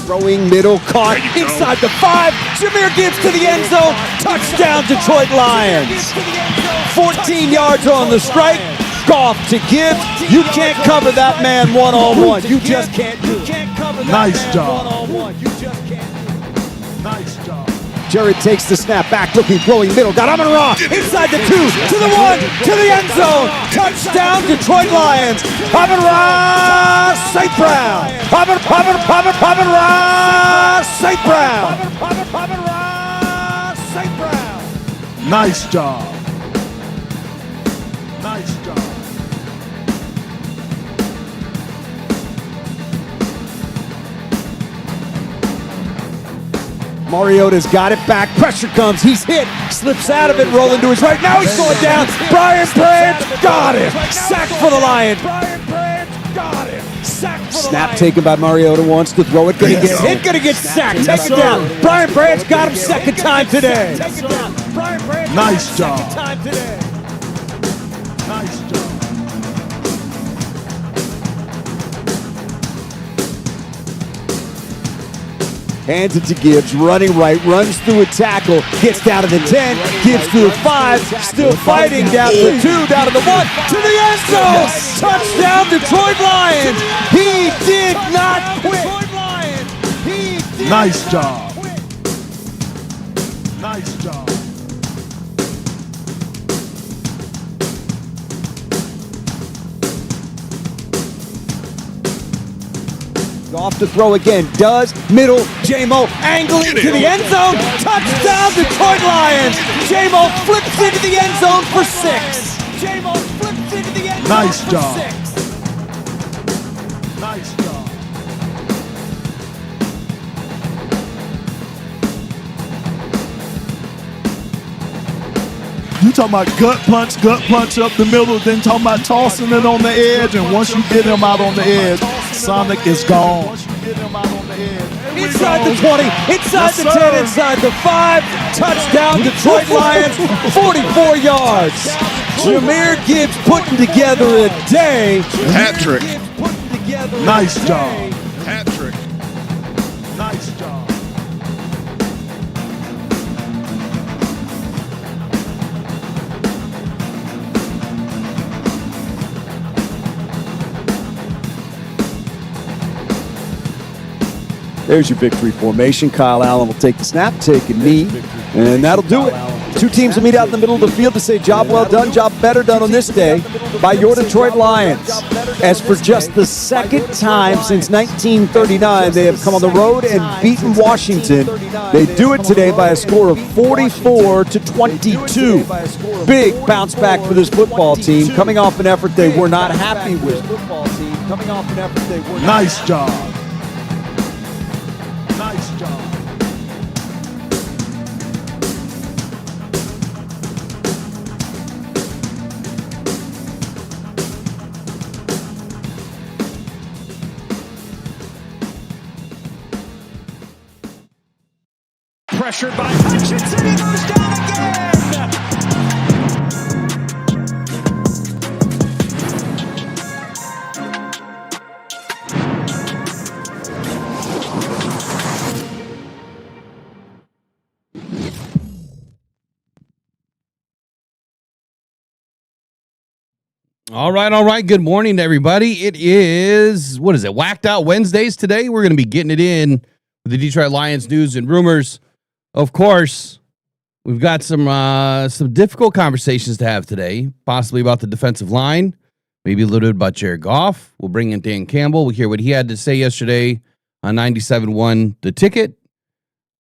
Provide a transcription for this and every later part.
Throwing middle, caught inside the 5. Jahmyr Gibbs to the end zone. Touchdown, Detroit Lions. 14 yards on the strike. Goff to Gibbs. You can't cover that man one-on-one. You just can't do it. Nice job. Nice job. Jared takes the snap, back looking, throwing middle. Got Amon-Ra inside the 2, to the 1, to the end zone. Touchdown, Detroit Lions. Amon-Ra, St. Brown. Amon-Ra, St. Brown. Amon-Ra, St. Brown. Nice job. Nice job. Mariota's got it back. Pressure comes. He's hit. Slips out of it. Rolling to his right. Now he's going down. Brian Branch got it. Sack for the Lions. Snap taken by Mariota. Wants to throw it. Gonna get hit. Gonna get sacked. Take it down. Brian Branch got him second time today. Nice job. Nice job. Hands it to Gibbs, running right, runs through a tackle, gets down to the 10, Gibbs to the 5, still fighting, down to the 2, down to the 1, to the end zone! Touchdown, Detroit Lions! He did not quit! Nice job. Nice job. Off to throw again, does, middle, J-Mo, angling to the end zone, touchdown Detroit Lions! J-Mo flips into the end zone for 6. J-Mo flips into the end zone nice for job. 6. Nice job. You talking about gut punch up the middle, then talking about tossing it on the edge, and once you get him out on the edge, Sonic is gone. Inside the 20, inside the 10, inside the 5. Touchdown, Detroit Lions, 44 yards. Jahmyr Gibbs putting together a day. Hat trick. Nice job. Hat trick. Nice job. There's your victory formation. Kyle Allen will take the snap, take a knee, and that'll do it. Two teams will meet out in the middle of the field to say job well done, job better done on this day by your Detroit Lions. As for just the second time since 1939, they have come on the road and beaten Washington. They do it today by a score of 44-22. Big bounce back for this football team, coming off an effort they were not happy with. Nice job. Nice job. Pressured by Hutchinson, he goes down again! All right. Good morning to everybody. It is, Whacked Out Wednesdays today. We're going to be getting it in with the Detroit Lions news and rumors. Of course, we've got some difficult conversations to have today, possibly about the defensive line, maybe a little bit about Jared Goff. We'll bring in Dan Campbell. We'll hear what he had to say yesterday on 97.1 The Ticket.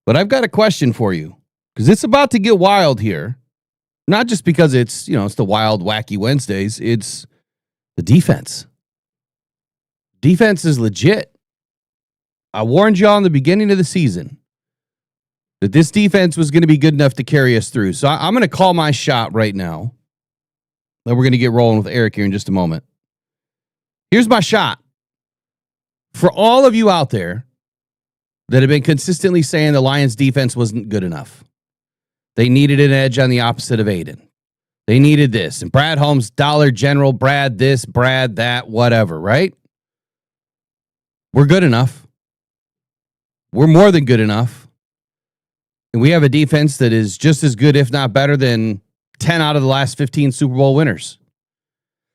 But I've got a question for you, because it's about to get wild here. Not just because it's the wild, wacky Wednesdays. It's the defense. Defense is legit. I warned y'all in the beginning of the season that this defense was going to be good enough to carry us through. So I'm going to call my shot right now. Then we're going to get rolling with Eric here in just a moment. Here's my shot. For all of you out there that have been consistently saying the Lions defense wasn't good enough. They needed an edge on the opposite of Aiden. They needed this. And Brad Holmes, Dollar General, Brad this, Brad that, whatever, right? We're good enough. We're more than good enough. And we have a defense that is just as good, if not better, than 10 out of the last 15 Super Bowl winners.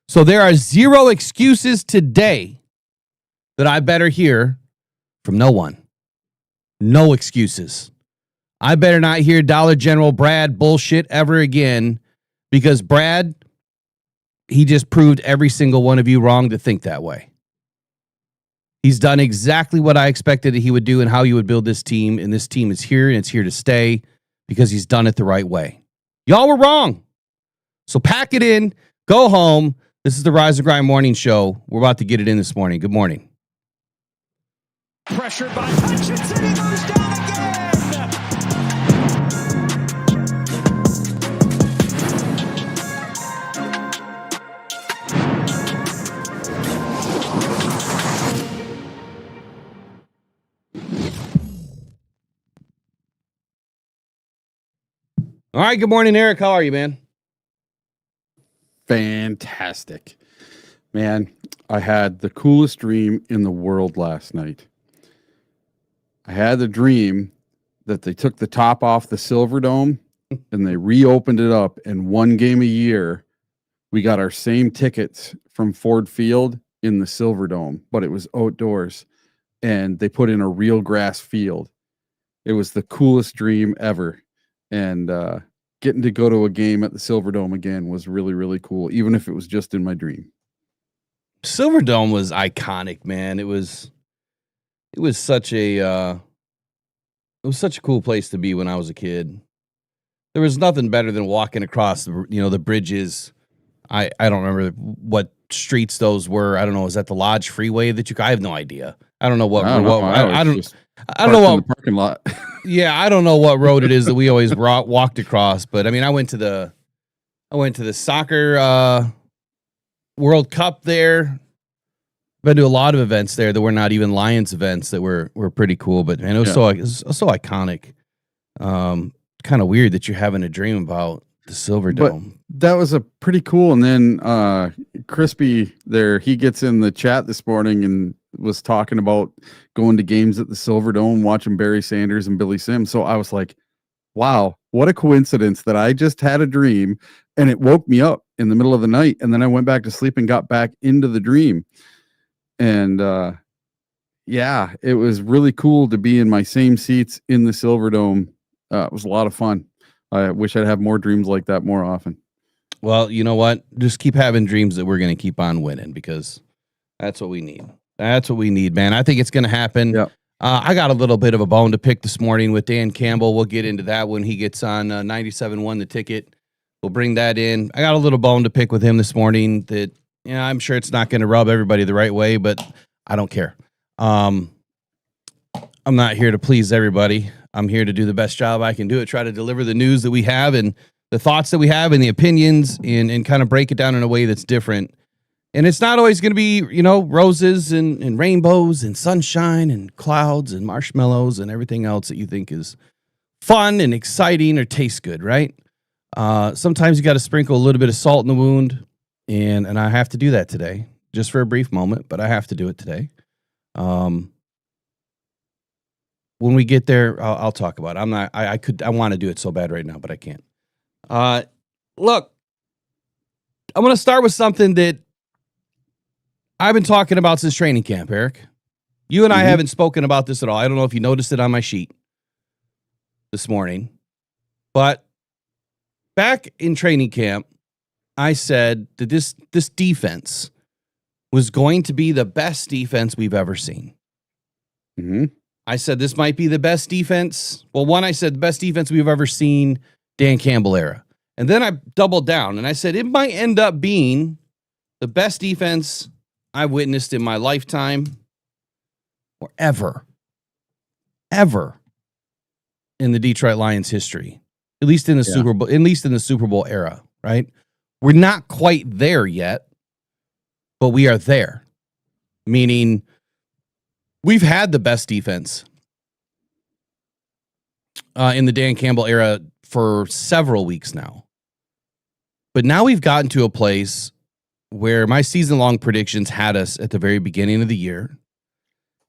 So there are zero excuses today that I better hear from no one. No excuses. I better not hear Dollar General Brad bullshit ever again, because Brad, he just proved every single one of you wrong to think that way. He's done exactly what I expected that he would do and how he would build this team, and this team is here and it's here to stay because he's done it the right way. Y'all were wrong. So pack it in, go home. This is the Rise and Grind Morning Show. We're about to get it in this morning. Good morning. Pressured by Hutchinson. He goes down again. All right, good morning, Eric. How are you, man? Fantastic. Man, I had the coolest dream in the world last night. I had the dream that they took the top off the Silver Dome and they reopened it up, and one game a year we got our same tickets from Ford Field in the Silver Dome, but it was outdoors and they put in a real grass field. It was the coolest dream ever. And getting to go to a game at the Silver Dome again was really, really cool, even if it was just in my dream. Silver Dome was iconic, man. It was such a cool place to be when I was a kid. There was nothing better than walking across the bridges. I don't remember what streets those were. I don't know. Is that the Lodge Freeway that I have no idea. I don't know what. I don't know what the parking lot. Yeah, I don't know what road it is that we always walked across. But I mean, I went to the soccer World Cup there. Been to a lot of events there that were not even Lions events that were pretty cool. But man, it was so iconic. Kind of weird that you're having a dream about the Silver Dome. But that was a pretty cool. And then Crispy there, he gets in the chat this morning and was talking about going to games at the Silver Dome, watching Barry Sanders and Billy Sims. So I was like, wow, what a coincidence that I just had a dream and it woke me up in the middle of the night. And then I went back to sleep and got back into the dream. And yeah, it was really cool to be in my same seats in the Silver Dome. It was a lot of fun. I wish I'd have more dreams like that more often. Well, you know what? Just keep having dreams that we're going to keep on winning, because that's what we need. That's what we need, man. I think it's going to happen. Yep. I got a little bit of a bone to pick this morning with Dan Campbell. We'll get into that when he gets on 97.1 The Ticket. We'll bring that in. I got a little bone to pick with him this morning that, I'm sure it's not going to rub everybody the right way, but I don't care. I'm not here to please everybody. I'm here to do the best job I can do it, try to deliver the news that we have and the thoughts that we have and the opinions and kind of break it down in a way that's different. And it's not always going to be, roses and rainbows and sunshine and clouds and marshmallows and everything else that you think is fun and exciting or tastes good, right? Sometimes you got to sprinkle a little bit of salt in the wound, and I have to do that today, just for a brief moment, but I have to do it today. When we get there, I'll talk about it. I want to do it so bad right now, but I can't. Look, I'm going to start with something that I've been talking about since training camp, Eric. You and I haven't spoken about this at all. I don't know if you noticed it on my sheet this morning, but back in training camp, I said that this defense was going to be the best defense we've ever seen. Mm-hmm. I said this might be the best defense. Well, one, I said the best defense we've ever seen, Dan Campbell era. And then I doubled down and I said it might end up being the best defense I've witnessed in my lifetime or ever in the Detroit Lions history, at least in the Super Bowl era, right? We're not quite there yet, but we are there. Meaning we've had the best defense in the Dan Campbell era for several weeks now. But now we've gotten to a place where my season-long predictions had us at the very beginning of the year,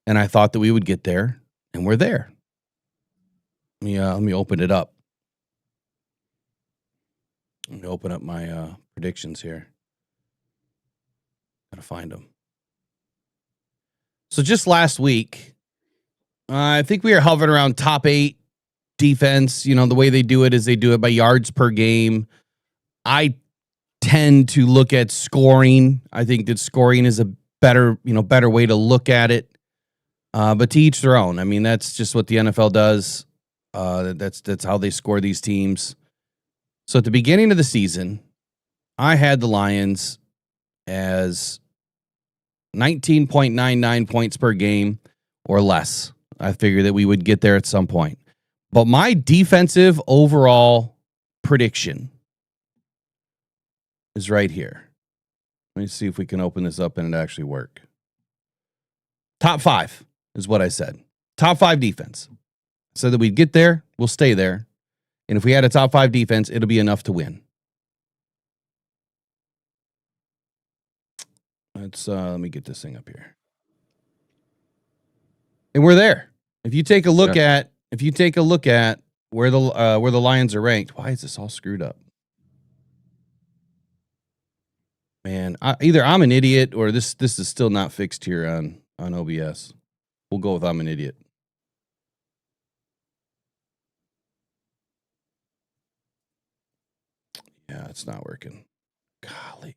and I thought that we would get there, And we're there. Let me open it up. Let me open up my predictions here. Gotta find them. So just last week, I think we were hovering around top 8 defense. You know, the way they do it is they do it by yards per game. I tend to look at scoring. I think that scoring is a better way to look at it. But to each their own. I mean, that's just what the NFL does. That's how they score these teams. So at the beginning of the season, I had the Lions as 19.99 points per game or less. I figured that we would get there at some point. But my defensive overall prediction is right here. Let me see if we can open this up and it actually work. Top 5 is what I said. Top 5 defense. So that we'd get there, we'll stay there. And if we had a top 5 defense, it'll be enough to win. Let me get this thing up here. And we're there. If you take a look at where the Lions are ranked, why is this all screwed up? Man, either I'm an idiot or this is still not fixed here on OBS. We'll go with I'm an idiot. Yeah, it's not working. Golly.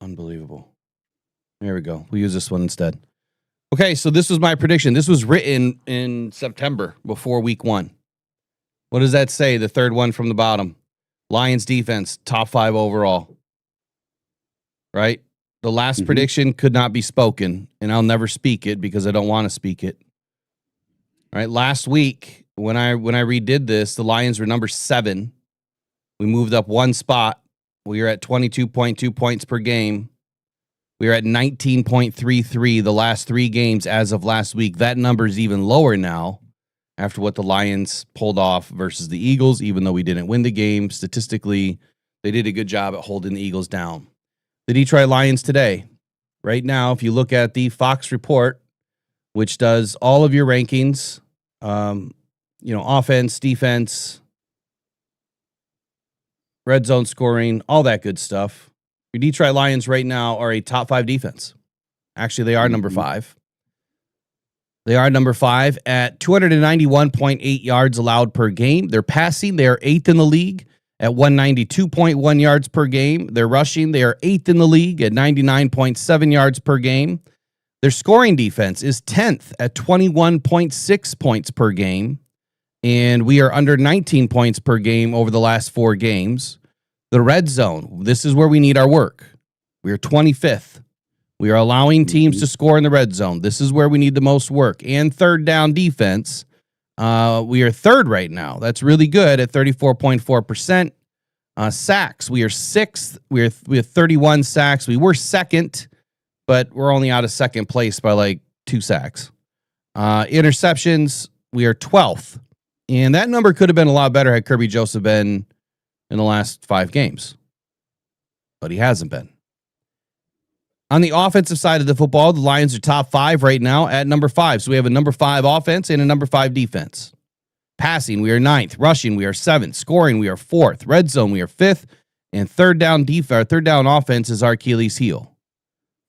Unbelievable. There we go. We'll use this one instead. Okay, so this was my prediction. This was written in September before week 1. What does that say? The third one from the bottom. Lions defense, top 5 overall. Right? The last prediction could not be spoken, and I'll never speak it because I don't want to speak it. All right, last week when I redid this, the Lions were number 7. We moved up 1 spot. We are at 22.2 points per game. We are at 19.33 the last 3 games as of last week. That number is even lower now after what the Lions pulled off versus the Eagles, even though we didn't win the game. Statistically, they did a good job at holding the Eagles down. The Detroit Lions today, right now, if you look at the Fox report, which does all of your rankings, offense, defense, red zone scoring, all that good stuff. Your Detroit Lions right now are a top 5 defense. Actually, they are number 5. They are number 5 at 291.8 yards allowed per game. They're passing. They are 8th in the league at 192.1 yards per game. They're rushing. They are 8th in the league at 99.7 yards per game. Their scoring defense is 10th at 21.6 points per game. And we are under 19 points per game over the last 4 games. The red zone, this is where we need our work. We are 25th. We are allowing teams to score in the red zone. This is where we need the most work. And third down defense, we are 3rd right now. That's really good at 34.4%. Sacks, we are 6th. We have 31 sacks. We were 2nd, but we're only out of 2nd place by like 2 sacks. Interceptions, we are 12th. And that number could have been a lot better had Kirby Joseph been in the last 5 games. But he hasn't been. On the offensive side of the football, the Lions are top 5 right now at number 5. So we have a number 5 offense and a number 5 defense. Passing, we are 9th. Rushing, we are 7th. Scoring, we are 4th. Red zone, we are 5th. And third down offense is our Achilles heel.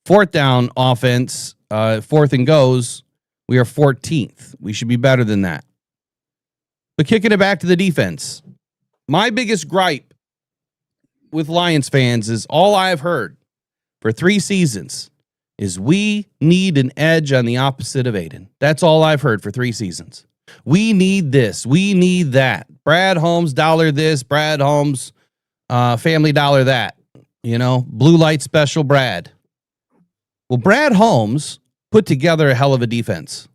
4th down offense, 4th and goes, we are 14th. We should be better than that. But kicking it back to the defense, my biggest gripe with Lions fans is all I've heard for 3 seasons is we need an edge on the opposite of Aiden. That's all I've heard for 3 seasons. We need this. We need that. Brad Holmes dollar this. Brad Holmes family dollar that. Blue light special Brad. Well, Brad Holmes put together a hell of a defense.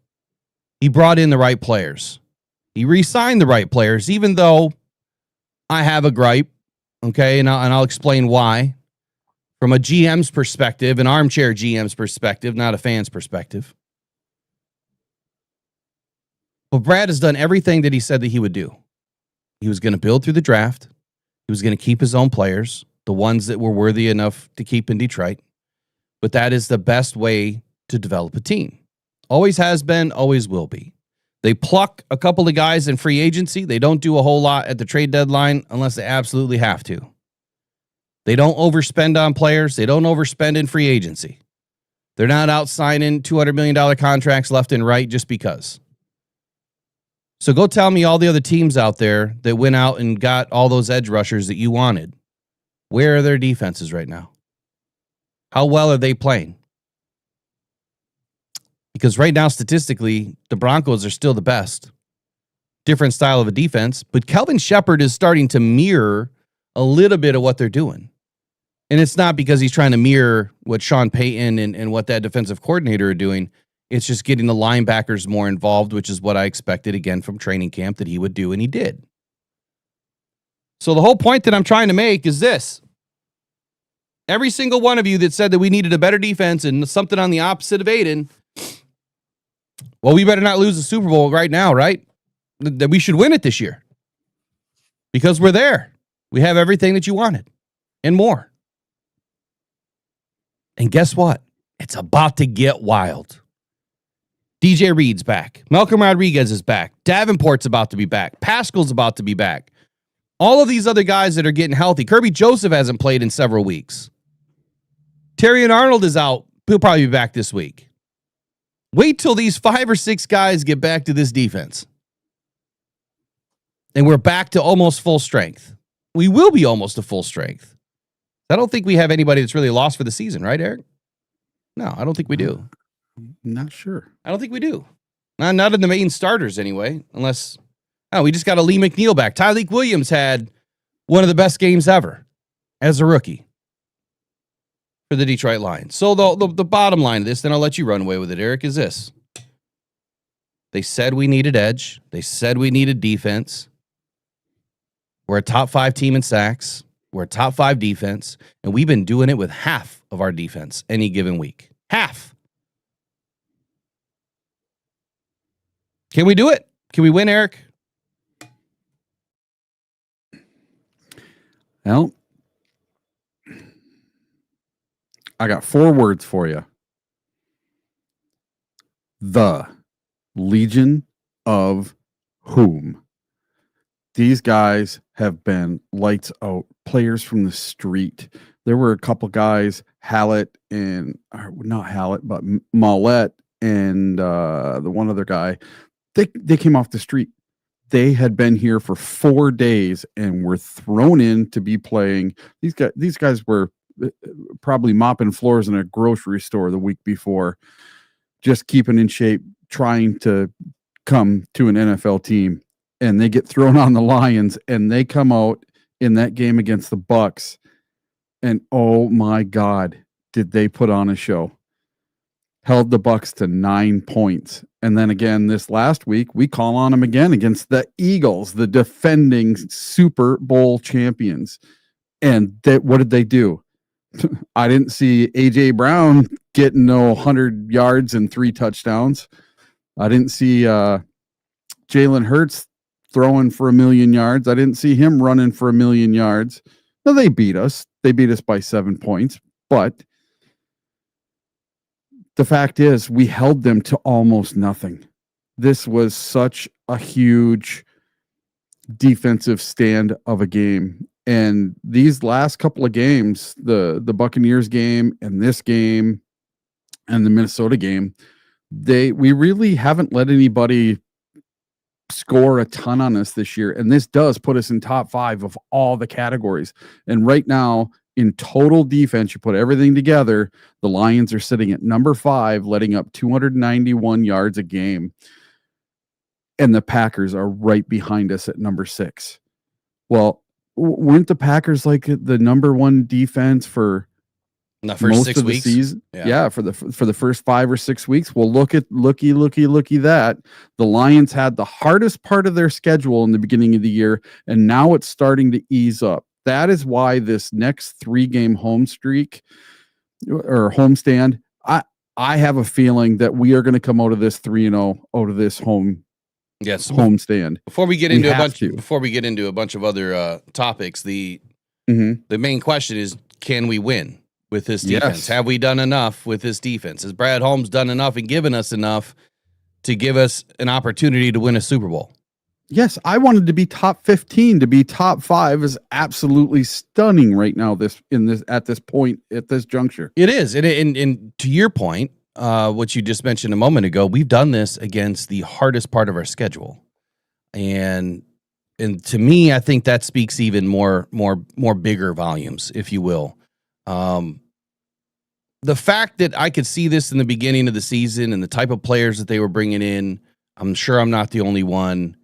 He brought in the right players. He re-signed the right players, even though I have a gripe, okay, and I'll explain why. From a GM's perspective, an armchair GM's perspective, not a fan's perspective. Well, Brad has done everything that he said that he would do. He was going to build through the draft. He was going to keep his own players, the ones that were worthy enough to keep in Detroit. But that is the best way to develop a team. Always has been, always will be. They pluck a couple of guys in free agency. They don't do a whole lot at the trade deadline unless they absolutely have to. They don't overspend on players. They don't overspend in free agency. They're not out signing $200 million contracts left and right just because. So go tell me all the other teams out there that went out and got all those edge rushers that you wanted. Where are their defenses right now? How well are they playing? Because right now, statistically, the Broncos are still the best. Different style of a defense, but Kelvin Shepherd is starting to mirror a little bit of what they're doing. And it's not because he's trying to mirror what Sean Payton and what that defensive coordinator are doing. It's just getting the linebackers more involved, which is what I expected, again, from training camp that he would do, and he did. So the whole point that I'm trying to make is this. Every single one of you that said that we needed a better defense and something on the opposite of Aiden, well, we better not lose the Super Bowl right now, right? That we should win it this year. Because we're there. We have everything that you wanted and more. And guess what? It's about to get wild. DJ Reed's back. Malcolm Rodriguez is back. Davenport's about to be back. Pascal's about to be back. All of these other guys that are getting healthy. Kirby Joseph hasn't played in several weeks. Terrion Arnold is out. He'll probably be back this week. Wait till these 5 or 6 guys get back to this defense. And we're back to almost full strength. We will be almost to full strength. I don't think we have anybody that's really lost for the season, right, Eric? No, I don't think we do. Not sure. I don't think we do. Not in the main starters anyway, unless we just got a Lee McNeil back. Tyleek Williams had one of the best games ever as a rookie for the Detroit Lions. So the bottom line of this, then I'll let you run away with it, Eric, is this. They said we needed edge. They said we needed defense. We're a top 5 team in sacks. We're a top 5 defense. And we've been doing it with half of our defense any given week. Half. Can we do it? Can we win, Eric? Well, I got 4 words for you. The Legion of Whom. These guys have been lights out, players from the street. There were a couple guys, Hallett and, not Hallett, but Mollett and the one other guy. They came off the street. They had been here for 4 days and were thrown in to be playing. These guys were probably mopping floors in a grocery store the week before, just keeping in shape, trying to come to an NFL team. And they get thrown on the Lions, and they come out in that game against the Bucks. And oh my God, did they put on a show? Held the Bucks to 9 points. And then again, this last week, we call on them again against the Eagles, the defending Super Bowl champions. And what did they do? I didn't see A.J. Brown getting 100 yards and 3 touchdowns. I didn't see Jalen Hurts throwing for 1,000,000 yards. I didn't see him running for 1,000,000 yards. No, they beat us. They beat us by 7 points. But the fact is, we held them to almost nothing. This was such a huge defensive stand of a game. And these last couple of games, the Buccaneers game and this game and the Minnesota game, we really haven't let anybody score a ton on us this year. And this does put us in top 5 of all the categories. And right now, in total defense, you put everything together, the Lions are sitting at number 5, letting up 291 yards a game. And the Packers are right behind us at number 6. Well, weren't the Packers like the number 1 defense for the first most 6 of the weeks? season? Yeah, for the first 5 or 6 weeks. Well, looky that. The Lions had the hardest part of their schedule in the beginning of the year, and now it's starting to ease up. That is why this next 3-game home streak or homestand, I have a feeling that we are going to come out of this 3-0 out of this homestand. Before we get into a bunch of other topics, the main question is, can we win? with this defense? Yes. Have we done enough with this defense? Has Brad Holmes done enough and given us enough to give us an opportunity to win a Super Bowl? Yes, I wanted to be top 15. To be top 5 is absolutely stunning right now. At this point, at this juncture, It is. And to your point, what you just mentioned a moment ago, we've done this against the hardest part of our schedule. And to me, I think that speaks even more bigger volumes, if you will. The fact that I could see this in the beginning of the season and the type of players that they were bringing in, I'm sure I'm not the only one.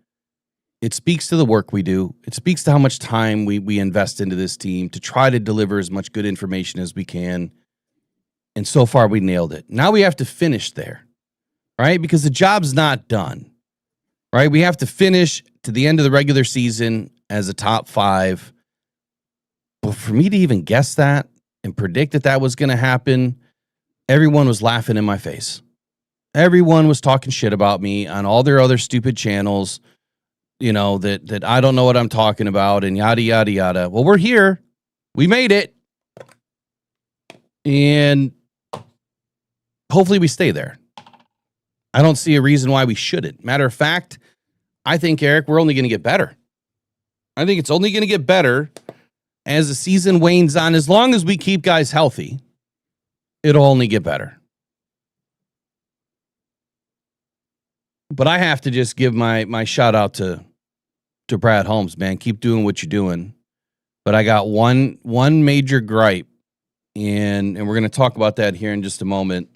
It speaks to the work we do. It speaks to how much time we invest into this team to try to deliver as much good information as we can. And so far, we nailed it. Now we have to finish there, right? Because the job's not done, right? We have to finish to the end of the regular season as a top 5. But for me to even guess that and predict that was going to happen, everyone was laughing in my face. Everyone was talking shit about me on all their other stupid channels, that I don't know what I'm talking about and yada, yada, yada. Well, we're here. We made it. And hopefully we stay there. I don't see a reason why we shouldn't. Matter of fact, I think, Eric, we're only going to get better. I think it's only going to get better as the season wanes on. As long as we keep guys healthy, it'll only get better. But I have to just give my shout out to Brad Holmes, man. Keep doing what you're doing. But I got one major gripe, and we're going to talk about that here in just a moment.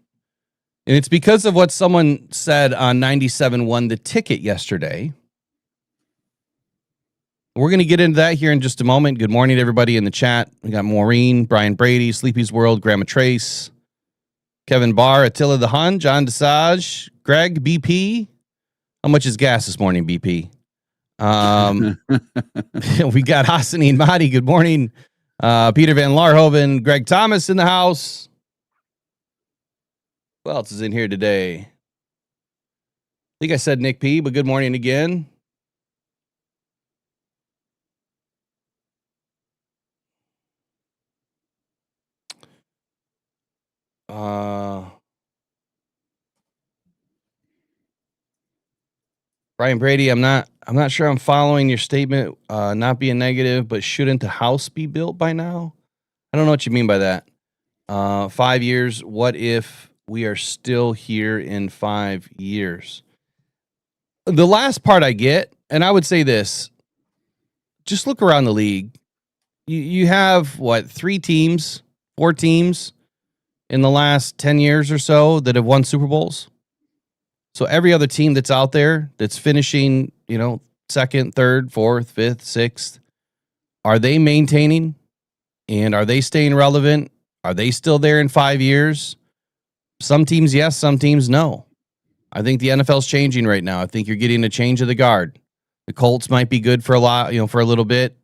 And it's because of what someone said on 97.1 The Ticket yesterday. We're going to get into that here in just a moment. Good morning to everybody in the chat. We got Maureen, Brian Brady, Sleepy's World, Grandma Trace, Kevin Barr, Attila the Hun, John Desage, Greg, BP. How much is gas this morning, BP? We got Hassanin Mahdi. Good morning. Peter Van Larhoven, Greg Thomas in the house. Who else is in here today? I think I said Nick P, but good morning again. Brian Brady, I'm not sure I'm following your statement, not being negative, but shouldn't the house be built by now? I don't know what you mean by that. 5 years, what if we are still here in 5 years? The last part I get, and I would say this, just look around the league. You have, 4 teams in the last 10 years or so that have won Super Bowls? So every other team that's out there that's finishing, second, third, fourth, fifth, sixth, are they maintaining? And are they staying relevant? Are they still there in 5 years? Some teams, yes. Some teams, no. I think the NFL's changing right now. I think you're getting a change of the guard. The Colts might be good for a little bit.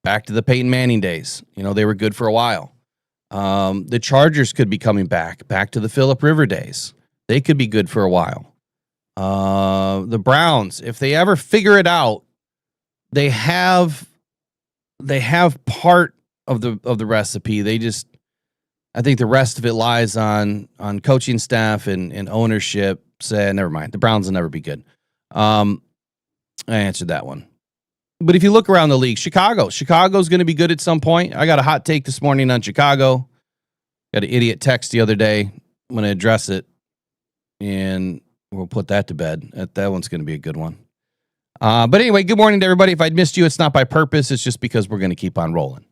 Back to the Peyton Manning days. They were good for a while. The Chargers could be coming back to the Phillip River days. They could be good for a while. The Browns, if they ever figure it out, they have part of the recipe. I think the rest of it lies on coaching staff and ownership. Never mind. The Browns will never be good. I answered that one. But if you look around the league, Chicago's going to be good at some point. I got a hot take this morning on Chicago. Got an idiot text the other day. I'm going to address it, and we'll put that to bed. That one's going to be a good one. But anyway, good morning to everybody. If I'd missed you, it's not by purpose. It's just because we're going to keep on rolling.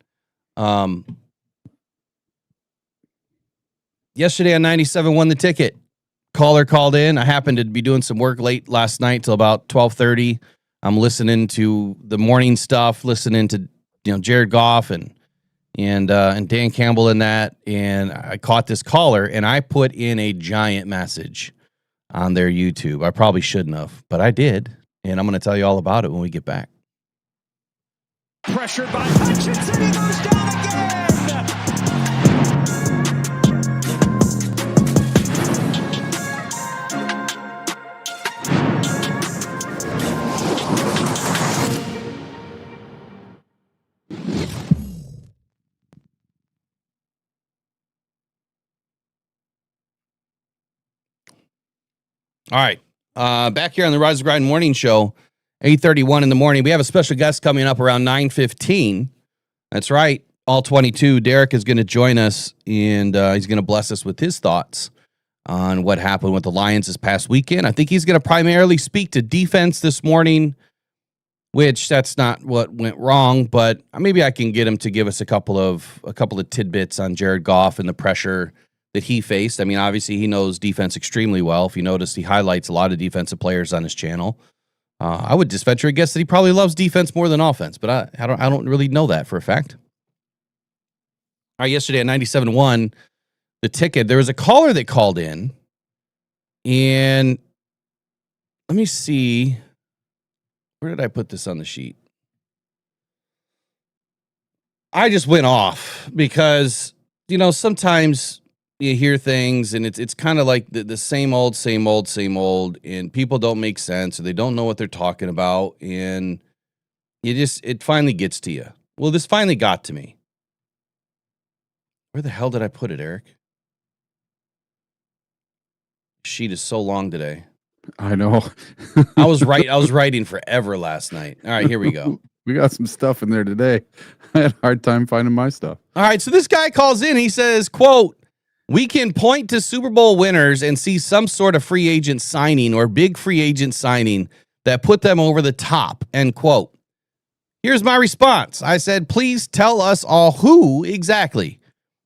Yesterday on 97.1 The Ticket, caller called in. I happened to be doing some work late last night till about 12:30. I'm listening to the morning stuff, listening to Jared Goff and Dan Campbell in that, and I caught this caller, and I put in a giant message on their YouTube. I probably shouldn't have, but I did, and I'm going to tell you all about it when we get back. Pressured by Hutchinson, he goes down again. All right. Back here on the Rise and Grind Morning Show, 8:31 in the morning. We have a special guest coming up around 9:15. That's right. All 22. Derek is going to join us, and he's going to bless us with his thoughts on what happened with the Lions this past weekend. I think he's going to primarily speak to defense this morning, which that's not what went wrong, but maybe I can get him to give us a couple of tidbits on Jared Goff and the pressure that he faced. I mean, obviously he knows defense extremely well. If you notice, he highlights a lot of defensive players on his channel. I would just venture a guess that he probably loves defense more than offense, but I don't really know that for a fact. All right, yesterday at 97.1, the ticket, there was a caller that called in, and let me see. Where did I put this on the sheet? I just went off because, sometimes you hear things and it's kind of like the same old, and people don't make sense or they don't know what they're talking about, and it finally gets to you. Well, this finally got to me. Where the hell did I put it, Eric? Sheet is so long today. I know. I was writing forever last night. All right, here we go. We got some stuff in there today. I had a hard time finding my stuff. All right, so this guy calls in. He says, quote, "We can point to Super Bowl winners and see some sort of free agent signing or big free agent signing that put them over the top," end quote. Here's my response. I said, please tell us all who exactly.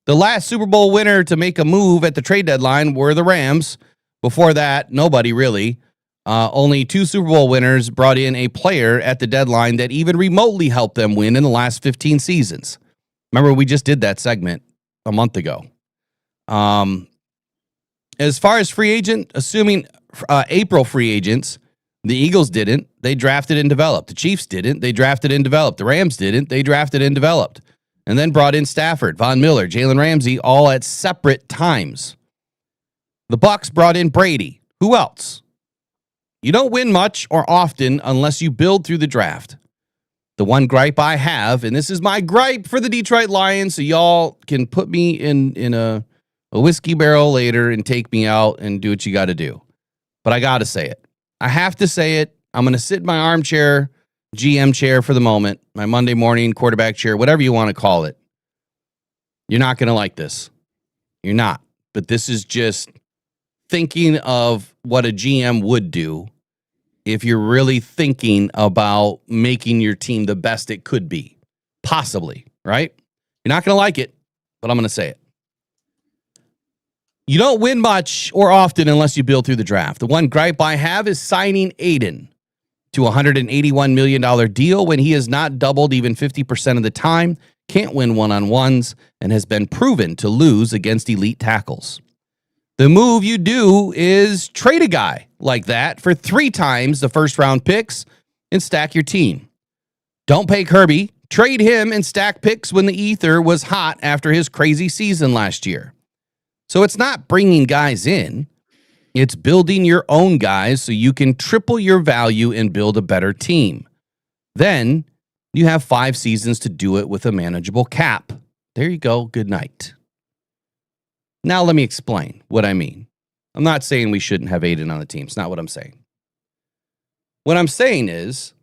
The last Super Bowl winner to make a move at the trade deadline were the Rams. Before that, nobody really. Only 2 Super Bowl winners brought in a player at the deadline that even remotely helped them win in the last 15 seasons. Remember, we just did that segment a month ago. As far as free agent, assuming April free agents, the Eagles didn't. They drafted and developed. The Chiefs didn't. They drafted and developed. The Rams didn't. They drafted and developed. And then brought in Stafford, Von Miller, Jalen Ramsey, all at separate times. The Bucs brought in Brady. Who else? You don't win much or often unless you build through the draft. The one gripe I have, and this is my gripe for the Detroit Lions, so y'all can put me in a whiskey barrel later and take me out and do what you got to do. But I got to say it. I have to say it. I'm going to sit in my armchair, GM chair for the moment, my Monday morning quarterback chair, whatever you want to call it. You're not going to like this. You're not. But this is just thinking of what a GM would do if you're really thinking about making your team the best it could be. Possibly, right? You're not going to like it, but I'm going to say it. You don't win much or often unless you build through the draft. The one gripe I have is signing Aiden to a $181 million deal when he has not doubled even 50% of the time, can't win one-on-ones, and has been proven to lose against elite tackles. The move you do is trade a guy like that for 3 times the first-round picks and stack your team. Don't pay Kirby. Trade him and stack picks when the ether was hot after his crazy season last year. So it's not bringing guys in. It's building your own guys so you can triple your value and build a better team. Then you have 5 seasons to do it with a manageable cap. There you go. Good night. Now let me explain what I mean. I'm not saying we shouldn't have Aiden on the team. It's not what I'm saying. What I'm saying is,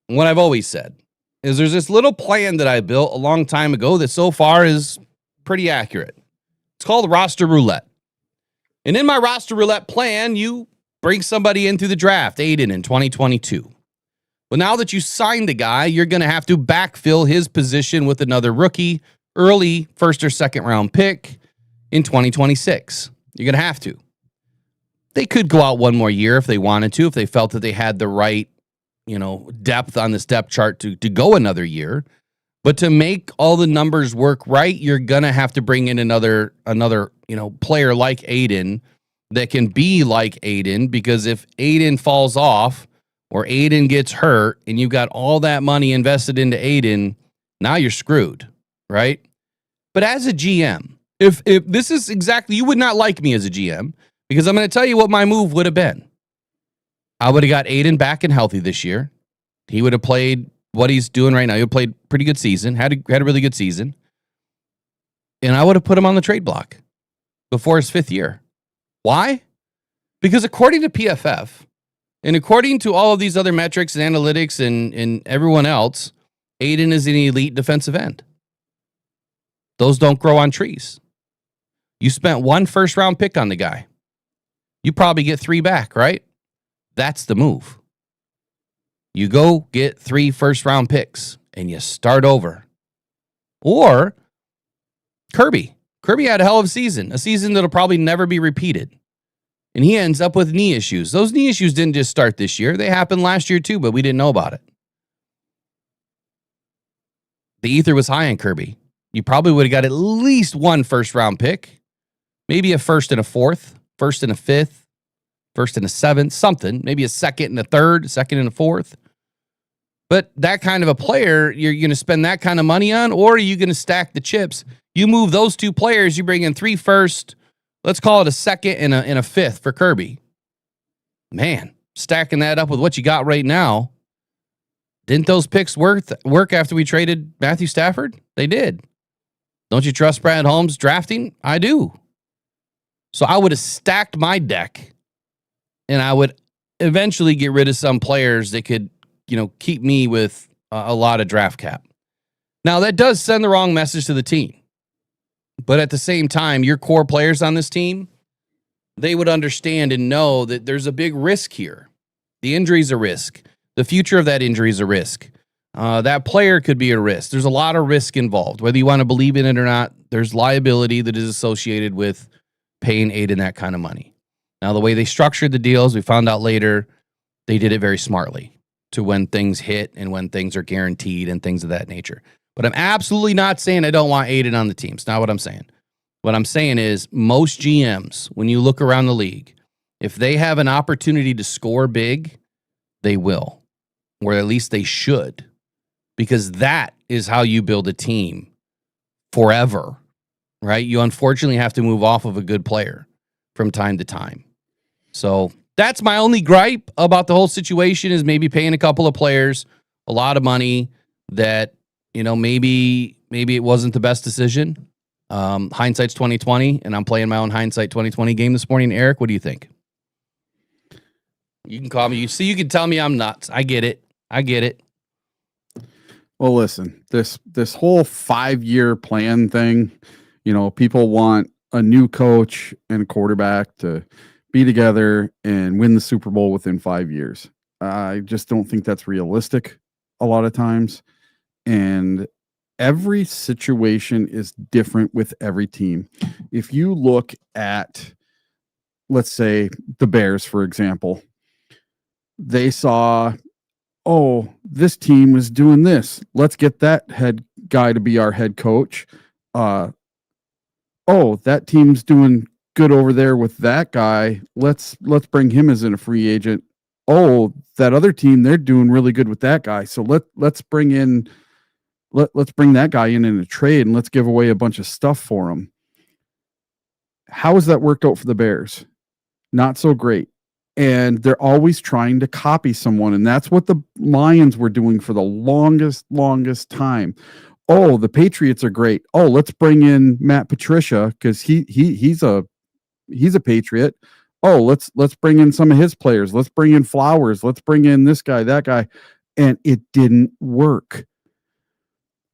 what I've always said, is there's this little plan that I built a long time ago that so far is pretty accurate. It's called roster roulette. And in my roster roulette plan, you bring somebody in through the draft, Aiden in 2022. Well, now that you signed the guy, you're going to have to backfill his position with another rookie, early first or second round pick in 2026. You're going to have to. They could go out one more year if they wanted to, if they felt that they had the right, depth on this depth chart to go another year. But to make all the numbers work right, you're going to have to bring in another player like Aiden that can be like Aiden, because if Aiden falls off or Aiden gets hurt and you've got all that money invested into Aiden, now you're screwed, right? But as a GM, if this is exactly, you would not like me as a GM, because I'm going to tell you what my move would have been. I would have got Aiden back and healthy this year. He would have played what he's doing right now. He played pretty good season, had a really good season. And I would have put him on the trade block before his 5th year. Why? Because according to PFF and according to all of these other metrics and analytics and everyone else, Aiden is an elite defensive end. Those don't grow on trees. You spent 1 first-round pick on the guy. You probably get 3 back, right? That's the move. You go get 3 first-round picks and you start over. Or Kirby. Kirby had a hell of a season that'll probably never be repeated. And he ends up with knee issues. Those knee issues didn't just start this year. They happened last year too, but we didn't know about it. The ether was high on Kirby. You probably would have got at least 1 first-round pick, maybe a first and a fourth, first and a fifth, first and a seventh, something, maybe a second and a third, second and a fourth. But that kind of a player, you're going to spend that kind of money on, or are you going to stack the chips? You move those 2 players, you bring in 3 first, let's call it a second and a fifth for Kirby. Man, stacking that up with what you got right now, didn't those picks work after we traded Matthew Stafford? They did. Don't you trust Brad Holmes drafting? I do. So I would have stacked my deck, and I would eventually get rid of some players that could, keep me with a lot of draft cap. Now, that does send the wrong message to the team. But at the same time, your core players on this team, they would understand and know that there's a big risk here. The injury's a risk. The future of that injury is a risk. That player could be a risk. There's a lot of risk involved. Whether you want to believe in it or not, there's liability that is associated with paying Aiden that kind of money. Now, the way they structured the deals, we found out later, they did it very smartly to when things hit and when things are guaranteed and things of that nature. But I'm absolutely not saying I don't want Aiden on the team. It's not what I'm saying. What I'm saying is most GMs, when you look around the league, if they have an opportunity to score big, they will, or at least they should, because that is how you build a team forever, right? You unfortunately have to move off of a good player from time to time. So that's my only gripe about the whole situation, is maybe paying a couple of players a lot of money that, maybe it wasn't the best decision. Hindsight's 2020, and I'm playing my own hindsight 2020 game this morning. Eric, what do you think? You can call me. You can tell me I'm nuts. I get it. Well, listen, this whole 5-year plan thing, people want a new coach and a quarterback to be together and win the Super Bowl within 5 years. I just don't think that's realistic a lot of times. And every situation is different with every team. If you look at, let's say, the Bears, for example, they saw, this team is doing this. Let's get that head guy to be our head coach. That team's doing good over there with that guy. Let's bring him as a free agent. That other team, they're doing really good with that guy. So let's bring that guy in a trade, and let's give away a bunch of stuff for him. How has that worked out for the Bears? Not so great. And they're always trying to copy someone. And that's what the Lions were doing for the longest time. The Patriots are great. Let's bring in Matt Patricia because he's a Patriot. Let's bring in some of his players. Let's bring in Flowers. Let's bring in this guy, that guy. And it didn't work.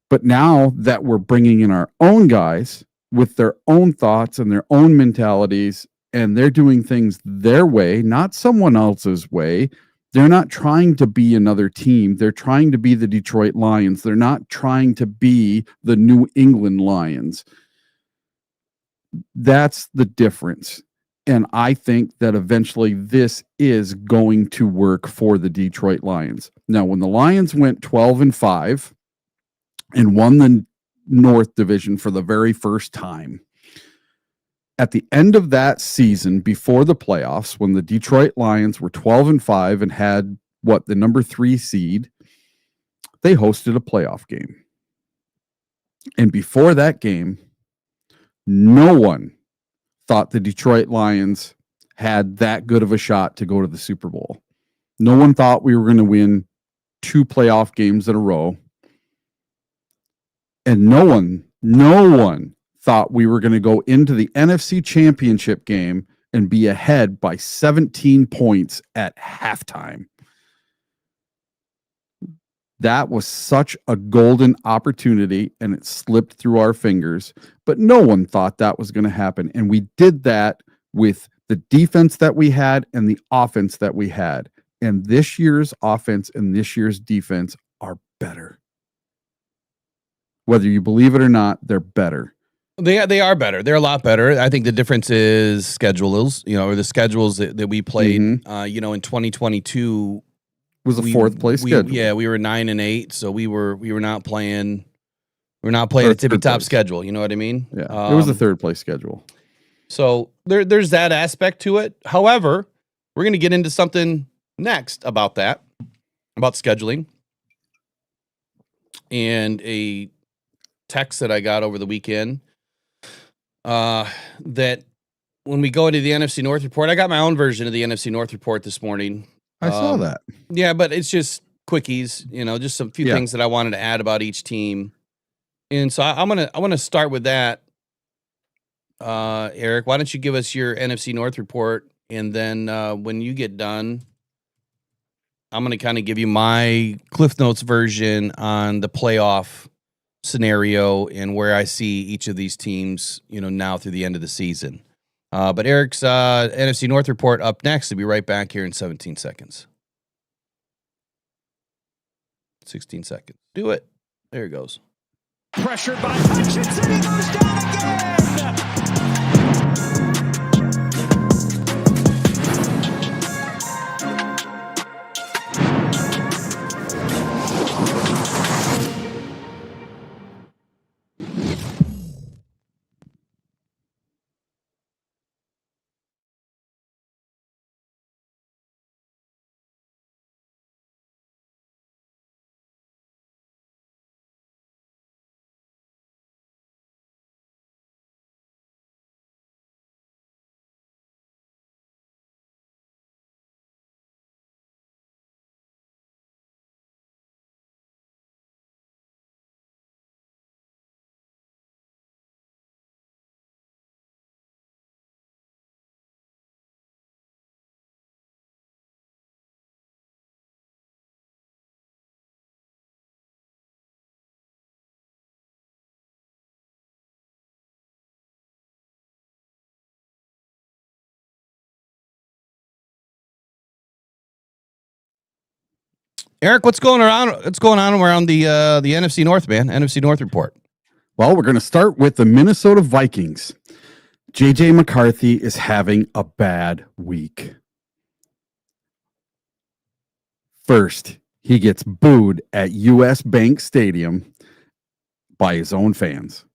But now that we're bringing in our own guys with their own thoughts and their own mentalities, and they're doing things their way, not someone else's way. They're not trying to be another team. They're trying to be the Detroit Lions. They're not trying to be the New England Lions. That's the difference. And I think that eventually this is going to work for the Detroit Lions. Now, when the Lions went 12-5 and won the North Division for the very first time, at the end of that season, before the playoffs, when the Detroit Lions were 12-5 and had the number 3 seed, they hosted a playoff game. And before that game, no one thought the Detroit Lions had that good of a shot to go to the Super Bowl. No one thought we were going to win 2 playoff games in a row. And no one thought we were going to go into the NFC Championship game and be ahead by 17 points at halftime. That was such a golden opportunity, and it slipped through our fingers, but no one thought that was going to happen. And we did that with the defense that we had and the offense that we had. And this year's offense and this year's defense are better. Whether you believe it or not, they're better. They are better. They're a lot better. I think the difference is schedules, or the schedules that we played, in 2022 was a fourth place schedule. We were 9-8, so we were not playing a tippy top schedule. You know what I mean? Yeah, it was a third place schedule. So there's that aspect to it. However, we're going to get into something next about scheduling, and a text that I got over the weekend. That when we go into the NFC North report, I got my own version of the NFC North report this morning. I saw that. Yeah, but it's just quickies, just some few things that I wanted to add about each team. And so I want to start with that. Eric, why don't you give us your NFC North report, and then when you get done, I'm going to kind of give you my Cliff Notes version on the playoff scenario and where I see each of these teams, now through the end of the season. But Eric's NFC North report up next. We'll be right back here in 17 seconds. 16 seconds. Do it. There it goes. Pressured by Hutchinson. He goes down again. Eric, what's going on around the NFC North, man? NFC North report. Well, we're going to start with the Minnesota Vikings. JJ McCarthy is having a bad week. First, he gets booed at US Bank Stadium by his own fans.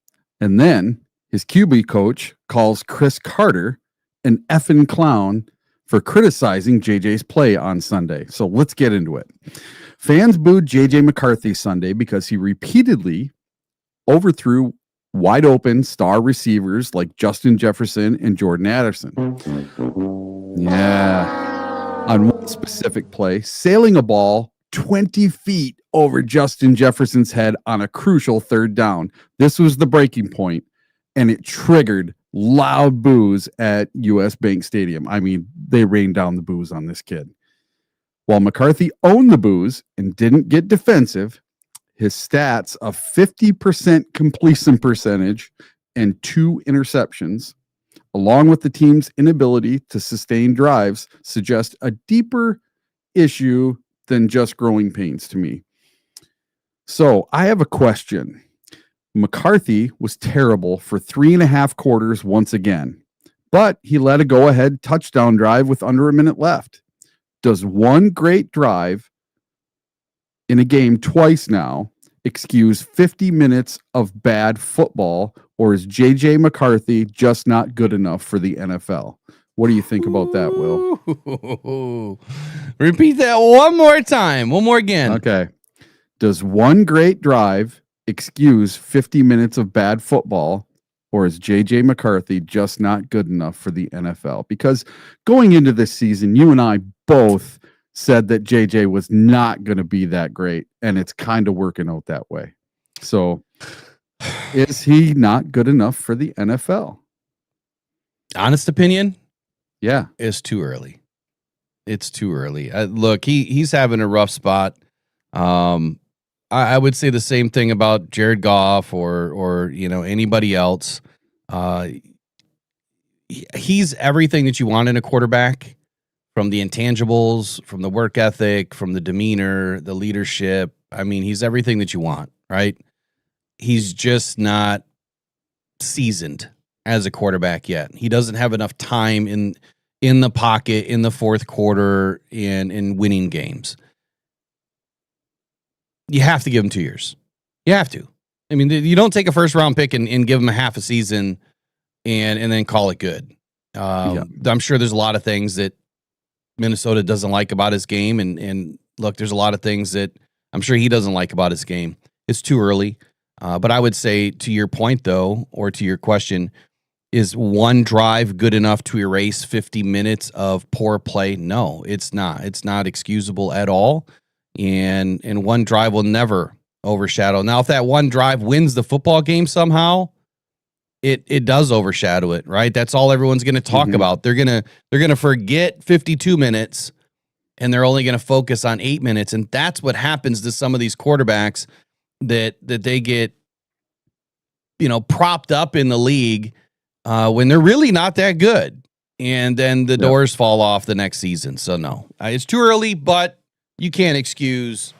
And then his QB coach calls Chris Carter an effing clown for criticizing JJ's play on Sunday. So let's get into it. Fans booed JJ McCarthy Sunday because he repeatedly overthrew wide open star receivers like Justin Jefferson and Jordan Addison. Yeah. On one specific play, sailing a ball 20 feet over Justin Jefferson's head on a crucial third down. This was the breaking point, and it triggered loud boos at US Bank Stadium. I mean, they rained down the boos on this kid. While McCarthy owned the boos and didn't get defensive, his stats of 50% completion percentage and 2 interceptions, along with the team's inability to sustain drives, suggest a deeper issue than just growing pains to me. So I have a question. McCarthy was terrible for 3.5 quarters once again, but he led a go-ahead touchdown drive with under a minute left. Does one great drive in a game twice now excuse 50 minutes of bad football, or is JJ McCarthy just not good enough for the NFL? What do you think about that, Will? Repeat that one more time. One more again. Okay. Does one great drive excuse 50 minutes of bad football, or is JJ McCarthy just not good enough for the NFL? Because going into this season, you and I both said that JJ was not going to be that great, and it's kind of working out that way. So is he not good enough for the NFL? Honest opinion, Yeah. It's too early. It's too early. Look, he's having a rough spot. I would say the same thing about Jared Goff or anybody else. He's everything that you want in a quarterback, from the intangibles, from the work ethic, from the demeanor, the leadership. I mean, he's everything that you want, right? He's just not seasoned as a quarterback yet. He doesn't have enough time in the pocket in the fourth quarter in winning games. You have to give him 2 years. You have to. I mean, you don't take a first round pick and give him a half a season and then call it good. I'm sure there's a lot of things that Minnesota doesn't like about his game. And look, there's a lot of things that I'm sure he doesn't like about his game. It's too early. But I would say, to your point, though, or to your question, is one drive good enough to erase 50 minutes of poor play? No, it's not. It's not excusable at all. And one drive will never overshadow. Now, if that one drive wins the football game somehow, it does overshadow it, right? That's all everyone's going to talk about. They're gonna forget 52 minutes, and they're only going to focus on 8 minutes. And that's what happens to some of these quarterbacks that they get, propped up in the league when they're really not that good. And then the doors fall off the next season. So no, it's too early, but you can't excuse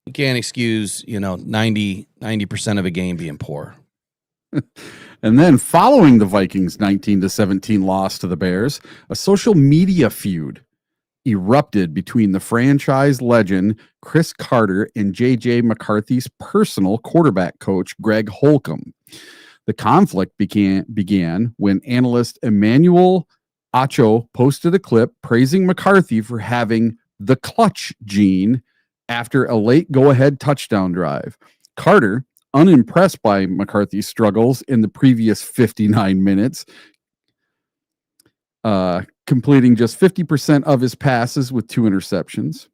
90% of a game being poor. And then following the Vikings 19-17 loss to the Bears, a social media feud erupted between the franchise legend Chris Carter and J.J. McCarthy's personal quarterback coach, Greg Holcomb. The conflict began when analyst Emmanuel Acho posted a clip praising McCarthy for having the clutch gene after a late go-ahead touchdown drive. Carter, unimpressed by McCarthy's struggles in the previous 59 minutes, completing just 50% of his passes with 2 interceptions.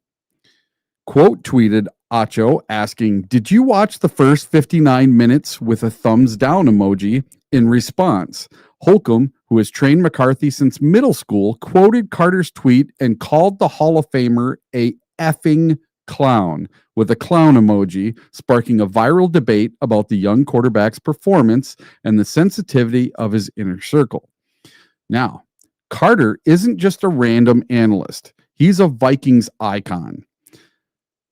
Quote tweeted Acho asking, "Did you watch the first 59 minutes?" with a thumbs down emoji in response. Holcomb, who has trained McCarthy since middle school, quoted Carter's tweet and called the Hall of Famer a effing clown with a clown emoji, sparking a viral debate about the young quarterback's performance and the sensitivity of his inner circle. Now, Carter isn't just a random analyst. He's a Vikings icon.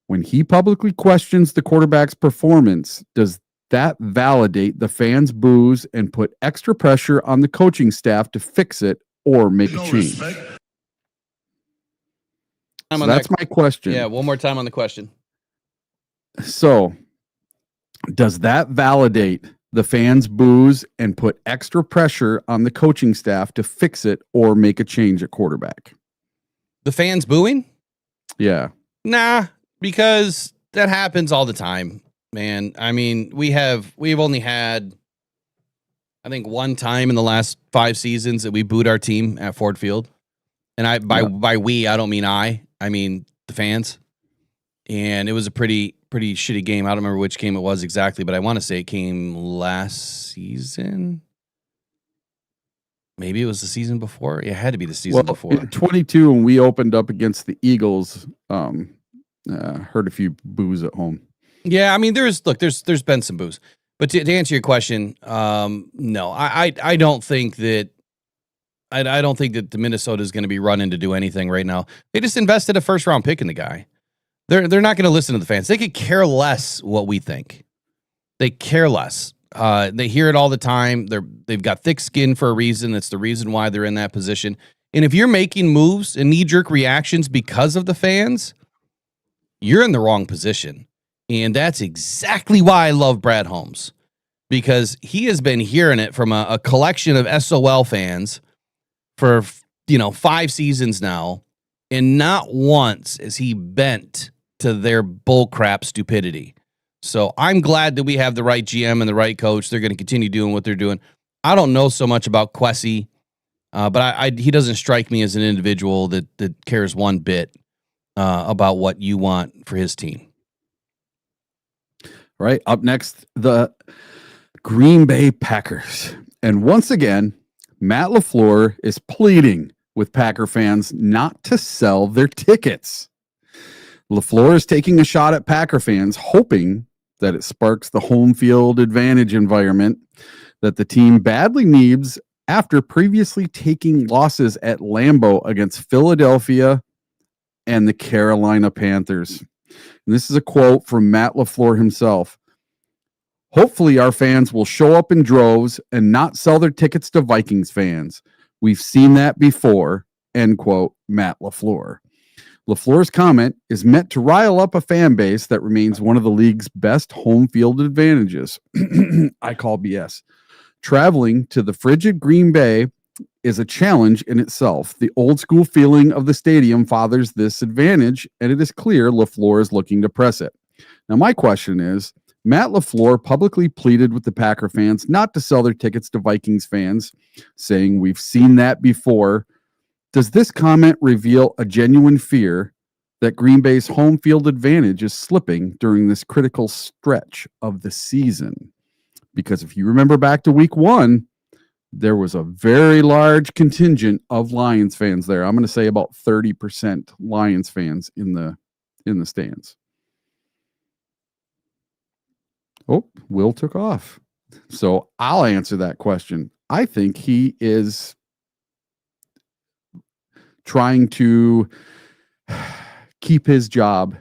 When he publicly questions the quarterback's performance, does that validate the fans' boos and put extra pressure on the coaching staff to fix it or make a change? So that's my question. Yeah, one more time on the question. So, does that validate the fans' boos and put extra pressure on the coaching staff to fix it or make a change at quarterback? The fans booing? Yeah. Nah, because that happens all the time, man. I mean, we've only had, I think, one time in the last 5 seasons that we booed our team at Ford Field. And by we, I don't mean I mean the fans. And it was a pretty shitty game. I don't remember which game it was exactly, but I want to say it came last season. Maybe it was the season before. It had to be the season before. In 22, when we opened up against the Eagles, heard a few boos at home. Yeah, I mean, there's been some boos. But to answer your question, no, I don't think that. I don't think that the Minnesota is going to be running to do anything right now. They just invested a first round pick in the guy. They're not going to listen to the fans. They could care less what we think. They care less. They hear it all the time. They've got thick skin for a reason. That's the reason why they're in that position. And if you're making moves and knee-jerk reactions because of the fans, you're in the wrong position. And that's exactly why I love Brad Holmes, because he has been hearing it from a collection of SOL fans for 5 seasons now, and not once is he bent to their bullcrap stupidity. So I'm glad that we have the right GM and the right coach. They're going to continue doing what they're doing. I don't know so much about Kwesi, but he doesn't strike me as an individual that cares one bit about what you want for his team. All right, up next, the Green Bay Packers. And once again, Matt LaFleur is pleading with Packer fans not to sell their tickets. LaFleur is taking a shot at Packer fans, hoping that it sparks the home field advantage environment that the team badly needs after previously taking losses at Lambeau against Philadelphia and the Carolina Panthers. And this is a quote from Matt LaFleur himself. Hopefully our fans will show up in droves and not sell their tickets to Vikings fans. We've seen that before, end quote, Matt LaFleur. LaFleur's comment is meant to rile up a fan base that remains one of the league's best home field advantages. I call BS. Traveling to the frigid Green Bay is a challenge in itself. The old school feeling of the stadium fathers this advantage, and it is clear LaFleur is looking to press it. Now, my question is, Matt LaFleur publicly pleaded with the Packer fans not to sell their tickets to Vikings fans, saying, "We've seen that before." Does this comment reveal a genuine fear that Green Bay's home field advantage is slipping during this critical stretch of the season? Because if you remember back to week 1, there was a very large contingent of Lions fans there. I'm going to say about 30% Lions fans in the stands. Oh, Will took off. So I'll answer that question. I think he is trying to keep his job.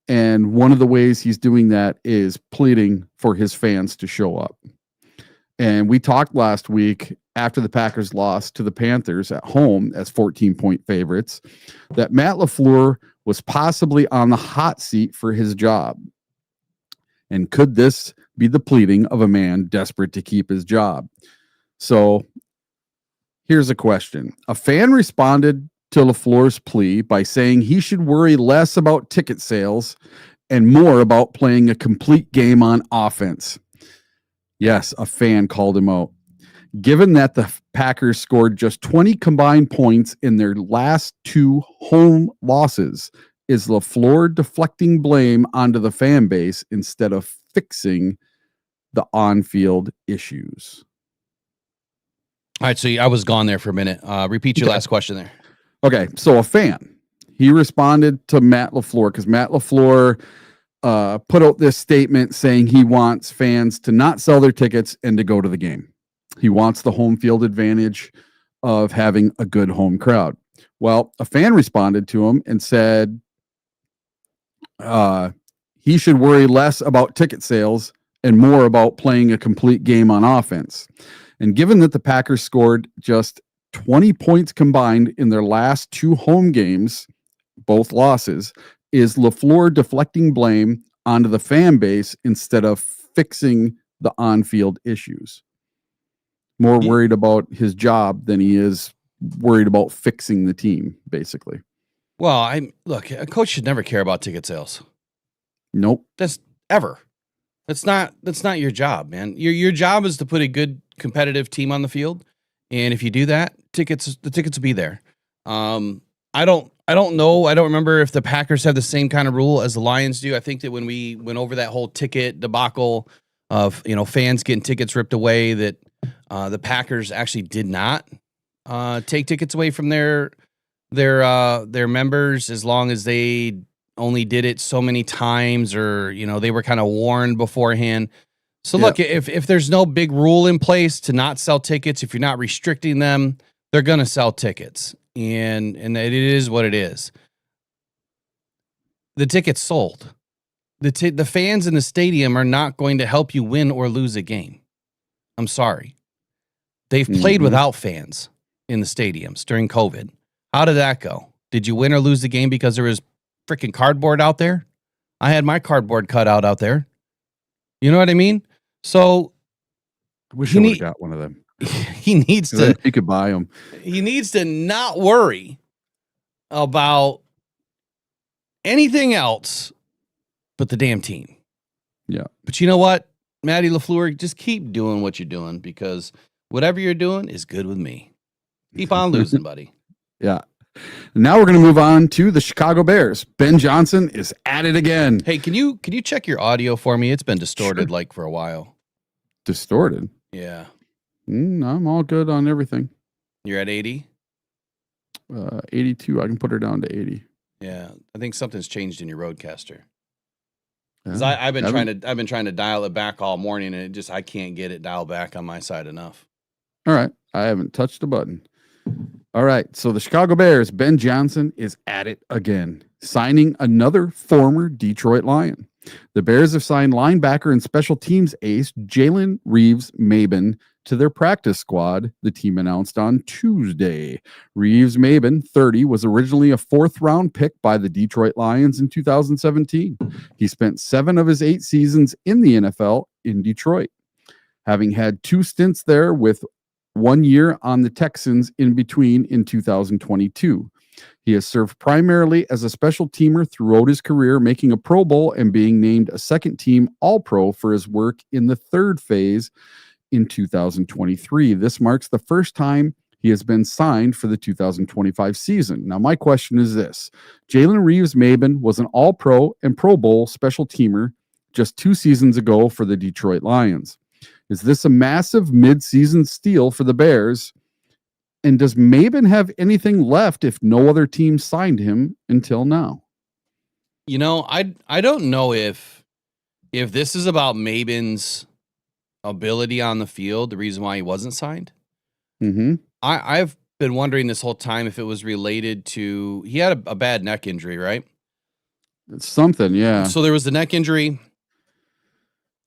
And one of the ways he's doing that is pleading for his fans to show up. And we talked last week after the Packers lost to the Panthers at home as 14-point favorites that Matt LaFleur was possibly on the hot seat for his job. And could this be the pleading of a man desperate to keep his job? So here's a question. A fan responded to LaFleur's plea by saying he should worry less about ticket sales and more about playing a complete game on offense. Yes, a fan called him out. Given that the Packers scored just 20 combined points in their last 2 home losses, is LaFleur deflecting blame onto the fan base instead of fixing the on-field issues? All right, so I was gone there for a minute. Repeat your last question there. Okay, so a fan, he responded to Matt LaFleur because Matt LaFleur put out this statement saying he wants fans to not sell their tickets and to go to the game. He wants the home field advantage of having a good home crowd. Well, a fan responded to him and said he should worry less about ticket sales and more about playing a complete game on offense. And given that the Packers scored just 20 points combined in their last 2 home games, both losses, is LaFleur deflecting blame onto the fan base instead of fixing the on-field issues? More worried about his job than he is worried about fixing the team, basically. Well, look, a coach should never care about ticket sales. Nope. That's ever. That's not your job, man. Your job is to put a good competitive team on the field. And if you do that, the tickets will be there. I don't know. I don't remember if the Packers have the same kind of rule as the Lions do. I think that when we went over that whole ticket debacle of, fans getting tickets ripped away, that the Packers actually did not take tickets away from their members as long as they only did it so many times, or they were kind of warned beforehand. So look, if there's no big rule in place to not sell tickets, if you're not restricting them, they're going to sell tickets, and it is what it is. The tickets sold. The fans in the stadium are not going to help you win or lose a game. I'm sorry. They've played without fans in the stadiums during COVID. How did that go? Did you win or lose the game because there was freaking cardboard out there? I had my cardboard cut out there. You know what I mean? So I wish I would have got one of them. He needs to. You could buy them. He needs to not worry about anything else but the damn team. Yeah. But you know what, Matty LaFleur, just keep doing what you're doing, because whatever you're doing is good with me. Keep on losing, buddy. Yeah. Now we're going to move on to the Chicago Bears. Ben Johnson is at it again. Hey, can you check your audio for me? It's been distorted for a while. Distorted? Yeah. I'm all good on everything. You're at 80? 82. I can put her down to 80. Yeah, I think something's changed in your Roadcaster. Because Yeah. I've been trying to dial it back all morning, and I can't get it dialed back on my side enough. All right. I haven't touched the button. All right. So the Chicago Bears, Ben Johnson is at it again, signing another former Detroit Lion. The Bears have signed linebacker and special teams ace Jalen Reeves-Maybin to their practice squad, the team announced on Tuesday. Reeves-Maybin, 30, was originally a fourth-round pick by the Detroit Lions in 2017. He spent 7 of his 8 seasons in the NFL in Detroit, having had 2 stints there with 1 year on the Texans in between in 2022. He has served primarily as a special teamer throughout his career, making a Pro Bowl and being named a second-team All-Pro for his work in the third phase in 2023. This marks the first time he has been signed for the 2025 season. Now, my question is this. Jalen Reeves-Maybin was an All-Pro and Pro Bowl special teamer just 2 seasons ago for the Detroit Lions. Is this a massive mid-season steal for the Bears? And does Maybin have anything left if no other team signed him until now? You know, I don't know if this is about Maybin's ability on the field, the reason why he wasn't signed. Mm-hmm. I've been wondering this whole time if it was related to, he had a bad neck injury, right? It's something, yeah. So there was the neck injury,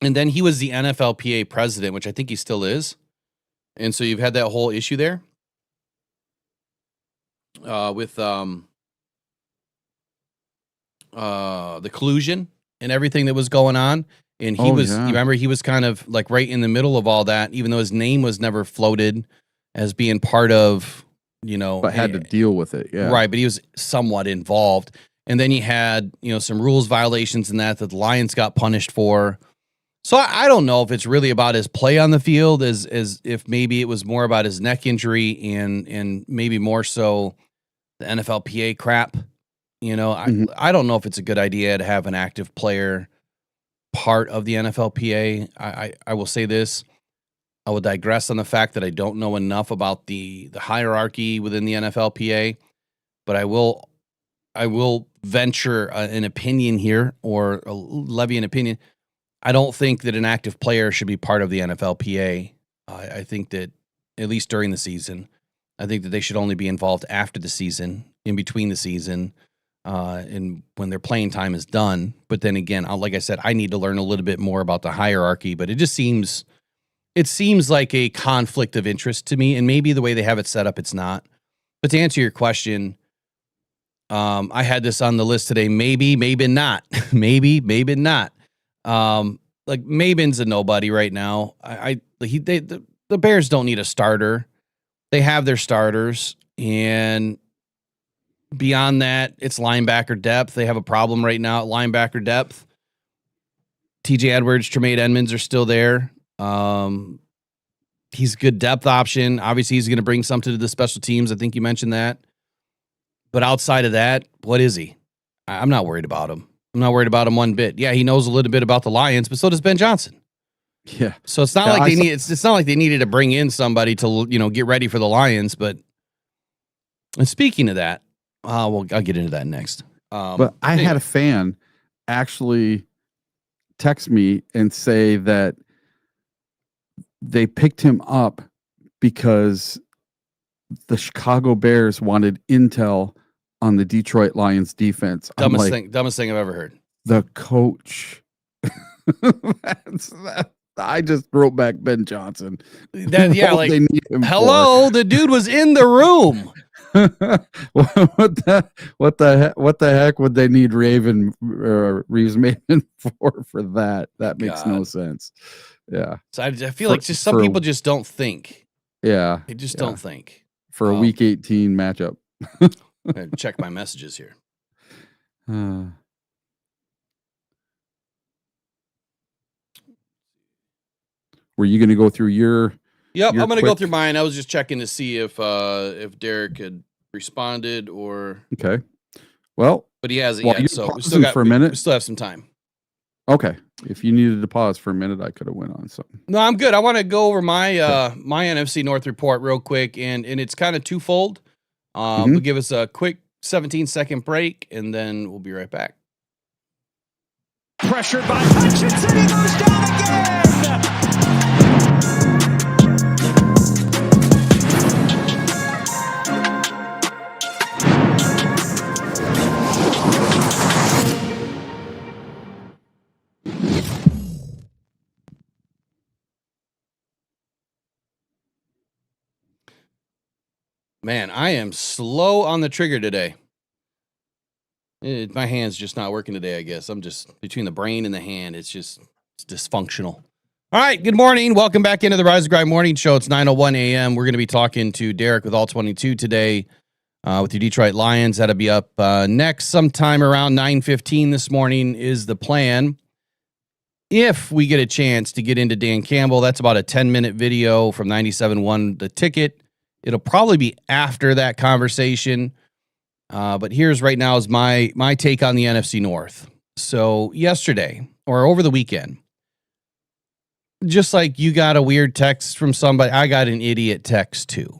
and then he was the NFLPA president, which I think he still is. And so you've had that whole issue there with the collusion and everything that was going on. And he you remember, he was kind of like right in the middle of all that, even though his name was never floated as being part of, but had to deal with it. Yeah. Right. But he was somewhat involved. And then you had, some rules violations and that the Lions got punished for. So I don't know if it's really about his play on the field as if maybe it was more about his neck injury and maybe more so the NFLPA crap. I don't know if it's a good idea to have an active player part of the NFLPA. I will say this. I will digress on the fact that I don't know enough about the hierarchy within the NFLPA, but I will venture an opinion here or levy an opinion. I don't think that an active player should be part of the NFLPA. I think that at least during the season, I think that they should only be involved after the season, in between the season, and when their playing time is done. But then again, like I said, I need to learn a little bit more about the hierarchy, but it seems like a conflict of interest to me, and maybe the way they have it set up, it's not. But to answer your question, I had this on the list today. Maybe not. maybe not. Like Maybin's a nobody right now. The Bears don't need a starter. They have their starters, and beyond that, it's linebacker depth. They have a problem right now at linebacker depth. TJ Edwards, Tremaine Edmonds are still there. He's a good depth option. Obviously, he's going to bring something to the special teams. I think you mentioned that. But outside of that, what is he? I'm not worried about him. I'm not worried about him one bit. Yeah, he knows a little bit about the Lions, but so does Ben Johnson. Yeah. So it's not like it's not like they needed to bring in somebody to get ready for the Lions. But and speaking of that, I'll get into that next. But I had a fan actually text me and say that they picked him up because the Chicago Bears wanted intel on the Detroit Lions defense. Dumbest thing I've ever heard. The coach. I just wrote back Ben Johnson. Hello, the dude was in the room. what the heck would they need Reeves-Maybin for that? That makes no sense. Yeah. So I feel like just some people just don't think. Yeah. They just don't think. For a Week 18 matchup. Check my messages here. Were you going to go through your? Yep, I'm going to go through mine. I was just checking to see if Derek had responded or. Okay. Well, but he hasn't yet. So we still have some time. Okay. If you needed to pause for a minute, I could have went on something. No, I'm good. I want to go over my my NFC North report real quick, and it's kind of twofold. We'll give us a quick 17-second break, and then we'll be right back. Pressured by Hutchinson, he goes down again. Man, I am slow on the trigger today. My hand's just not working today, I guess. I'm just between the brain and the hand. It's dysfunctional. All right, good morning. Welcome back into the Rise and Grind Morning Show. It's 9:01 a.m. We're going to be talking to Derek with All 22 today with your Detroit Lions. That'll be up next sometime around 9:15 this morning is the plan. If we get a chance to get into Dan Campbell, that's about a 10-minute video from 97.1 The Ticket. It'll probably be after that conversation. But here's right now is my take on the NFC North. So yesterday or over the weekend, just like you got a weird text from somebody, I got an idiot text too.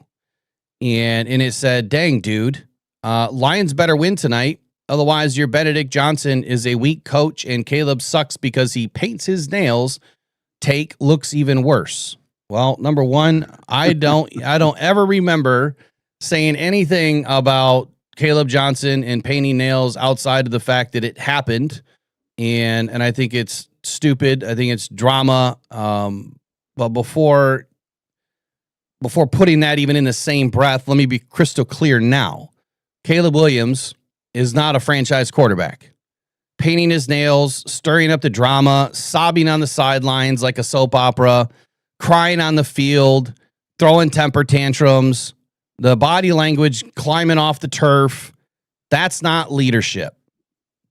And it said, dang, dude, Lions better win tonight. Otherwise, your Benedict Johnson is a weak coach and Caleb sucks because he paints his nails. Take looks even worse. Well, number one, I don't ever remember saying anything about Caleb Johnson and painting nails outside of the fact that it happened. And I think it's stupid. I think it's drama. But before putting that even in the same breath, let me be crystal clear now. Caleb Williams is not a franchise quarterback. Painting his nails, stirring up the drama, sobbing on the sidelines like a soap opera, crying on the field, throwing temper tantrums, the body language climbing off the turf. That's not leadership.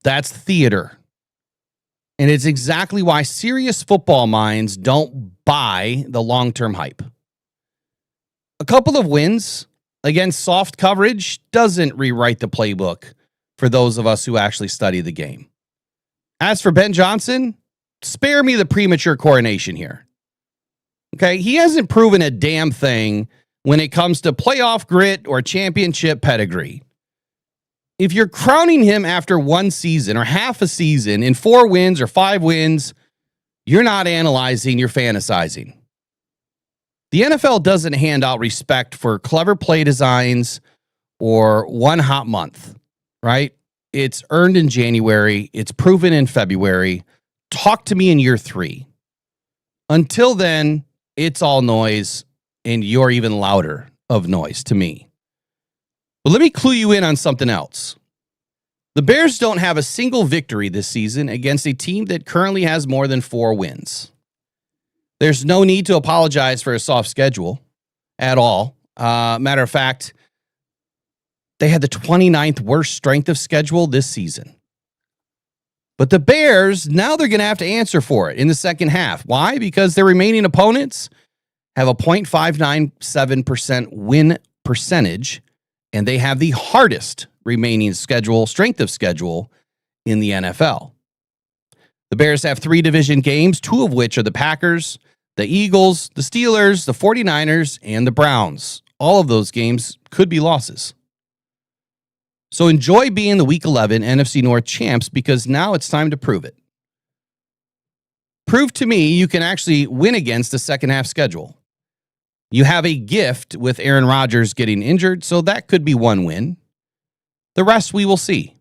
That's theater. And it's exactly why serious football minds don't buy the long-term hype. A couple of wins against soft coverage doesn't rewrite the playbook for those of us who actually study the game. As for Ben Johnson, spare me the premature coronation here. Okay, he hasn't proven a damn thing when it comes to playoff grit or championship pedigree. If you're crowning him after one season or half a season in 4 wins or 5 wins, you're not analyzing, you're fantasizing. The NFL doesn't hand out respect for clever play designs or one hot month, right? It's earned in January. It's proven in February. Talk to me in year 3. Until then, it's all noise. And you're even louder of noise to me. But let me clue you in on something else. The Bears don't have a single victory this season against a team that currently has more than 4 wins. There's no need to apologize for a soft schedule at all. Matter of fact, they had the 29th worst strength of schedule this season. But the Bears, now they're going to have to answer for it in the second half. Why? Because their remaining opponents have a .597% win percentage, and they have the hardest remaining strength of schedule in the NFL. The Bears have 3 division games, 2 of which are the Packers, the Eagles, the Steelers, the 49ers, and the Browns. All of those games could be losses. So enjoy being the Week 11 NFC North champs because now it's time to prove it. Prove to me you can actually win against the second half schedule. You have a gift with Aaron Rodgers getting injured, so that could be one win. The rest we will see.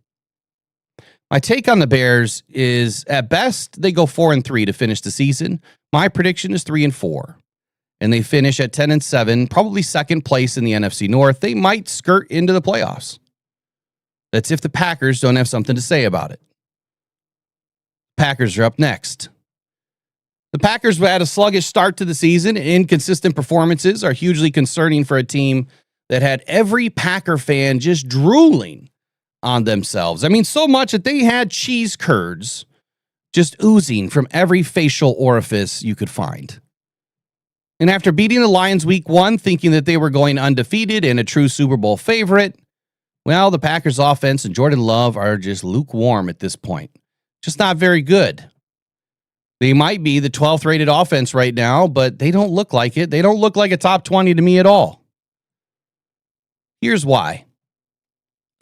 My take on the Bears is, at best, they go 4-3 to finish the season. My prediction is 3-4. And they finish at 10-7, probably second place in the NFC North. They might skirt into the playoffs. That's if the Packers don't have something to say about it. Packers are up next. The Packers had a sluggish start to the season. Inconsistent performances are hugely concerning for a team that had every Packer fan just drooling on themselves. I mean, so much that they had cheese curds just oozing from every facial orifice you could find. And after beating the Lions week 1, thinking that they were going undefeated and a true Super Bowl favorite, well, the Packers offense and Jordan Love are just lukewarm at this point. Just not very good. They might be the 12th rated offense right now, but they don't look like it. They don't look like a top 20 to me at all. Here's why.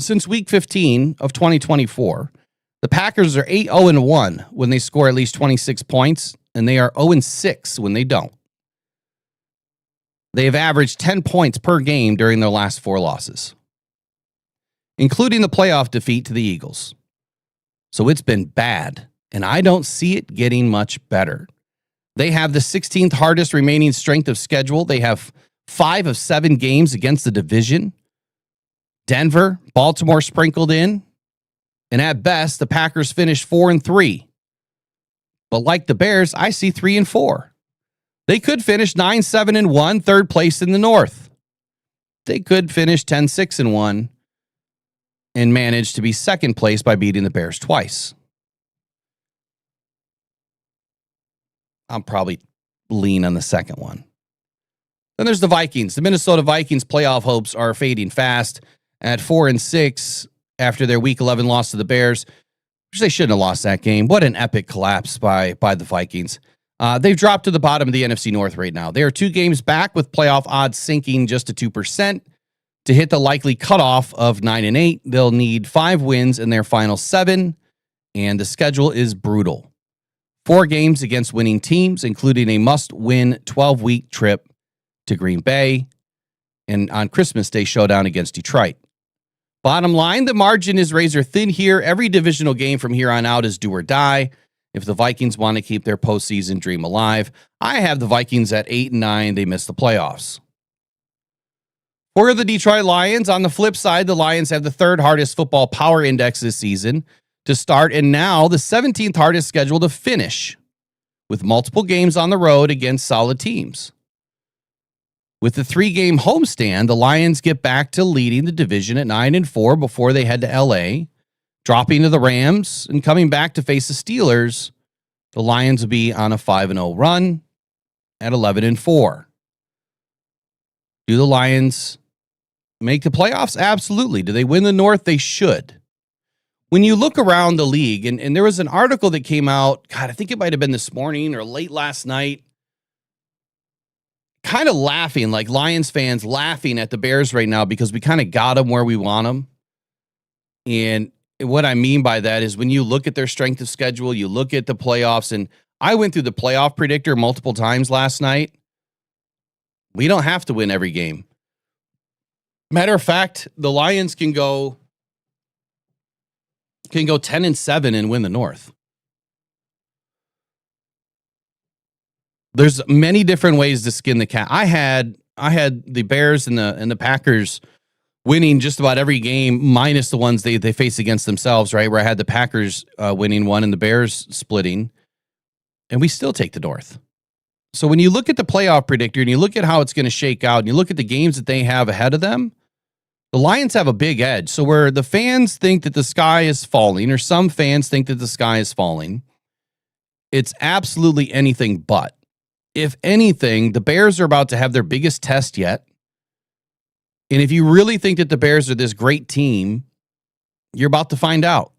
Since week 15 of 2024, the Packers are 8-0-1 when they score at least 26 points, and they are 0-6 when they don't. They have averaged 10 points per game during their last 4 losses, including the playoff defeat to the Eagles. So it's been bad, and I don't see it getting much better. They have the 16th hardest remaining strength of schedule. They have 5 of 7 games against the division. Denver, Baltimore sprinkled in. And at best, the Packers finish 4-3. But like the Bears, I see 3-4. They could finish 9-7-1, third place in the North. They could finish 10-6-1 and manage to be second place by beating the Bears twice. I'll probably lean on the second one. Then there's the Vikings. The Minnesota Vikings playoff hopes are fading fast at 4-6 after their Week 11 loss to the Bears, which they shouldn't have lost that game. What an epic collapse by the Vikings. They've dropped to the bottom of the NFC North right now. They are 2 games back with playoff odds sinking just to 2%. To hit the likely cutoff of 9-8, they'll need 5 wins in their final 7, and the schedule is brutal. 4 games against winning teams, including a must-win 12-week trip to Green Bay, and on Christmas Day showdown against Detroit. Bottom line, the margin is razor thin here. Every divisional game from here on out is do or die if the Vikings want to keep their postseason dream alive. I have the Vikings at 8-9. They miss the playoffs. For the Detroit Lions, on the flip side, the Lions have the 3rd hardest football power index this season to start, and now the 17th hardest schedule to finish, with multiple games on the road against solid teams. With the 3-game homestand, the Lions get back to leading the division at 9-4 before they head to LA, dropping to the Rams and coming back to face the Steelers. The Lions will be on a 5-0 run at 11-4. Do the Lions make the playoffs? Absolutely. Do they win the North? They should. When you look around the league, and there was an article that came out, God, I think it might have been this morning or late last night, kind of laughing, like Lions fans laughing at the Bears right now because we kind of got them where we want them. And what I mean by that is when you look at their strength of schedule, you look at the playoffs, and I went through the playoff predictor multiple times last night. We don't have to win every game. Matter of fact, the Lions can go 10-7 and win the North. There's many different ways to skin the cat. I had the Bears and the Packers winning just about every game, minus the ones they face against themselves, right? Where I had the Packers winning one and the Bears splitting, and we still take the North. So when you look at the playoff predictor and you look at how it's going to shake out and you look at the games that they have ahead of them, the Lions have a big edge. So where the fans think that the sky is falling, or some fans think that the sky is falling, it's absolutely anything but. If anything, the Bears are about to have their biggest test yet. And if you really think that the Bears are this great team, you're about to find out.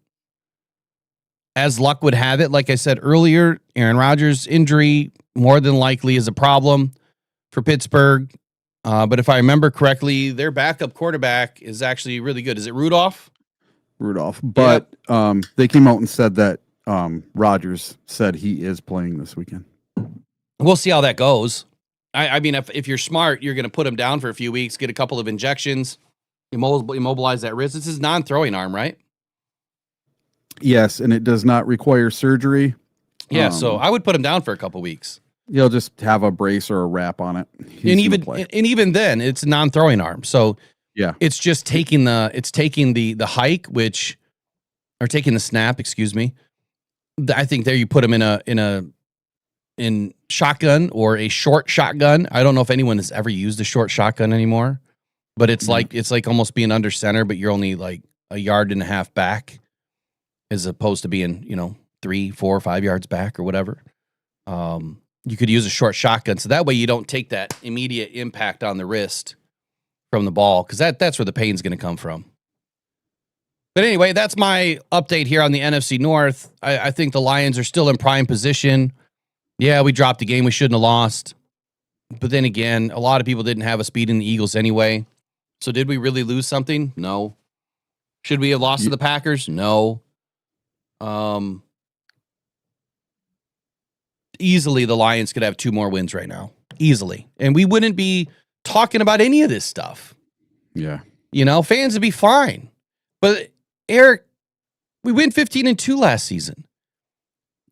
As luck would have it, like I said earlier, Aaron Rodgers' injury more than likely is a problem for Pittsburgh. But if I remember correctly, their backup quarterback is actually really good. Is it Rudolph? Rudolph. But they came out and said that Rodgers said he is playing this weekend. We'll see how that goes. I mean, if you're smart, you're going to put him down for a few weeks, get a couple of injections, immobilize that wrist. This is non-throwing arm, right? Yes, and it does not require surgery. Yeah, so I would put him down for a couple weeks. You'll just have a brace or a wrap on it. And even then, it's a non-throwing arm. So yeah, it's just taking the hike, or taking the snap, excuse me. I think there you put him in shotgun or a short shotgun. I don't know if anyone has ever used a short shotgun anymore, but it's like almost being under center, but you're only like a yard and a half back as opposed to being, 3, 4, 5 yards back or whatever. You could use a short shotgun. So that way you don't take that immediate impact on the wrist from the ball, because that's where the pain's going to come from. But anyway, that's my update here on the NFC North. I think the Lions are still in prime position. Yeah, we dropped a game we shouldn't have lost. But then again, a lot of people didn't have us beating the Eagles anyway. So did we really lose something? No. Should we have lost to the Packers? No. Easily the Lions could have 2 more wins right now. Easily. And we wouldn't be talking about any of this stuff. Yeah. Fans would be fine. But Eric, we went 15-2 last season.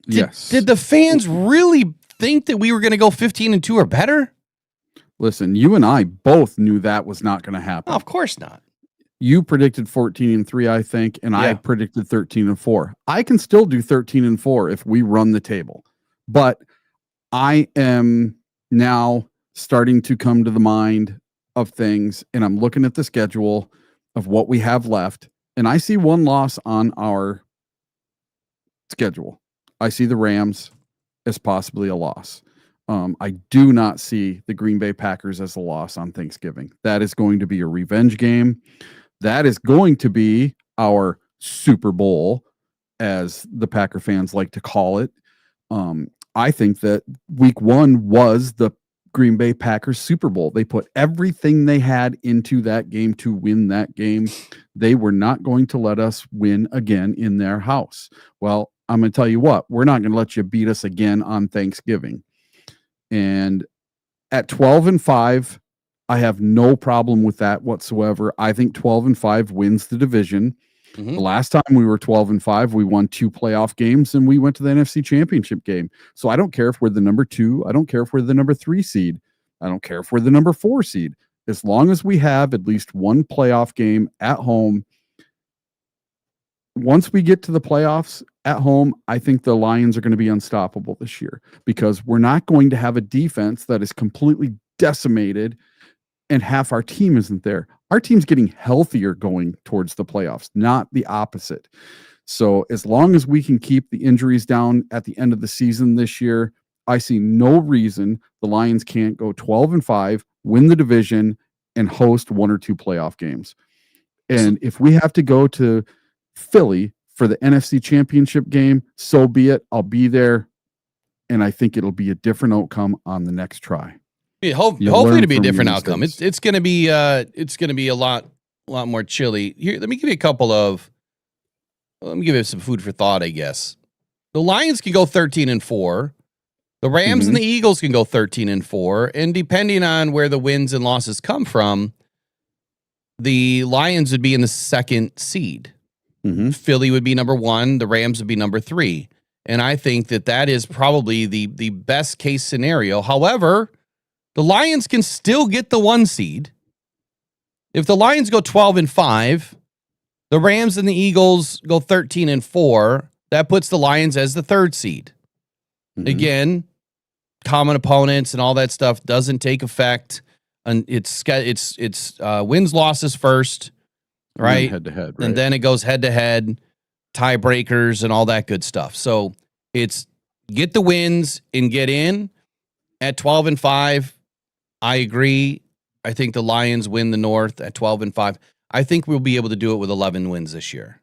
Yes. Did the fans really think that we were going to go 15-2 or better? Listen, you and I both knew that was not going to happen. No, of course not. You predicted 14-3, I think, and I predicted 13-4. I can still do 13-4 if we run the table. But I am now starting to come to the mind of things, and I'm looking at the schedule of what we have left, and I see one loss on our schedule. I see the Rams as possibly a loss. I do not see the Green Bay Packers as a loss on Thanksgiving. That is going to be a revenge game. That is going to be our Super Bowl, as the Packer fans like to call it. I think that week 1 was the Green Bay Packers Super Bowl. They put everything they had into that game to win that game. They were not going to let us win again in their house. Well, I'm going to tell you what, we're not going to let you beat us again on Thanksgiving. And at 12-5, I have no problem with that whatsoever. I think 12-5 wins the division. The last time we were 12-5, we won 2 playoff games and we went to the NFC Championship game. So I don't care if we're the number 2. I don't care if we're the number 3 seed. I don't care if we're the number 4 seed. As long as we have at least one playoff game at home. Once we get to the playoffs at home, I think the Lions are going to be unstoppable this year, because we're not going to have a defense that is completely decimated and half our team isn't there. Our team's getting healthier going towards the playoffs, not the opposite. So as long as we can keep the injuries down at the end of the season this year, I see no reason the Lions can't go 12-5, win the division, and host 1 or 2 playoff games. And if we have to go to Philly for the NFC Championship game, so be it. I'll be there, and I think it'll be a different outcome on the next try. Yeah, hopefully it'll be a different outcome. It's going to be a lot more chilly. Here, let me give you some food for thought, I guess. The Lions can go 13-4. The Rams and the Eagles can go 13-4, and depending on where the wins and losses come from, the Lions would be in the 2nd seed. Philly would be number 1. The Rams would be number 3. And I think that is probably the best case scenario. However, the Lions can still get the 1 seed. If the Lions go 12-5, the Rams and the Eagles go 13-4, that puts the Lions as the 3rd seed. Again, common opponents and all that stuff doesn't take effect. And it's wins, losses first, right? Head to head, right? And then it goes head to head, tiebreakers and all that good stuff. So it's get the wins and get in. At 12-5, I agree. I think the Lions win the North at 12-5. I think we'll be able to do it with 11 wins this year.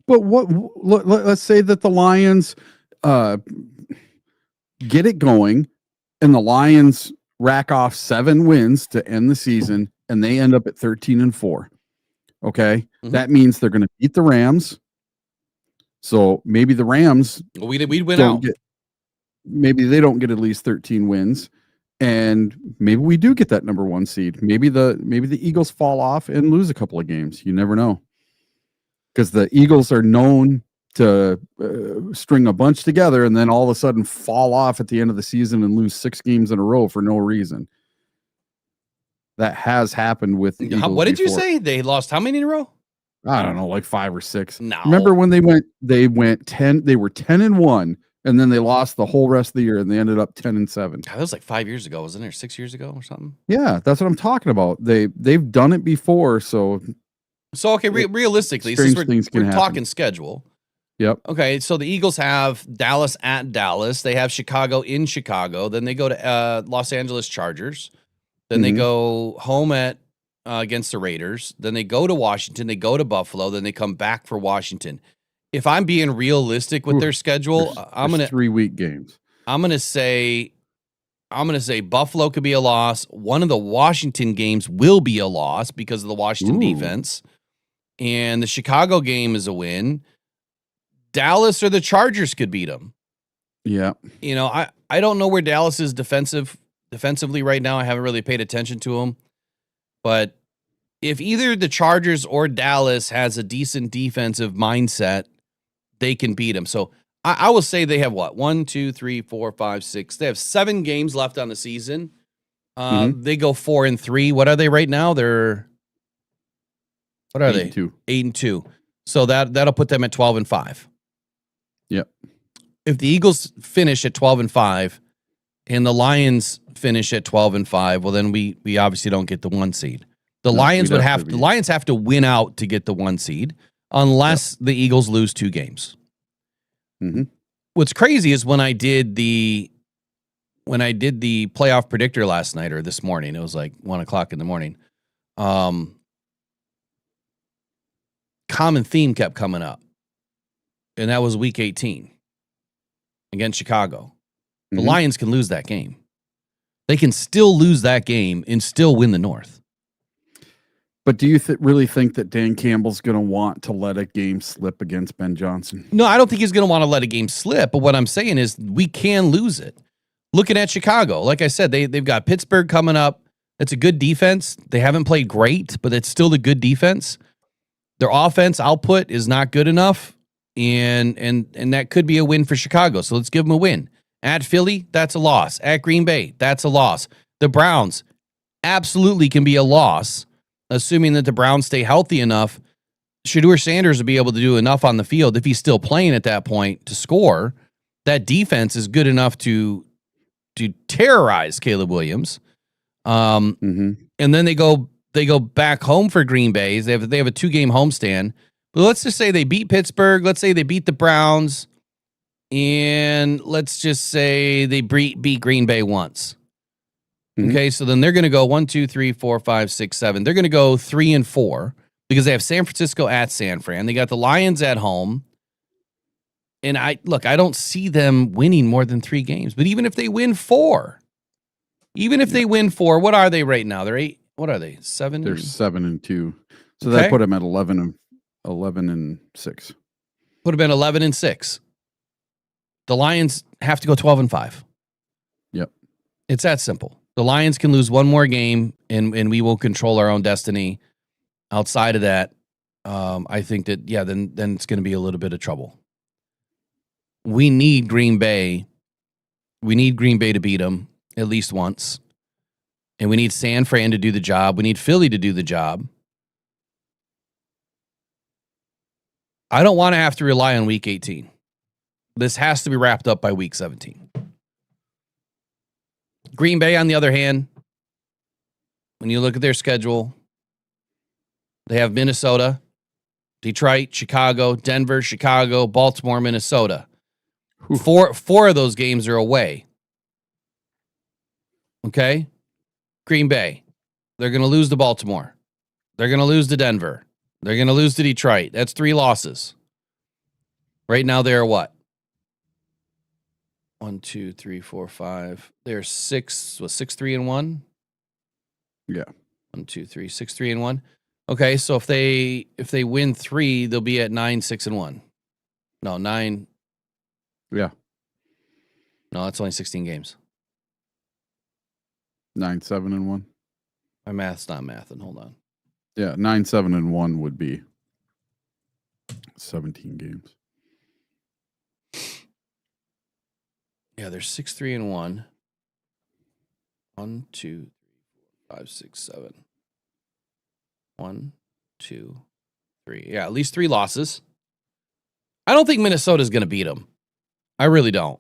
But let's say that the Lions get it going, and the Lions rack off 7 wins to end the season, and they end up at 13-4. Okay, that means they're going to beat the Rams. So maybe the Rams we'd win out. Maybe they don't get at least 13 wins, and maybe we do get that number 1 seed. Maybe the Eagles fall off and lose a couple of games. You never know, because the Eagles are known to string a bunch together and then all of a sudden fall off at the end of the season and lose 6 games in a row for no reason. That has happened with the Eagles what did before. you say? They lost how many in a row? I don't know, like 5 or 6. No. Remember when they went 10, they were 10-1, and then they lost the whole rest of the year, and they ended up 10-7. God, that was like 5 years ago, wasn't there? 6 years ago or something? Yeah, that's what I'm talking about. They've done it before, so okay, realistically, since we're talking schedule. Yep. Okay, so the Eagles have Dallas at Dallas. They have Chicago in Chicago. Then they go to Los Angeles Chargers. Then they go home at against the Raiders. Then they go to Washington. They go to Buffalo. Then they come back for Washington. If I'm being realistic with their schedule, I'm gonna 3-week games. I'm gonna say Buffalo could be a loss. One of the Washington games will be a loss because of the Washington defense. and the Chicago game is a win, Dallas or the Chargers could beat them. Yeah. You know, I don't know where Dallas is defensively right now. I haven't really paid attention to them. But if either the Chargers or Dallas has a decent defensive mindset, they can beat them. So I will say they have what? 1, 2, 3, 4, 5, 6. They have 7 games left on the season. They go 4-3. What are they right now? What are they? 8-2. 8-2. So that'll put them at 12-5. Yep. If the Eagles finish at 12-5 and the Lions finish at 12-5, well, then we obviously don't get the 1 seed. The Lions have to win out to get the 1 seed unless the Eagles lose 2 games. Mm-hmm. What's crazy is when I did the playoff predictor last night or this morning, it was like 1:00 in the morning. Common theme kept coming up, and that was week 18 against Chicago. The Lions can lose that game. They can still lose that game and still win the North. But do you really think that Dan Campbell's going to want to let a game slip against Ben Johnson? No, I don't think he's going to want to let a game slip. But what I'm saying is we can lose it. Looking at Chicago, like I said, they've got Pittsburgh coming up. It's a good defense. They haven't played great, but it's still a good defense. Their offense output is not good enough, and that could be a win for Chicago. So let's give them a win. At Philly, that's a loss. At Green Bay, that's a loss. The Browns absolutely can be a loss, assuming that the Browns stay healthy enough. Shedeur Sanders will be able to do enough on the field if he's still playing at that point to score. That defense is good enough to terrorize Caleb Williams. And then they go back home for Green Bay. They have a 2-game homestand. But let's just say they beat Pittsburgh. Let's say they beat the Browns. And let's just say they beat Green Bay once. Okay, so then they're going to go 1, 2, 3, 4, 5, 6, 7. They're going to go 3-4 because they have San Francisco at San Fran. They got the Lions at home. And I don't see them winning more than 3 games. But even if they win 4, they win 4, what are they right now? They're 8. What are they? 7? They're 7-2. So that put them at 11-6. Would have been 11-6. The Lions have to go 12-5. Yep. It's that simple. The Lions can lose 1 more game, and we will control our own destiny. Outside of that, I think that, then it's going to be a little bit of trouble. We need Green Bay. We need Green Bay to beat them at least once. And we need San Fran to do the job. We need Philly to do the job. I don't want to have to rely on week 18. This has to be wrapped up by week 17. Green Bay, on the other hand, when you look at their schedule, they have Minnesota, Detroit, Chicago, Denver, Chicago, Baltimore, Minnesota. 4 of those games are away. Okay? Green Bay, they're going to lose to Baltimore. They're going to lose to Denver. They're going to lose to Detroit. That's 3 losses. Right now, they're what? 1, 2, 3, 4, 5. They're 6-3-1. Yeah. 1, 2, 3, 6-3-1. Okay, so if they win 3, they'll be at 9-6-1. No, 9. Yeah. No, that's only 16 games. 9-7-1. My math's not mathing. Hold on. Yeah, 9-7-1 would be 17 games. Yeah, they're 6-3-1. 1, 2, 3, 4, 5, 6, 7. 1, 2, 3. Yeah, at least 3 losses. I don't think Minnesota's going to beat them. I really don't.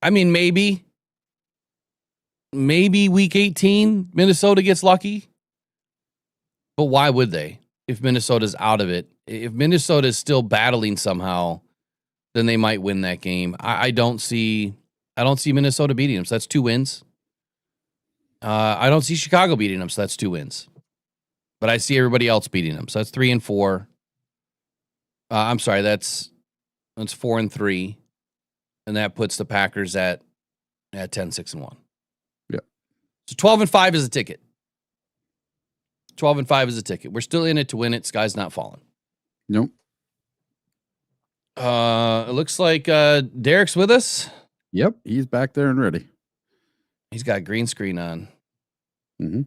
I mean, maybe week 18, Minnesota gets lucky. But why would they if Minnesota's out of it? If Minnesota is still battling somehow, then they might win that game. I don't see Minnesota beating them, so that's 2 wins. I don't see Chicago beating them, so that's 2 wins. But I see everybody else beating them, so that's 3-4. I'm sorry, that's 4-3, and that puts the Packers at 10-6-1. Yeah. So 12-5 is a ticket. 12-5 is a ticket. We're still in it to win it. Sky's not falling. Nope. It looks like Derek's with us. Yep. He's back there and ready. He's got green screen on. Mm-hmm.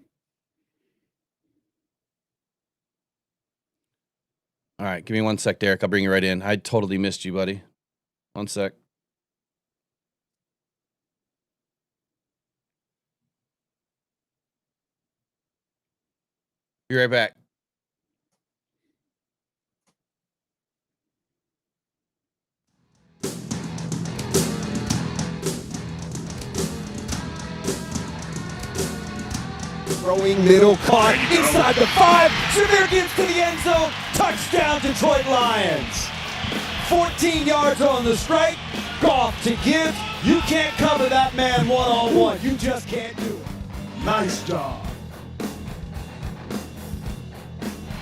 All right, give me 1 sec, Derek. I'll bring you right in. I totally missed you, buddy. 1 sec. Be right back. Throwing middle, caught inside the 5. Jameer gets to the end zone. Touchdown, Detroit Lions. 14 yards on the strike. Goff to give. You can't cover that man one-on-one. You just can't do it. Nice job.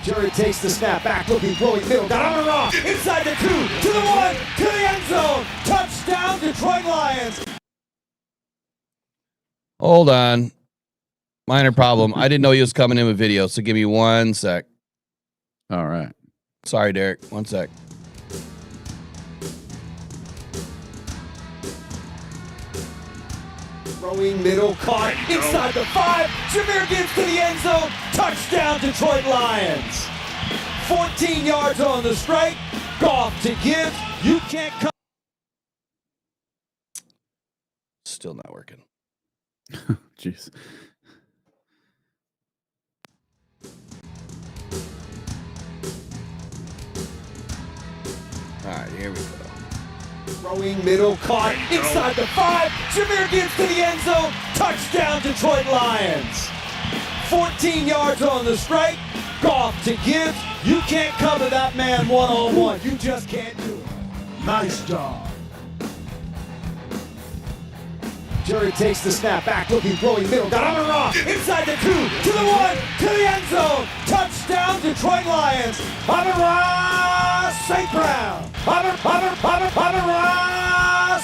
Jerry takes the snap, back looking, throwing middle, got on a rock, inside the 2, to the 1, to the end zone. Touchdown, Detroit Lions. Hold on. Minor problem. I didn't know he was coming in with video, so give me 1 sec. All right. Sorry, Derek. 1 sec. Throwing middle, caught inside the 5. Jameer gets to the end zone. Touchdown, Detroit Lions. 14 yards on the strike. Goff to give. You can't come. Still not working. Jeez. All right, here we go. Throwing middle, caught inside the 5. Jameer gets to the end zone. Touchdown, Detroit Lions. 14 yards on the strike. Goff to give. You can't cover that man one-on-one. You just can't do it. Nice job. Jerry takes the snap, back looking, throwing middle, got on a rock, inside the 2, to the 1, to the end zone. Touchdown, Detroit Lions. Amon-Ra St. Brown. Amon-Ra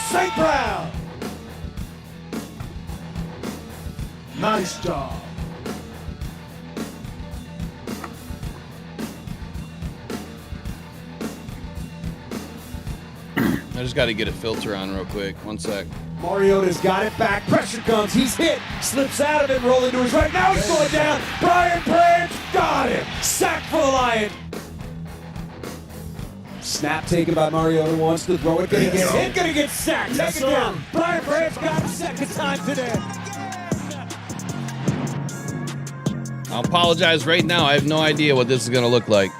St. Brown. Nice job. I just got to get a filter on real quick. 1 sec. Mariota's got it back. Pressure comes. He's hit. Slips out of it. Rolling to his right. Now he's going down. Brian Branch got him. Sack for the Lion. Snap taken by Mariota. Wants to throw it. Gonna get hit. Gonna get sacked. Take it down. Brian Branch got him second time today. I'll apologize right now. I have no idea what this is going to look like.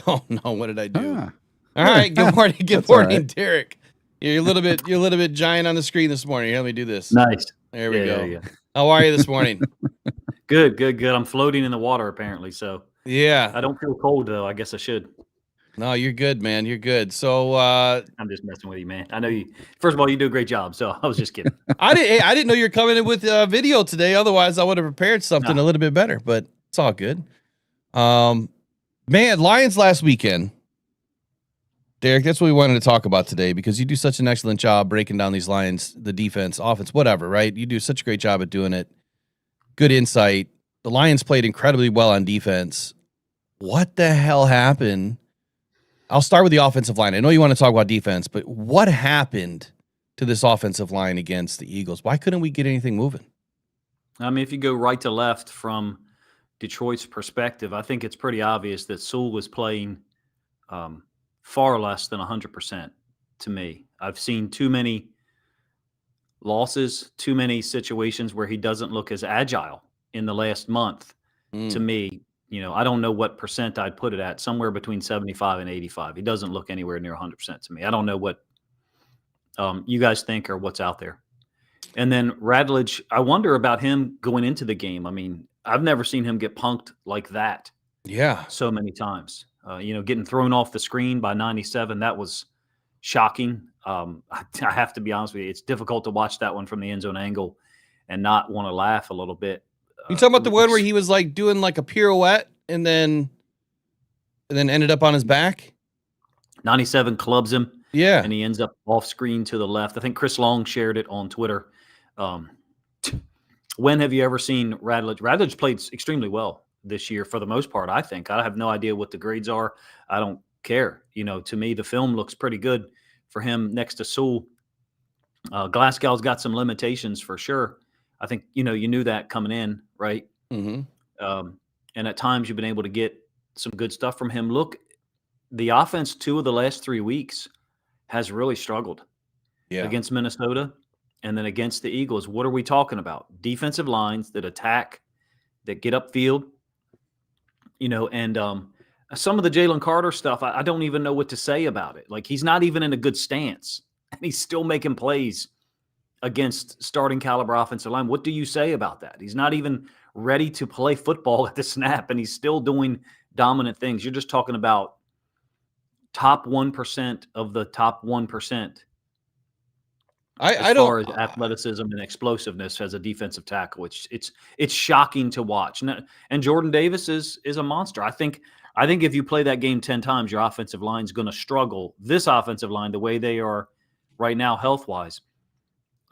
Oh no! What did I do? Ah. All right. Good morning. Good That's all morning, right. Derek. You're a little bit giant on the screen this morning. Here, let me do this. Nice. There we Yeah, go. there you go. How are you this morning? Good. I'm floating in the water apparently, so Yeah. I don't feel cold though. I guess I should. No, you're good, man. You're good. So I'm just messing with you, man. I know you. First of all, you do a great job, so I was just kidding. I didn't know you were coming in with video today. Otherwise, I would have prepared something a little bit better. But it's all good. Man, Lions last weekend. Derek, that's what we wanted to talk about today because you do such an excellent job breaking down these Lions, the defense, offense, whatever, right? You do such a great job at doing it. Good insight. The Lions played incredibly well on defense. What the hell happened? I'll start with the offensive line. I know you want to talk about defense, but what happened to this offensive line against the Eagles? Why couldn't we get anything moving? I mean, if you go right to left from Detroit's perspective, I think it's pretty obvious that Sewell was playing far less than 100% to me. I've seen too many losses, too many situations where he doesn't look as agile in the last month. To me, you know, I don't know what percent I'd put it at, somewhere between 75 and 85. He doesn't look anywhere near 100% to me. I don't know what you guys think or what's out there. And then Radledge, I wonder about him going into the game. I mean, I've never seen him get punked like that. Yeah. So many times. You know, getting thrown off the screen by 97, that was shocking. I have to be honest with you. It's difficult to watch that one from the end zone angle and not want to laugh a little bit. You talking about the one where he was like doing like a pirouette and then and then ended up on his back. 97 clubs him. Yeah. And he ends up off screen to the left. I think Chris Long shared it on Twitter. When have you ever seen Radlich? Radlich played extremely well this year for the most part, I think. I have no idea what the grades are. I don't care. To me, the film looks pretty good for him next to Sewell. Glasgow's got some limitations for sure. I think, you knew that coming in, right? Mm-hmm. And at times you've been able to get some good stuff from him. Look, the offense 2 of the last 3 weeks has really struggled against Minnesota and then against the Eagles. What are we talking about? Defensive lines that attack, that get upfield, and some of the Jalen Carter stuff, I don't even know what to say about it. Like, he's not even in a good stance, and he's still making plays against starting caliber offensive line. What do you say about that? He's not even ready to play football at the snap, and he's still doing dominant things. You're just talking about top 1% of the top 1%. As far as athleticism and explosiveness as a defensive tackle, it's shocking to watch. And Jordan Davis is a monster. I think if you play that game 10 times, your offensive line is going to struggle. This offensive line, the way they are right now, health wise,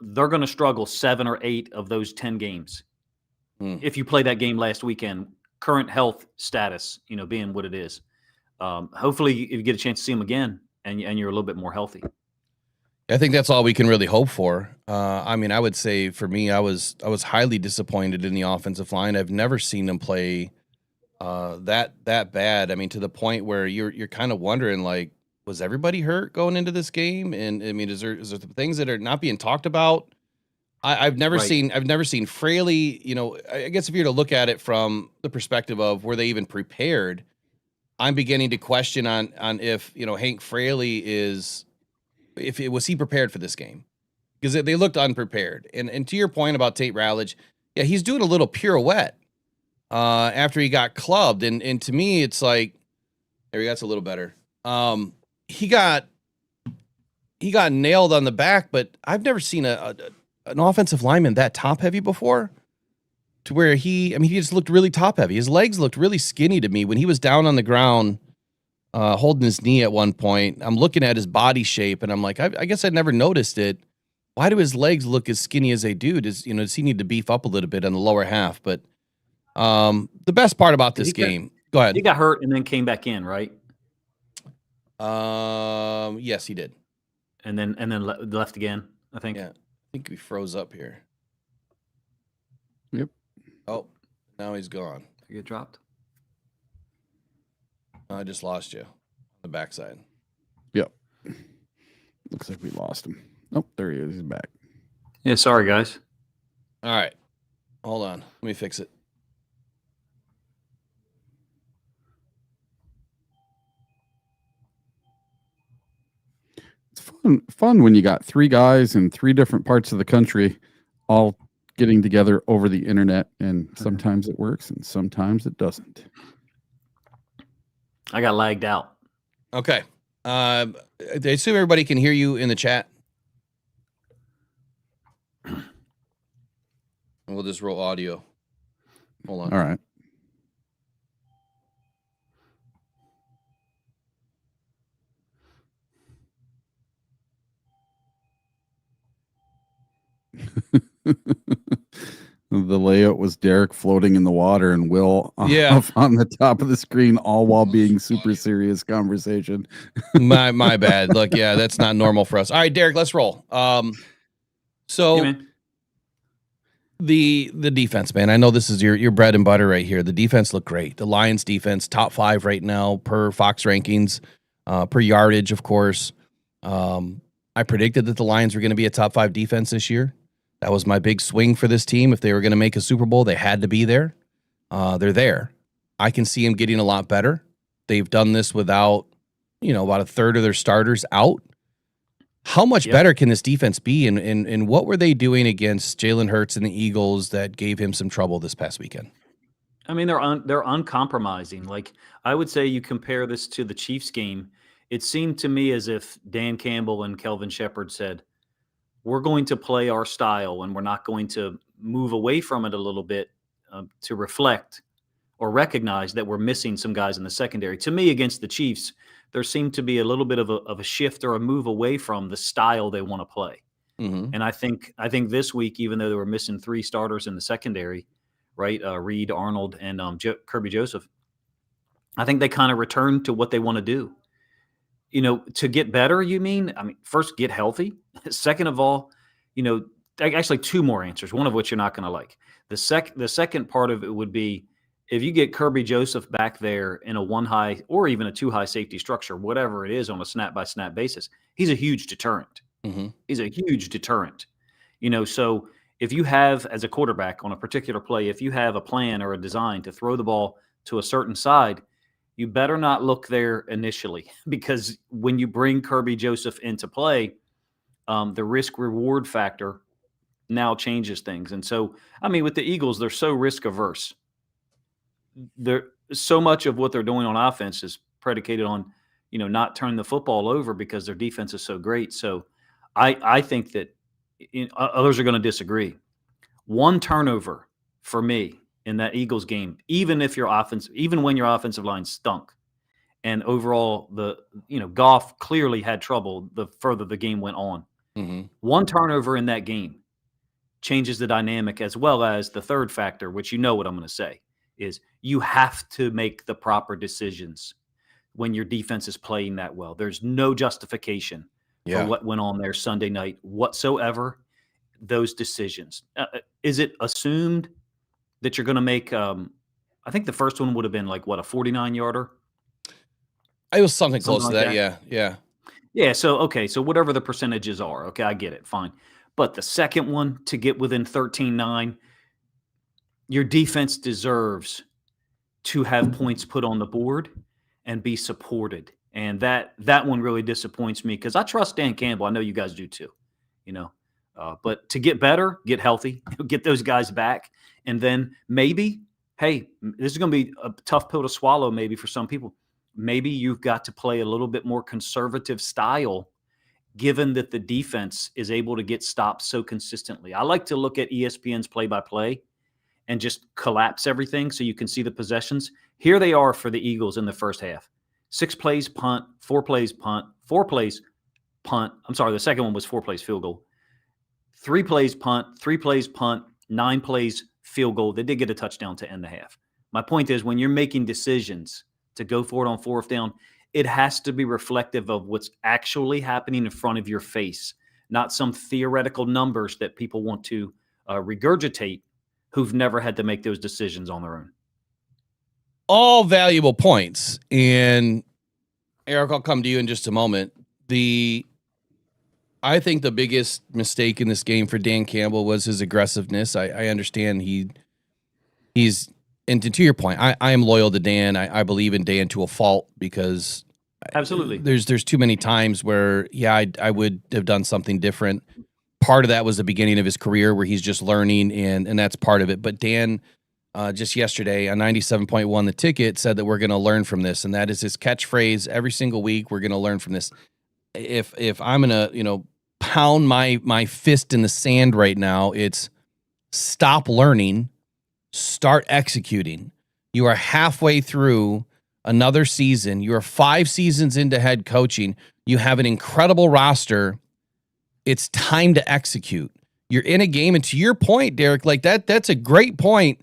they're going to struggle 7 or 8 of those 10 games. If you play that game last weekend, current health status, being what it is. Hopefully, if you get a chance to see them again, and you're a little bit more healthy. I think that's all we can really hope for. I would say for me, I was highly disappointed in the offensive line. I've never seen them play that bad. To the point where you're kind of wondering, like, was everybody hurt going into this game? And is there things that are not being talked about? I've never seen Fraley. I guess if you're to look at it from the perspective of were they even prepared, I'm beginning to question on if Hank Fraley was he prepared for this game, because they looked unprepared. And to your point about Tate Ratledge, he's doing a little pirouette after he got clubbed, and to me it's like, there we go, that's a little better. He got nailed on the back, but I've never seen an offensive lineman that top heavy before, to where he just looked really top heavy. His legs looked really skinny to me when he was down on the ground, holding his knee at one point. I'm looking at his body shape, and I'm like, I guess I never noticed it. Why do his legs look as skinny as they do? Does he need to beef up a little bit on the lower half? But the best part about this game, go ahead. He got hurt and then came back in, right? Yes, he did. And then left again, I think. Yeah, I think we froze up here. Yep. Oh, now he's gone. Did you get dropped? I just lost you on the backside. Yep. Looks like we lost him. Oh, there he is. He's back. Yeah, sorry, guys. All right. Hold on. Let me fix it. It's fun when you got 3 guys in 3 different parts of the country all getting together over the internet, and sometimes it works and sometimes it doesn't. I got lagged out. Okay. I assume everybody can hear you in the chat. And we'll just roll audio. Hold on. All right. The layout was Derek floating in the water and Will off on the top of the screen, all while being super serious conversation. My bad. Look, that's not normal for us. All right, Derek, let's roll. So Hey, the defense, man, I know this is your bread and butter right here. The defense looked great. The Lions defense, top 5 right now per Fox rankings, per yardage, of course. I predicted that the Lions were going to be a top 5 defense this year. That was my big swing for this team. If they were going to make a Super Bowl, they had to be there. They're there. I can see them getting a lot better. They've done this without, about a third of their starters out. How much better can this defense be? And what were they doing against Jalen Hurts and the Eagles that gave him some trouble this past weekend? They're uncompromising. Like, I would say you compare this to the Chiefs game. It seemed to me as if Dan Campbell and Kelvin Shepherd said, we're going to play our style and we're not going to move away from it a little bit to reflect or recognized that we're missing some guys in the secondary. To me, against the Chiefs, there seemed to be a little bit of a shift or a move away from the style they want to play. Mm-hmm. And I think this week, even though they were missing 3 starters in the secondary, right, Reed, Arnold, and Kirby Joseph, I think they kind of returned to what they want to do. To get better, you mean? I mean, first, get healthy. Second of all, actually 2 more answers, one of which you're not going to like. The second part of it would be, if you get Kirby Joseph back there in a 1 high or even a 2 high safety structure, whatever it is on a snap by snap basis, he's a huge deterrent. Mm-hmm. He's a huge deterrent. So if you have, as a quarterback on a particular play, if you have a plan or a design to throw the ball to a certain side, you better not look there initially, because when you bring Kirby Joseph into play, the risk reward factor now changes things. And so, I mean, with the Eagles, they're so risk averse. So much of what they're doing on offense is predicated on, not turning the football over because their defense is so great. So I think that others are going to disagree. 1 turnover for me in that Eagles game, even when your offensive line stunk, and overall Goff clearly had trouble the further the game went on. Mm-hmm. 1 turnover in that game changes the dynamic, as well as the third factor, which what I'm going to say is, you have to make the proper decisions when your defense is playing that well. There's no justification for what went on there Sunday night whatsoever. Those decisions. Is it assumed that you're going to make, I think the first one would have been like, what, a 49-yarder? It was something close to like that. Yeah. Yeah. So, okay. So whatever the percentages are, okay, I get it. Fine. But the second one, to get within 13-9, your defense deserves to have points put on the board and be supported. And that one really disappoints me, because I trust Dan Campbell. I know you guys do too, but to get better, get healthy, get those guys back. And then maybe, hey, this is going to be a tough pill to swallow maybe for some people. Maybe you've got to play a little bit more conservative style, given that the defense is able to get stops so consistently. I like to look at ESPN's play-by-play and just collapse everything so you can see the possessions. Here they are for the Eagles in the first half. 6 plays punt, 4 plays punt, 4 plays punt. I'm sorry, the second one was 4 plays field goal. 3 plays punt, 3 plays punt, 9 plays field goal. They did get a touchdown to end the half. My point is, when you're making decisions to go for it on 4th down, it has to be reflective of what's actually happening in front of your face, not some theoretical numbers that people want to regurgitate, who've never had to make those decisions on their own. All valuable points. And Eric, I'll come to you in just a moment. I think the biggest mistake in this game for Dan Campbell was his aggressiveness. I understand he's, and to your point, I am loyal to Dan. I believe in Dan to a fault, because absolutely there's too many times where, I would have done something different. Part of that was the beginning of his career where he's just learning, and that's part of it. But Dan, just yesterday on 97.1 The Ticket, said that we're going to learn from this, and that is his catchphrase every single week. We're going to learn from this. If I'm going to, pound my fist in the sand right now, it's stop learning, start executing. You are halfway through another season. You are 5 seasons into head coaching. You have an incredible roster. It's time to execute. You're in a game, and to your point, Derek, like that's a great point.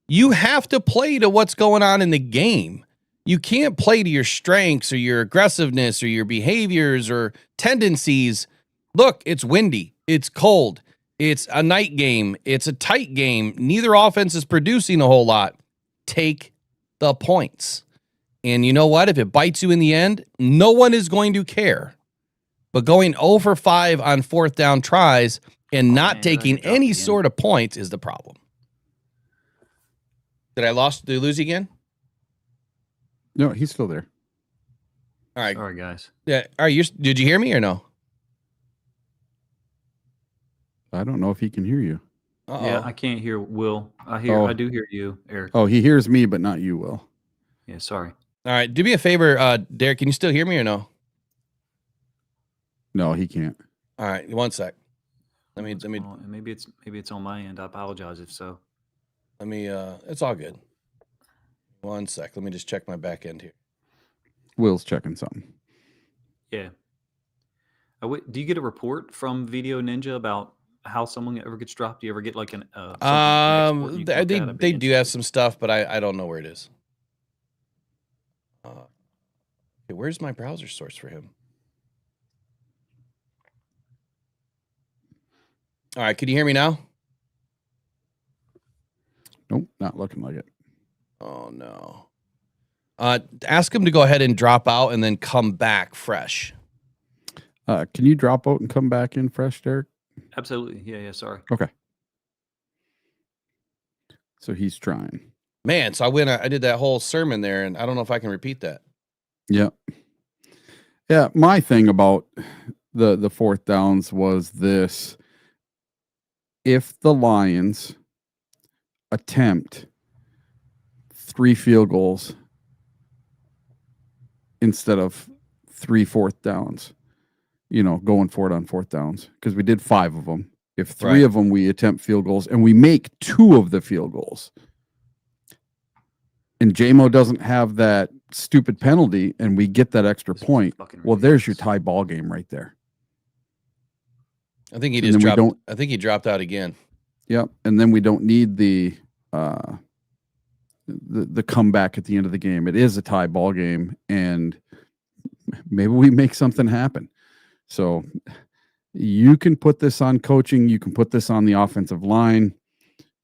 You have to play to what's going on in the game. You can't play to your strengths or your aggressiveness or your behaviors or tendencies. Look, it's windy. It's cold. It's a night game. It's a tight game. Neither offense is producing a whole lot. Take the points. And you know what? If it bites you in the end, no one is going to care. But going 0 for 5 on 4th down tries and not taking any sort of points is the problem. Did I lose again? No, he's still there. All right. Sorry, guys. Yeah. Did you hear me or no? I don't know if he can hear you. Uh-oh. Yeah, I can't hear Will. I do hear you, Eric. Oh, he hears me, but not you, Will. Yeah, sorry. All right. Do me a favor, Derek. Can you still hear me or no? No, he can't. All right. 1 sec. Let me. Maybe it's on my end. I apologize if so. It's all good. 1 sec. Let me just check my back end here. Will's checking something. Yeah. Do you get a report from Video Ninja about how someone ever gets dropped? Do you ever get like an something you can export and you can look at? I'd be They do have interested. some stuff, but I don't know where it is. Okay, where's my browser source for him? All right, can you hear me now? Nope, not looking like it. Oh no. Ask him to go ahead and drop out and then come back fresh. Can you drop out and come back in fresh, Derek? Absolutely. Yeah, sorry. Okay. So he's trying. Man, so I did that whole sermon there, and I don't know if I can repeat that. Yeah. Yeah, my thing about the fourth downs was this. If the Lions attempt 3 field goals instead of 3 fourth downs, going for it on fourth downs, because we did 5 of them. If 3 of them we attempt field goals and we make 2 of the field goals, and JMO doesn't have that stupid penalty and we get that extra point, well, there's your tie ball game right there. I think he just dropped. I think he dropped out again. Yep, and then we don't need the comeback at the end of the game. It is a tie ball game, and maybe we make something happen. So you can put this on coaching. You can put this on the offensive line.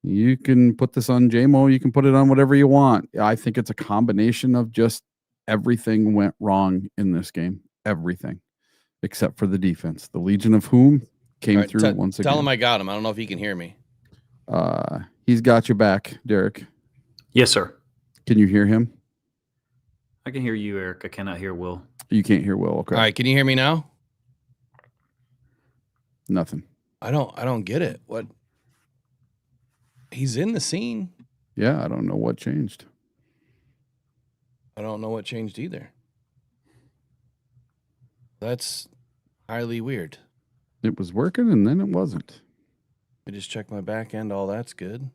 You can put this on JMO. You can put it on whatever you want. I think it's a combination of just everything went wrong in this game. Everything, except for the defense. The Legion of Whom came through once again. Tell him I got him. I don't know if he can hear me. He's got your back, Derek. Yes, sir. Can you hear him? I can hear you, Eric. I cannot hear Will. You can't hear Will. Okay. All right, can you hear me now? Nothing. I don't get it. What? He's in the scene. Yeah, I don't know what changed. I don't know what changed either. That's highly weird. It was working and then it wasn't. I just checked my back end. All that's good.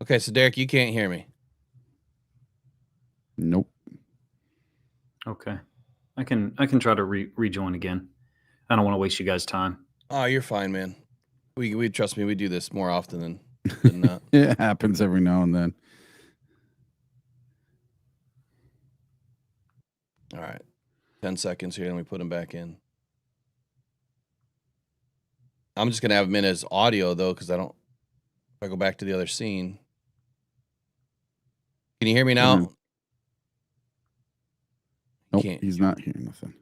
Okay, so Derek, you can't hear me. Nope. Okay. I can try to rejoin again. I don't want to waste you guys' time. Oh, you're fine, man. We trust me. We do this more often than not. It happens every now and then. All right, 10 seconds here, and we put him back in. I'm just gonna have him in as audio though, because if I go back to the other scene. Can you hear me now? Nope, he's not hearing nothing.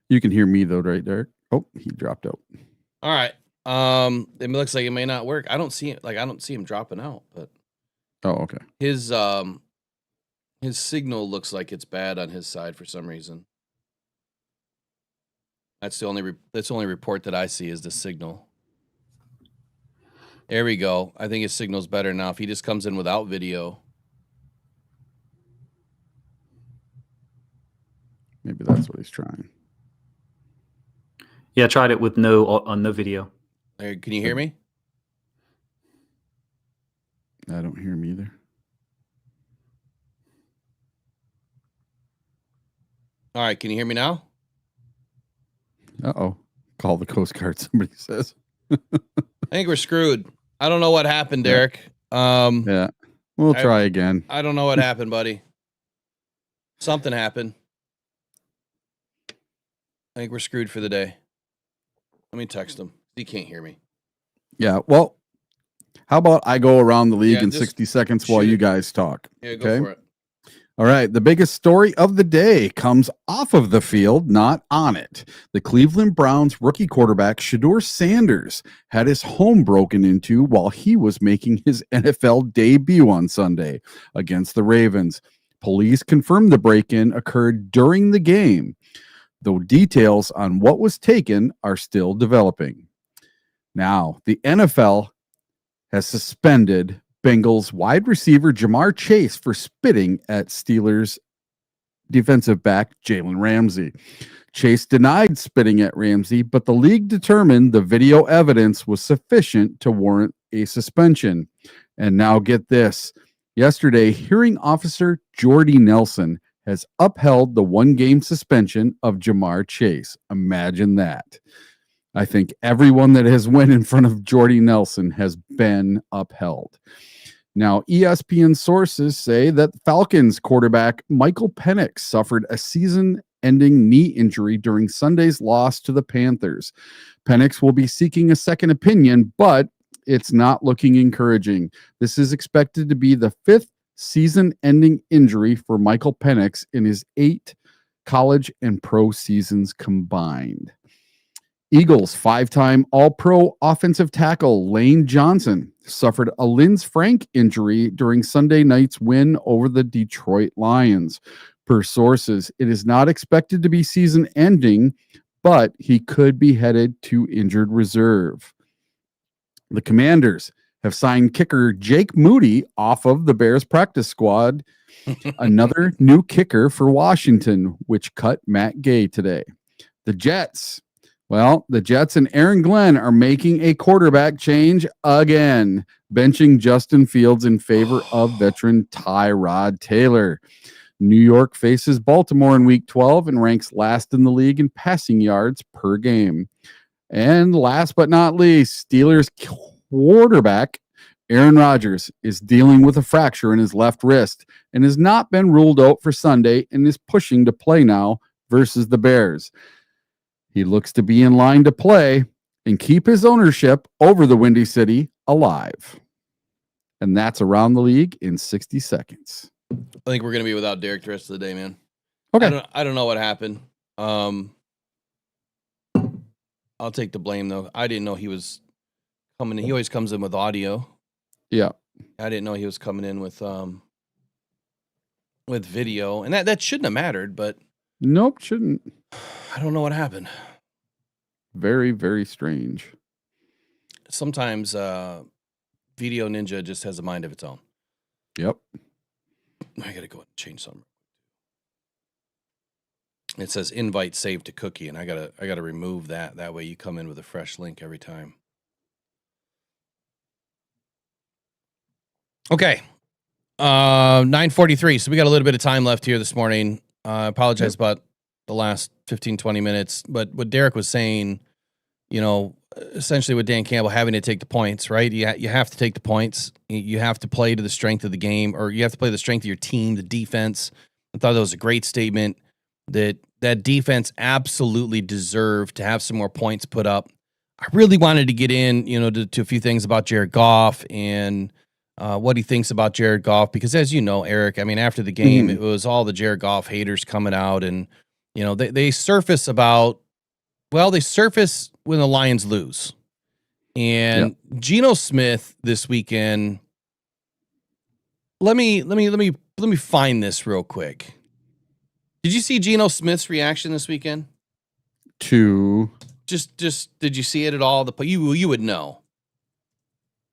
You can hear me though, right, Derek? Oh, he dropped out. All right. It looks like it may not work. I don't see it. I don't see him dropping out, but okay. His signal looks like it's bad on his side for some reason. That's the only report that I see is the signal. There we go. I think his signal's better now. If he just comes in without video. Maybe that's what he's trying. Yeah, I tried it with no video. Can you hear me? I don't hear him either. All right, can you hear me now? Uh-oh. Call the Coast Guard, somebody says. I think we're screwed. I don't know what happened, Derek. Yeah. We'll try again. I don't know what happened, buddy. Something happened. I think we're screwed for the day. Let me text him. He can't hear me. Yeah, well, how about I go around the league in 60 seconds while you guys talk? Yeah, go for it. All right. The biggest story of the day comes off of the field, not on it. The Cleveland Browns rookie quarterback Shedeur Sanders had his home broken into while he was making his NFL debut on Sunday against the Ravens. Police confirmed the break-in occurred during the game, though details on what was taken are still developing. Now, the NFL has suspended Bengals wide receiver Jamar Chase for spitting at Steelers defensive back Jalen Ramsey. Chase denied spitting at Ramsey, but the league determined the video evidence was sufficient to warrant a suspension. And now get this. Yesterday, hearing officer Jordy Nelson has upheld the 1-game suspension of Jamar Chase. Imagine that. I think everyone that has went in front of Jordy Nelson has been upheld. Now, ESPN sources say that Falcons quarterback Michael Penix suffered a season-ending knee injury during Sunday's loss to the Panthers. Penix will be seeking a second opinion, but it's not looking encouraging. This is expected to be the 5th season-ending injury for Michael Penix in his 8 college and pro seasons combined. Eagles 5-time All-Pro offensive tackle Lane Johnson suffered a Linz-Frank injury during Sunday night's win over the Detroit Lions. Per sources, it is not expected to be season-ending, but he could be headed to injured reserve. The Commanders have signed kicker Jake Moody off of the Bears practice squad, another new kicker for Washington, which cut Matt Gay today. The Jets and Aaron Glenn are making a quarterback change again, benching Justin Fields in favor of veteran Tyrod Taylor. New York faces Baltimore in Week 12 and ranks last in the league in passing yards per game. And last but not least, Steelers quarterback Aaron Rodgers is dealing with a fracture in his left wrist and has not been ruled out for Sunday and is pushing to play now versus the Bears. He looks to be in line to play and keep his ownership over the Windy City alive. And that's around the league in 60 seconds. I think we're going to be without Derek the rest of the day, man. Okay. I don't know what happened. I'll take the blame, though. I didn't know he was coming in. He always comes in with audio. Yeah. I didn't know he was coming in with video. And that shouldn't have mattered, but Nope, shouldn't. I don't know what happened. Very, very strange. Sometimes Video Ninja just has a mind of its own. Yep. I got to go and change something. It says invite saved to cookie, and I gotta remove that. That way you come in with a fresh link every time. Okay. 9:43. So we got a little bit of time left here this morning. I apologize about the last 15, 20 minutes. But what Derek was saying, essentially with Dan Campbell having to take the points, right? You have to take the points. You have to play to the strength of the game, or you have to play the strength of your team, the defense. I thought that was a great statement that defense absolutely deserved to have some more points put up. I really wanted to get in, to a few things about Jared Goff and what he thinks about Jared Goff, because as you know, Eric, I mean, after the game, it was all the Jared Goff haters coming out, and they surface when the Lions lose. And Geno Smith this weekend. Let me find this real quick. Did you see Geno Smith's reaction this weekend? To just did you see it at all? You would know.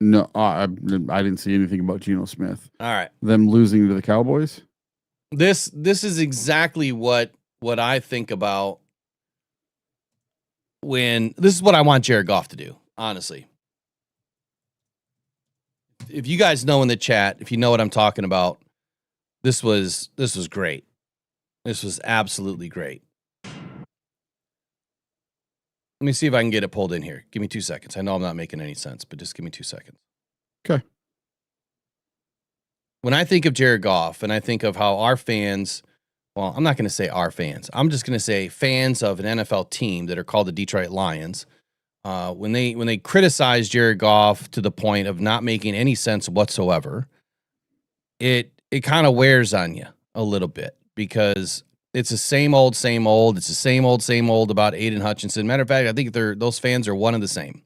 No, I didn't see anything about Geno Smith. All right, them losing to the Cowboys. This is exactly what I think about when this is what I want Jared Goff to do. Honestly, if you guys know in the chat, if you know what I'm talking about, this was great. This was absolutely great. Let me see if I can get it pulled in here. Give me 2 seconds. I know I'm not making any sense, but just give me 2 seconds. Okay. When I think of Jared Goff and I think of how our fans, well, I'm not going to say our fans. I'm just going to say fans of an NFL team that are called the Detroit Lions, when they criticize Jared Goff to the point of not making any sense whatsoever, it kind of wears on you a little bit, because it's the same old. It's the same old about Aiden Hutchinson. Matter of fact, I think those fans are one and the same.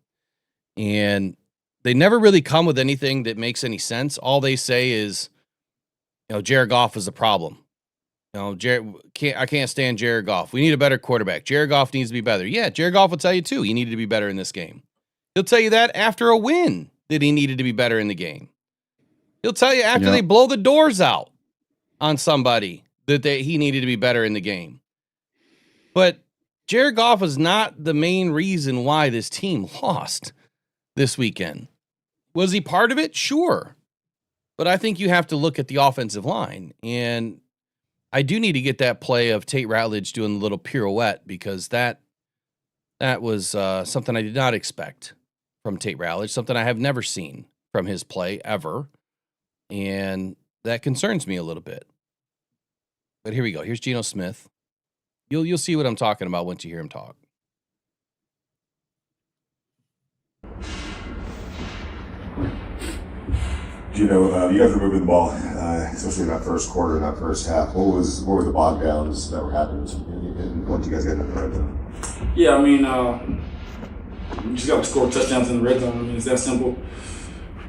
And they never really come with anything that makes any sense. All they say is, Jared Goff is the problem. I can't stand Jared Goff. We need a better quarterback. Jared Goff needs to be better. Yeah, Jared Goff will tell you too, he needed to be better in this game. He'll tell you that after a win that he needed to be better in the game. He'll tell you after they blow the doors out on somebody that he needed to be better in the game. But Jared Goff was not the main reason why this team lost this weekend. Was he part of it? Sure. But I think you have to look at the offensive line. And I do need to get that play of Tate Ratledge doing the little pirouette, because that was something I did not expect from Tate Ratledge, something I have never seen from his play ever. And that concerns me a little bit. But here we go. Here's Geno Smith. You'll see what I'm talking about once you hear him talk. Geno, you guys were moving the ball, especially in that first quarter, in that first half. What were the bog downs that were happening once you guys got in the red zone? Yeah, I mean, we just got to score touchdowns in the red zone. I mean, it's that simple.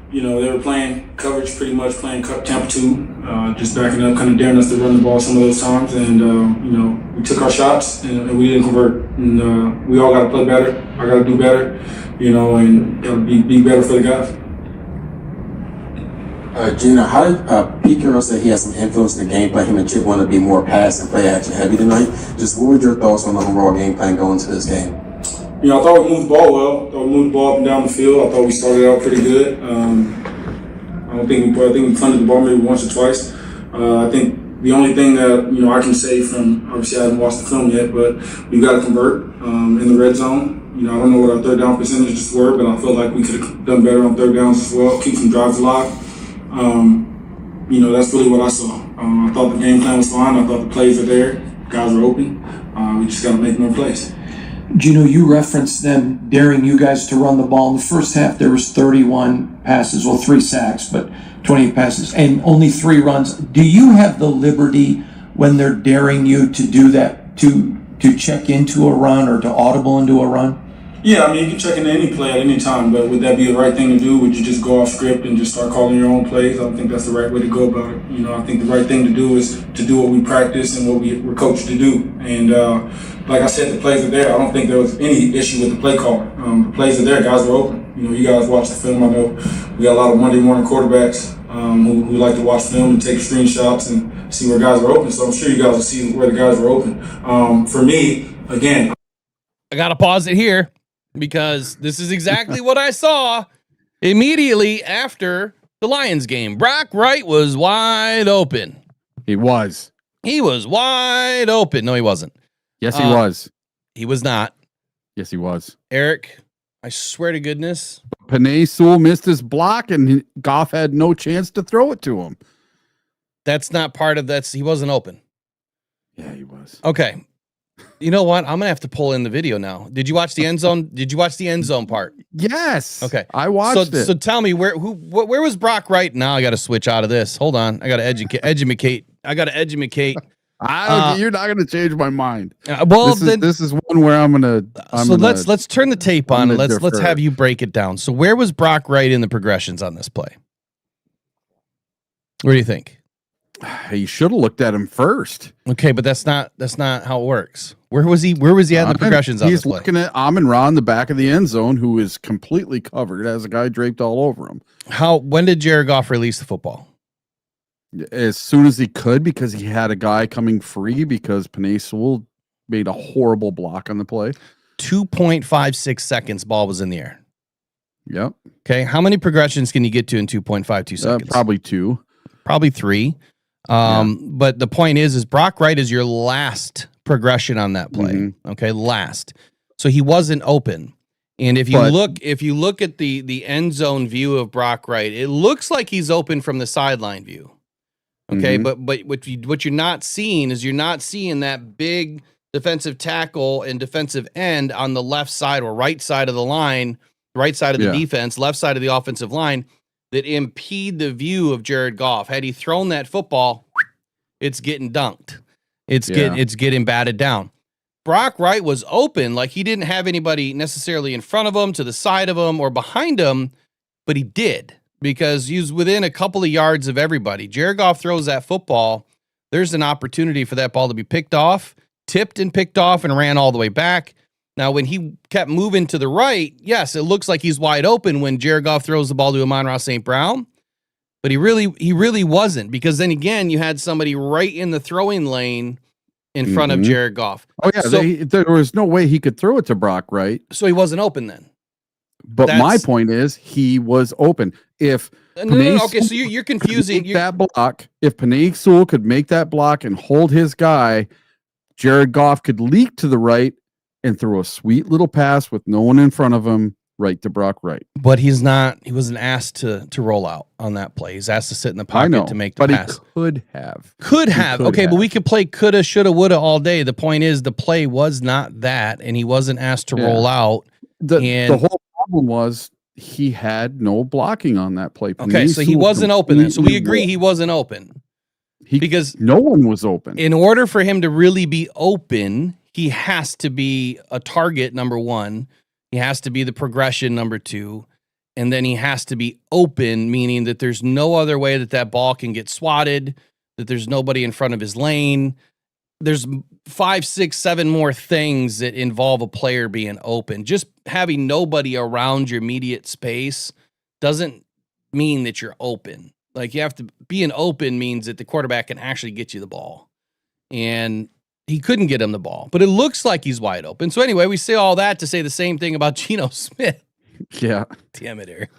You know, they were playing coverage, pretty much playing Tampa 2, just backing up, kind of daring us to run the ball some of those times. And, you know, we took our shots and we didn't convert. And we all got to play better. I got to do better, you know, and got to be better for the guys. Geno, how did Pete Carroll say he had some influence in the game plan? Him and Chip want to be more pass and play action heavy tonight. Just what were your thoughts on the overall game plan going into this game? You know, I thought we moved the ball well. I thought we moved the ball up and down the field. I thought we started out pretty good. I think we punted the ball maybe once or twice. I think the only thing that, you know, I can say from, obviously I haven't watched the film yet, but we got to convert in the red zone. You know, I don't know what our third down percentages were, but I feel like we could have done better on third downs as well, keep some drives alive. You know, that's really what I saw. I thought the game plan was fine. I thought the plays are there. Guys are open. We just got to make more plays. Geno, you referenced them daring you guys to run the ball. In the first half, there was 31 passes, well, 3 sacks, but 28 passes, and only 3 runs. Do you have the liberty when they're daring you to do that, to check into a run or to audible into a run? Yeah, I mean, you can check into any play at any time, but would that be the right thing to do? Would you just go off script and just start calling your own plays? I don't think that's the right way to go about it. You know, I think the right thing to do is to do what we practice and what we're coached to do. And like I said, the plays are there. I don't think there was any issue with the play caller. The plays are there. Guys are open. You know, you guys watch the film. I know we got a lot of Monday morning quarterbacks who like to watch film and take screenshots and see where guys are open. So I'm sure you guys will see where the guys are open. For me, again, I got to pause it here, because this is exactly what I saw immediately after the Lions game. Brock Wright was wide open. He was. He was wide open. No, he wasn't. Yes, he was. He was not. Yes, he was. Eric, I swear to goodness. Penei Sewell missed his block, and Goff had no chance to throw it to him. That's not part of that. He wasn't open. Yeah, he was. Okay. You know what? I'm gonna have to pull in the video now. Did you watch the end zone? Did you watch the end zone part? Yes. Okay. I watched it. So tell me where was Brock Wright? Now I got to switch out of this. Hold on. I got to educate. I got to educate. You're not gonna change my mind. Well, this is one where I'm gonna. Let's turn the tape on and let's have you break it down. So where was Brock Wright in the progressions on this play? What do you think? You should have looked at him first. Okay, but that's not how it works. Where was he at in the progressions on this play? He's looking at Amon-Ra in the back of the end zone, who is completely covered, has a guy draped all over him. When did Jared Goff release the football? As soon as he could, because he had a guy coming free, because Penei Sewell made a horrible block on the play. 2.56 seconds, ball was in the air. Yep. Okay, how many progressions can you get to in 2.52 seconds? Probably 2. Probably 3. But the point is Brock Wright is your last progression on that play. Mm-hmm. Okay, last. So he wasn't open. And if you look at the end zone view of Brock Wright, it looks like he's open from the sideline view. Okay, mm-hmm. but what you're not seeing is you're not seeing that big defensive tackle and defensive end on the left side or right side of the line, right side of the defense, left side of the offensive line, that impede the view of Jared Goff. Had he thrown that football, it's getting dunked. It's getting batted down. Brock Wright was open, like he didn't have anybody necessarily in front of him, to the side of him, or behind him, but he did, because he was within a couple of yards of everybody. Jared Goff throws that football, there's an opportunity for that ball to be picked off, tipped and picked off, and ran all the way back. Now, when he kept moving to the right, yes, it looks like he's wide open when Jared Goff throws the ball to Amon-Ra St. Brown, but he really wasn't, because then again, you had somebody right in the throwing lane in front of Jared Goff. Oh yeah, so there was no way he could throw it to Brock Wright. So he wasn't open then. But my point is, he was open. If no. Okay, so you're confusing that block. If Panay Sewell could make that block and hold his guy, Jared Goff could leak to the right and throw a sweet little pass with no one in front of him, right to Brock Wright. But he wasn't asked to roll out on that play. He's asked to sit in the pocket to make the pass. He could have. Okay, but we could play coulda, shoulda, woulda all day. The point is the play was not that, and he wasn't asked to roll out. The whole problem was he had no blocking on that play. Okay, so he wasn't open then. So we agree he wasn't open. Because no one was open. In order for him to really be open, he has to be a target, number one. He has to be the progression, number two. And then he has to be open, meaning that there's no other way that ball can get swatted, that there's nobody in front of his lane. There's 5, 6, 7 more things that involve a player being open. Just having nobody around your immediate space doesn't mean that you're open. Like, you have to being open means that the quarterback can actually get you the ball. And he couldn't get him the ball, but it looks like he's wide open. So anyway, we say all that to say the same thing about Geno Smith. Yeah. Damn it, Eric.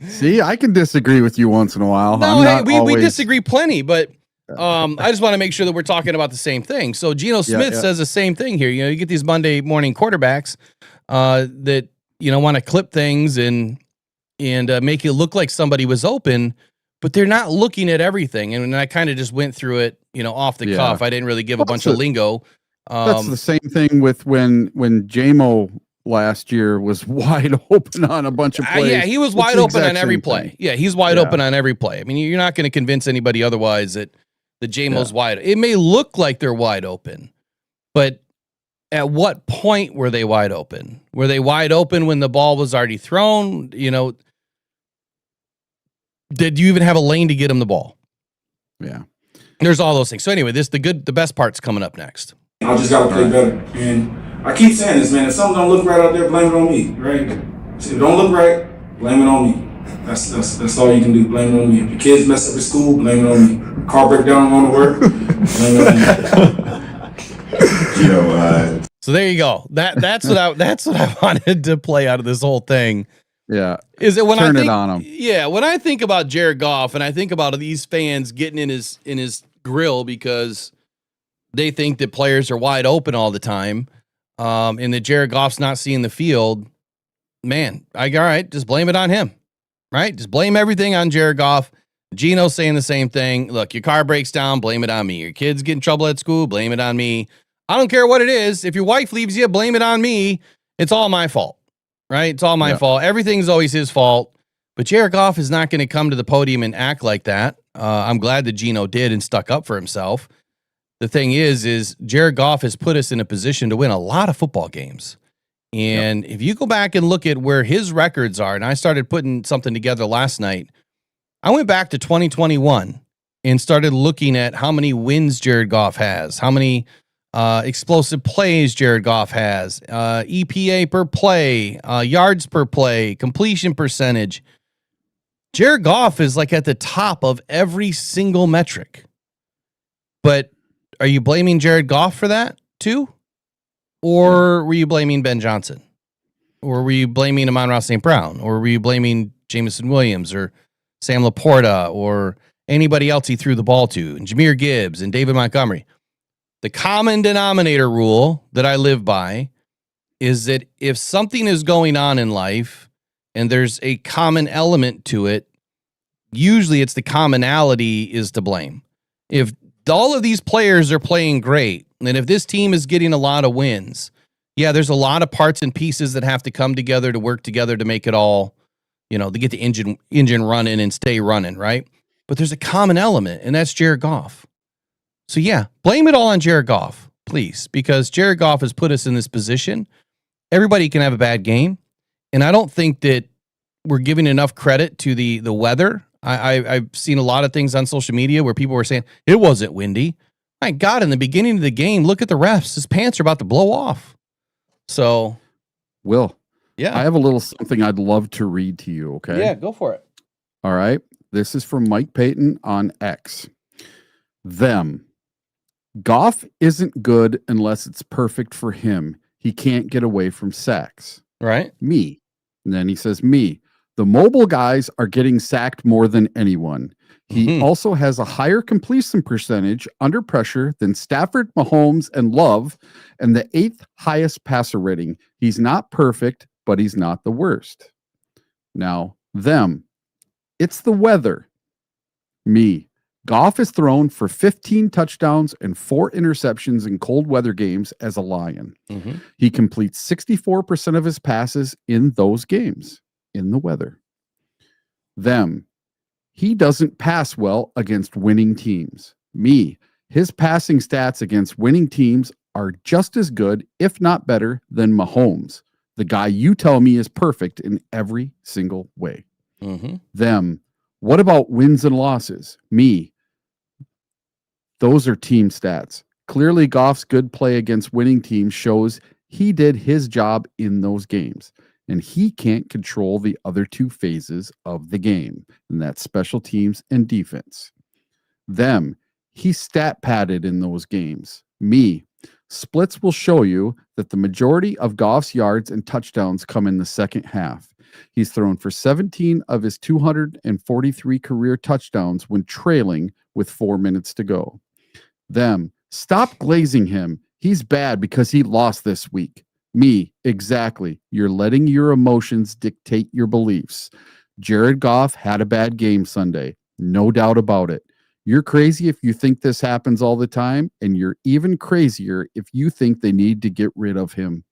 See, I can disagree with you once in a while. No, we disagree plenty, but I just want to make sure that we're talking about the same thing. So Geno Smith says the same thing here. You get these Monday morning quarterbacks that want to clip things and make it look like somebody was open, but they're not looking at everything. And I kind of just went through it, off the cuff. I didn't really give a bunch of lingo. That's the same thing with when J-Mo last year was wide open on a bunch of plays. Yeah, he was wide open on every play. Yeah, he's wide open on every play. I mean, you're not going to convince anybody otherwise that the J-Mo's wide. It may look like they're wide open, but at what point were they wide open? Were they wide open when the ball was already thrown? Did you even have a lane to get him the ball? Yeah. There's all those things. So anyway, the best part's coming up next. I just got to play better. And I keep saying this, man. If something don't look right out there, blame it on me, right? So if it don't look right, blame it on me. That's all you can do. Blame it on me. If your kids mess up at school, blame it on me. Car break down on the work, blame it on me. So there you go. That's what I wanted to play out of this whole thing. Yeah. Is it when Turn I think, it on him. Yeah, when I think about Jared Goff and I think about these fans getting in his grill because they think that players are wide open all the time, and that Jared Goff's not seeing the field, man, all right, just blame it on him. Right? Just blame everything on Jared Goff. Geno's saying the same thing. Look, your car breaks down, blame it on me. Your kids get in trouble at school, blame it on me. I don't care what it is. If your wife leaves you, blame it on me. It's all my fault. Right? It's all my fault. Everything's always his fault. But Jared Goff is not going to come to the podium and act like that. I'm glad that Geno did and stuck up for himself. The thing is Jared Goff has put us in a position to win a lot of football games. And if you go back and look at where his records are, and I started putting something together last night, I went back to 2021 and started looking at how many wins Jared Goff has, how many explosive plays Jared Goff has, EPA per play, yards per play, completion percentage. Jared Goff is like at the top of every single metric. But are you blaming Jared Goff for that too? Or were you blaming Ben Johnson? Or were you blaming Amon-Ra St. Brown? Or were you blaming Jameson Williams or Sam Laporta or anybody else he threw the ball to, and Jahmyr Gibbs and David Montgomery? The common denominator rule that I live by is that if something is going on in life and there's a common element to it, usually it's the commonality is to blame. If all of these players are playing great, and if this team is getting a lot of wins, yeah, there's a lot of parts and pieces that have to come together to work together to make it all, to get the engine running and stay running, right? But there's a common element, and that's Jared Goff. So yeah, blame it all on Jared Goff, please, because Jared Goff has put us in this position. Everybody can have a bad game, and I don't think that we're giving enough credit to the weather. I've seen a lot of things on social media where people were saying it wasn't windy. My God, in the beginning of the game, look at the refs. His pants are about to blow off. So, Will, yeah, I have a little something I'd love to read to you, okay? Yeah, go for it. All right. This is from Mike Payton on X. Goff isn't good unless it's perfect for him. He can't get away from sacks. Right. Me. And then he says, me. The mobile guys are getting sacked more than anyone. He also has a higher completion percentage under pressure than Stafford, Mahomes, and Love, and the 8th highest passer rating. He's not perfect, but he's not the worst. Now, them. It's the weather. Me. Goff is thrown for 15 touchdowns and 4 interceptions in cold weather games as a Lion. He completes 64% of his passes in those games in the weather. Them. He doesn't pass well against winning teams. Me. His passing stats against winning teams are just as good, if not better, than Mahomes, the guy you tell me is perfect in every single way. Them. What about wins and losses? Me. Those are team stats. Clearly, Goff's good play against winning teams shows he did his job in those games, and he can't control the other 2 phases of the game, and that's special teams and defense. Them. He stat padded in those games. Me. Splits will show you that the majority of Goff's yards and touchdowns come in the second half. He's thrown for 17 of his 243 career touchdowns when trailing with 4 minutes to go. Them. Stop glazing him. He's bad because he lost this week. Me. Exactly. You're letting your emotions dictate your beliefs. Jared Goff had a bad game Sunday. No doubt about it. You're crazy if you think this happens all the time, and you're even crazier if you think they need to get rid of him.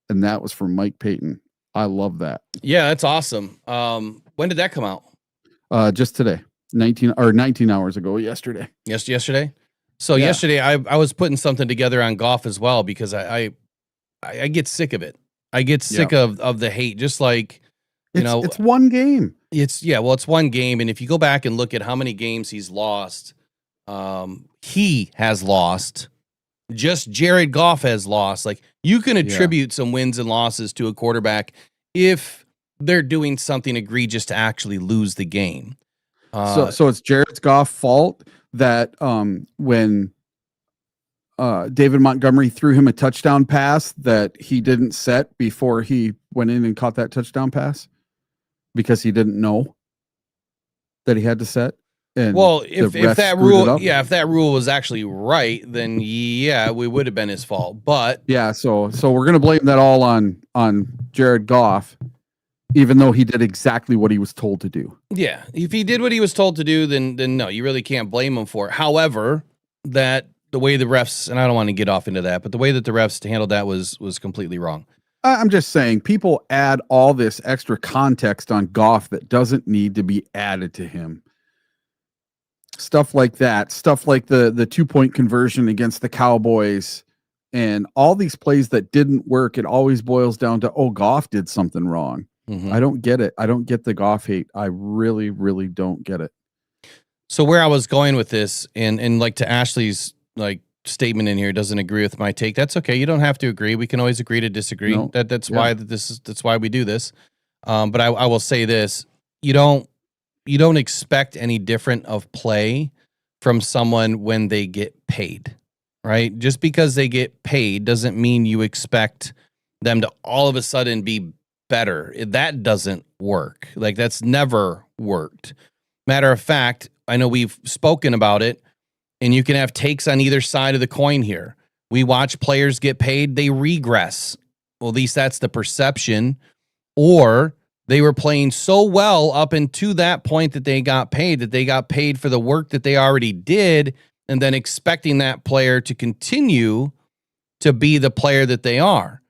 And that was from Mike Payton. I love that. Yeah, that's awesome. When did that come out? Just today. 19 hours ago, yesterday. Yesterday. So yesterday I was putting something together on Goff as well, because I get sick of it. I get sick of the hate, just like, it's one game. It's one game. And if you go back and look at how many games he's lost, he has lost. Just Jared Goff has lost. Like, you can attribute some wins and losses to a quarterback if they're doing something egregious to actually lose the game. So it's Jared Goff's fault that when David Montgomery threw him a touchdown pass that he didn't set before he went in and caught that touchdown pass, because he didn't know that he had to set. And well, if that rule was actually right, then we would have been his fault. But so we're gonna blame that all on Jared Goff, even though he did exactly what he was told to do. Yeah, if he did what he was told to do, then no, you really can't blame him for it. However, that the way the refs, and I don't want to get off into that, but the way that the refs handled that was completely wrong. I'm just saying, people add all this extra context on Goff that doesn't need to be added to him. Stuff like that, stuff like the 2-point conversion against the Cowboys, and all these plays that didn't work. It always boils down to, Goff did something wrong. I don't get it. I don't get the Goff hate. I really, really don't get it. So where I was going with this, and like to Ashley's statement in here, doesn't agree with my take. That's okay. You don't have to agree. We can always agree to disagree. No. That's why we do this. But I will say this: you don't expect any different of play from someone when they get paid, right? Just because they get paid doesn't mean you expect them to all of a sudden be better. That doesn't work. Like, that's never worked. Matter of fact, I know we've spoken about it, and you can have takes on either side of the coin here. We watch players get paid, they regress. Well, at least that's the perception. Or they were playing so well up into that point that they got paid for the work that they already did, and then expecting that player to continue to be the player that they are.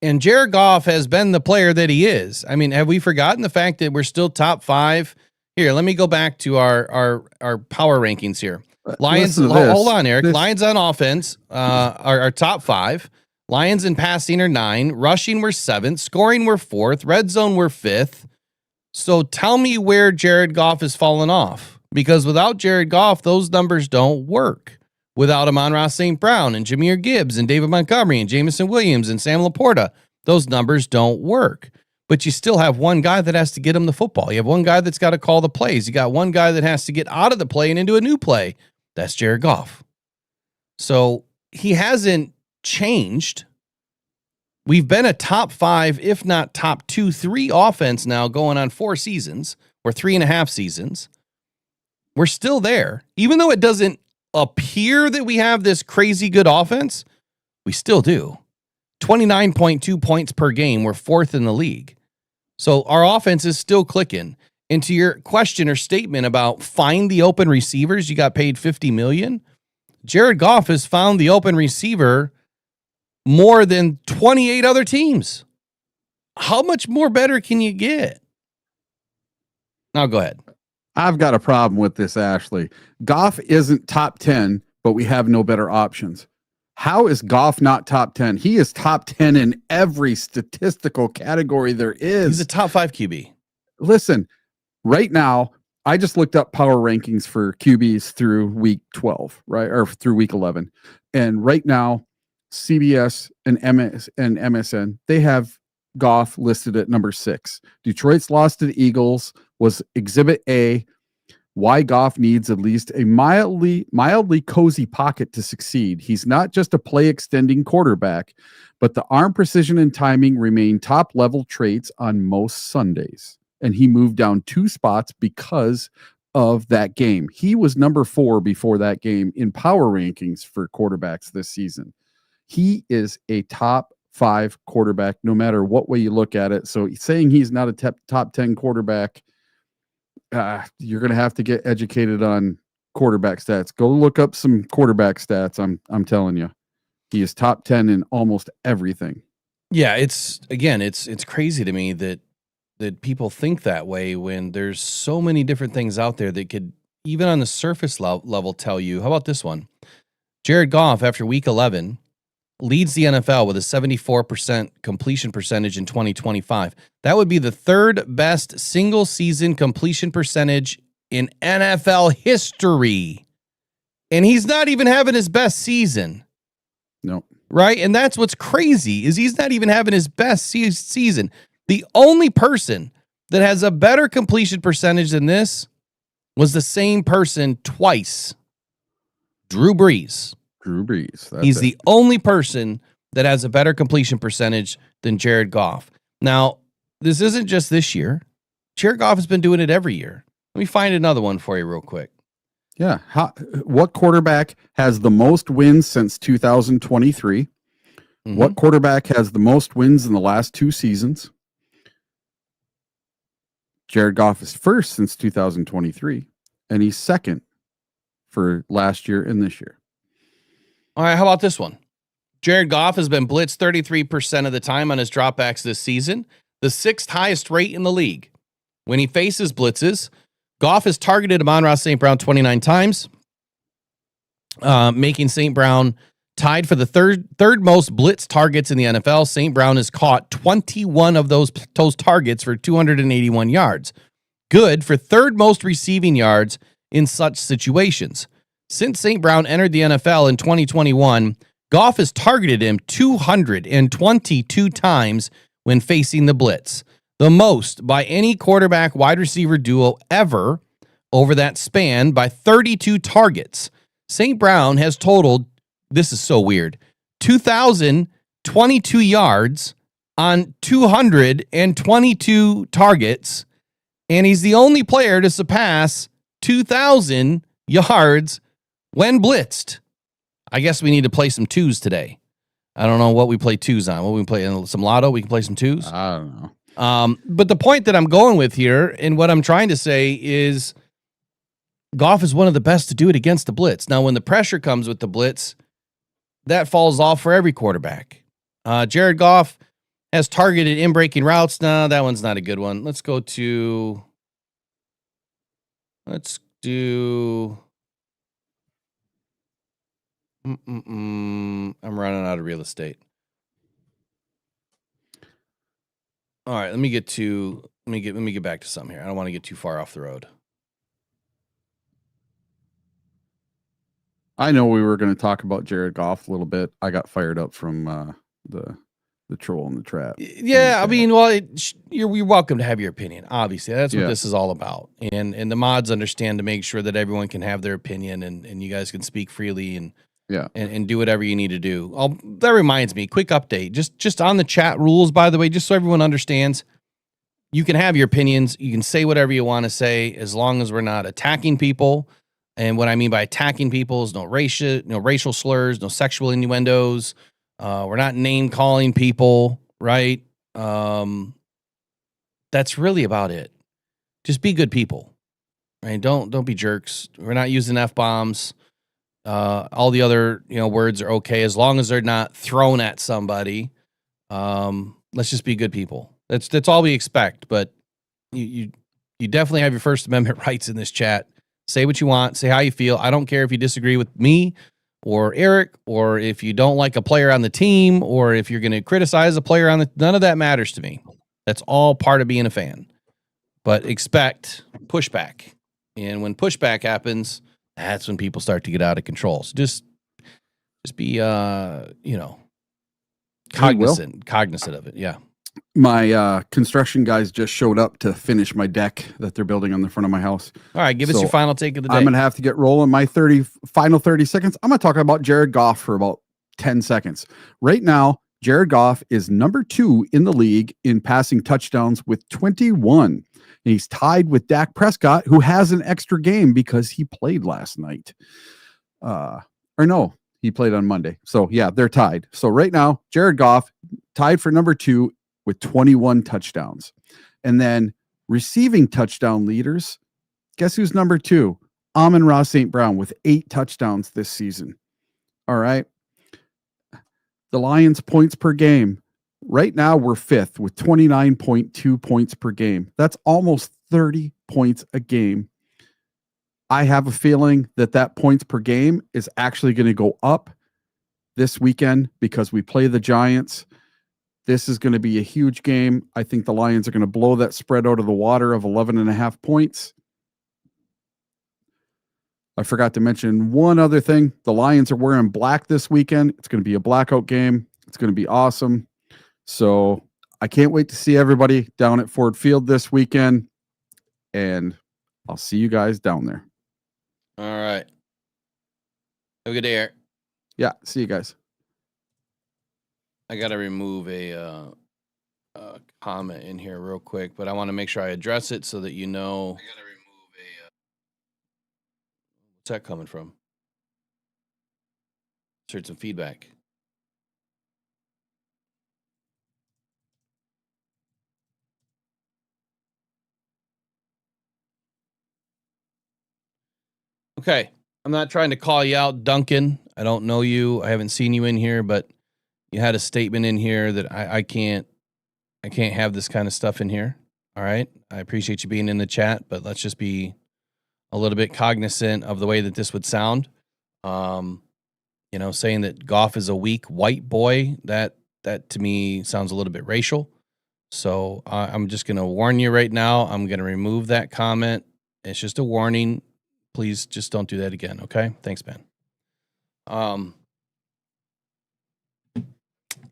And Jared Goff has been the player that he is. I mean, have we forgotten the fact that we're still top 5? Here, let me go back to our power rankings here. Lions, hold on, Eric. Lions on offense are top 5. Lions in passing are 9. Rushing we're 7th. Scoring we're 4th. Red zone we're 5th. So tell me where Jared Goff has fallen off. Because without Jared Goff, those numbers don't work. Without Amon-Ra St. Brown and Jahmyr Gibbs and David Montgomery and Jamison Williams and Sam Laporta, those numbers don't work. But you still have one guy that has to get him the football. You have one guy that's got to call the plays. You got one guy that has to get out of the play and into a new play. That's Jared Goff. So he hasn't changed. We've been a top 5, if not top 2, 3 offense now going on 4 seasons or 3.5 seasons. We're still there. Even though it doesn't appear that we have this crazy good offense, we still do. 29.2 points per game. We're 4th in the league. So our offense is still clicking. And to your question or statement about find the open receivers, you got paid $50 million. Jared Goff has found the open receiver more than 28 other teams. How much more better can you get? Now go ahead. I've got a problem with this, Ashley. Goff isn't top 10, but we have no better options. How is Goff not top 10? He is top 10 in every statistical category there is. He's a top 5 QB. Listen, right now, I just looked up power rankings for QBs through week 12, right? Or through week 11. And right now, CBS and MSN, they have Goff listed at number 6. Detroit's loss to the Eagles was Exhibit A. Why Goff needs at least a mildly cozy pocket to succeed. He's not just a play extending quarterback, but the arm precision and timing remain top level traits on most Sundays. And he moved down 2 spots because of that game. He was number 4 before that game in power rankings for quarterbacks this season. He is a top 5 quarterback, no matter what way you look at it. So saying he's not a top 10 quarterback, you're going to have to get educated on quarterback stats. Go look up some quarterback stats. I'm telling you, he is top 10 in almost everything. Yeah, it's crazy to me that people think that way when there's so many different things out there that could, even on the surface level, tell you. How about this one? Jared Goff, after week 11, leads the NFL with a 74% completion percentage in 2025. That would be the 3rd best single season completion percentage in NFL history. And he's not even having his best season. No. Right? And that's what's crazy is he's not even having his best season. The only person that has a better completion percentage than this was the same person twice. Drew Brees. He's the only person that has a better completion percentage than Jared Goff. Now, this isn't just this year. Jared Goff has been doing it every year. Let me find another one for you real quick. Yeah. What quarterback has the most wins since 2023? Mm-hmm. What quarterback has the most wins in the last 2 seasons? Jared Goff is 1st since 2023, and he's 2nd for last year and this year. All right, how about this one? Jared Goff has been blitzed 33% of the time on his dropbacks this season, the 6th highest rate in the league. When he faces blitzes, Goff has targeted Amon-Ra St. Brown 29 times, making St. Brown tied for the third most blitz targets in the NFL. St. Brown has caught 21 of those targets for 281 yards. Good for 3rd most receiving yards in such situations. Since St. Brown entered the NFL in 2021, Goff has targeted him 222 times when facing the blitz, the most by any quarterback wide receiver duo ever over that span by 32 targets. St. Brown has totaled, this is so weird, 2,022 yards on 222 targets, and he's the only player to surpass 2,000 yards when blitzed. I guess we need to play some 2s today. I don't know what we play 2s on. What we play, some lotto? We can play some 2s? I don't know. But the point that I'm going with here and what I'm trying to say is Goff is one of the best to do it against the blitz. Now, when the pressure comes with the blitz, that falls off for every quarterback. Jared Goff has targeted in-breaking routes. No, that one's not a good one. Let's do... I'm running out of real estate. All right, let me get back to something here. I don't want to get too far off the road. I know we were going to talk about Jared Goff a little bit. I got fired up from the troll in the trap. Yeah, I mean, well, you're welcome to have your opinion. Obviously, that's what this is all about. And the mods understand to make sure that everyone can have their opinion and you guys can speak freely. And Yeah. and do whatever you need to do. Oh, that reminds me, quick update. Just on the chat rules, by the way, just so everyone understands, you can have your opinions. You can say whatever you want to say as long as we're not attacking people. And what I mean by attacking people is no racial slurs, no sexual innuendos. We're not name calling people, right? That's really about it. Just be good people, right? Don't be jerks. We're not using F-bombs. All the other, words are okay as long as they're not thrown at somebody. Let's just be good people. That's all we expect. But you definitely have your First Amendment rights in this chat. Say what you want. Say how you feel. I don't care if you disagree with me or Eric, or if you don't like a player on the team, or if you're going to criticize a player none of that matters to me. That's all part of being a fan. But expect pushback. And when pushback happens, that's when people start to get out of control. So just be, cognizant of it. Yeah. My construction guys just showed up to finish my deck that they're building on the front of my house. All right, give us your final take of the day. I'm going to have to get rolling. My final 30 seconds. I'm going to talk about Jared Goff for about 10 seconds. Right now, Jared Goff is number 2 in the league in passing touchdowns with 21. And he's tied with Dak Prescott, who has an extra game because he played last night. He played on Monday. So, yeah, they're tied. So, right now, Jared Goff tied for number 2 with 21 touchdowns. And then receiving touchdown leaders, guess who's number 2? Amon-Ra St. Brown with 8 touchdowns this season. All right. The Lions points per game. Right now, we're 5th with 29.2 points per game. That's almost 30 points a game. I have a feeling that points per game is actually going to go up this weekend because we play the Giants. This is going to be a huge game. I think the Lions are going to blow that spread out of the water of 11.5 points. I forgot to mention one other thing. The Lions are wearing black this weekend. It's going to be a blackout game. It's going to be awesome. So I can't wait to see everybody down at Ford Field this weekend. And I'll see you guys down there. All right. Have a good day, Eric. Yeah, see you guys. I got to remove a comment in here real quick, but I want to make sure I address it so that you know. I got to remove what's that coming from? Heard some feedback. Okay. I'm not trying to call you out, Duncan. I don't know you. I haven't seen you in here, but you had a statement in here that I can't have this kind of stuff in here. All right. I appreciate you being in the chat, but let's just be a little bit cognizant of the way that this would sound. Saying that Goff is a weak white boy, that to me sounds a little bit racial. So I'm just going to warn you right now. I'm going to remove that comment. It's just a warning. Please just don't do that again. Okay. Thanks, Ben.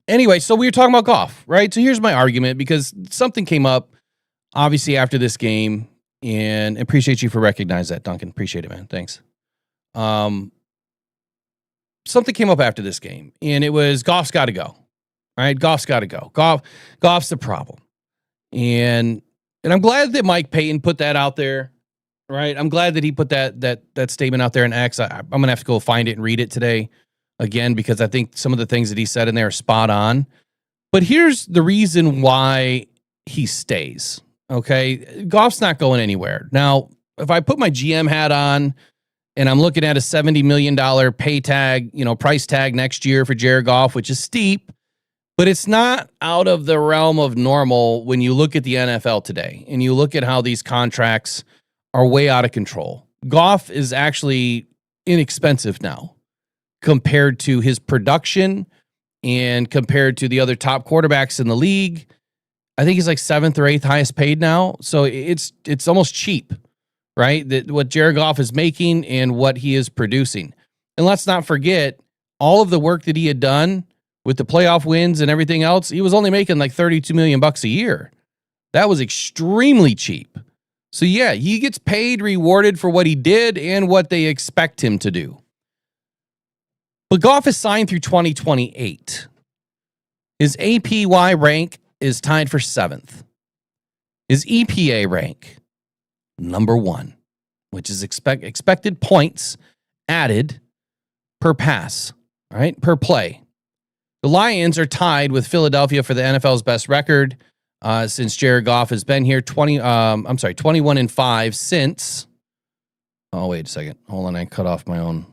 Anyway, so we were talking about Goff, right? So here's my argument, because something came up obviously after this game, and appreciate you for recognizing that, Duncan. Appreciate it, man. Thanks. Something came up after this game, and it was Goff's got to go. All right, Goff's got to go. Goff's the problem. And I'm glad that Mike Payton put that out there. Right. I'm glad that he put that statement out there in X. I'm going to have to go find it and read it today again, because I think some of the things that he said in there are spot on. But here's the reason why he stays. Okay. Goff's not going anywhere. Now, if I put my GM hat on and I'm looking at a $70 million pay tag, price tag next year for Jared Goff, which is steep, but it's not out of the realm of normal when you look at the NFL today and you look at how these contracts are way out of control. Goff is actually inexpensive now compared to his production and compared to the other top quarterbacks in the league. I think he's like 7th or 8th highest paid now. So it's almost cheap, right? That what Jared Goff is making and what he is producing. And let's not forget all of the work that he had done with the playoff wins and everything else. He was only making like $32 million a year. That was extremely cheap. So yeah, he gets paid, rewarded for what he did and what they expect him to do. But Goff is signed through 2028. His APY rank is tied for 7th. His EPA rank, number 1, which is expected points added per pass, right? Per play. The Lions are tied with Philadelphia for the NFL's best record since Jared Goff has been here. 21-5 since. Oh, wait a second. Hold on. I cut off my own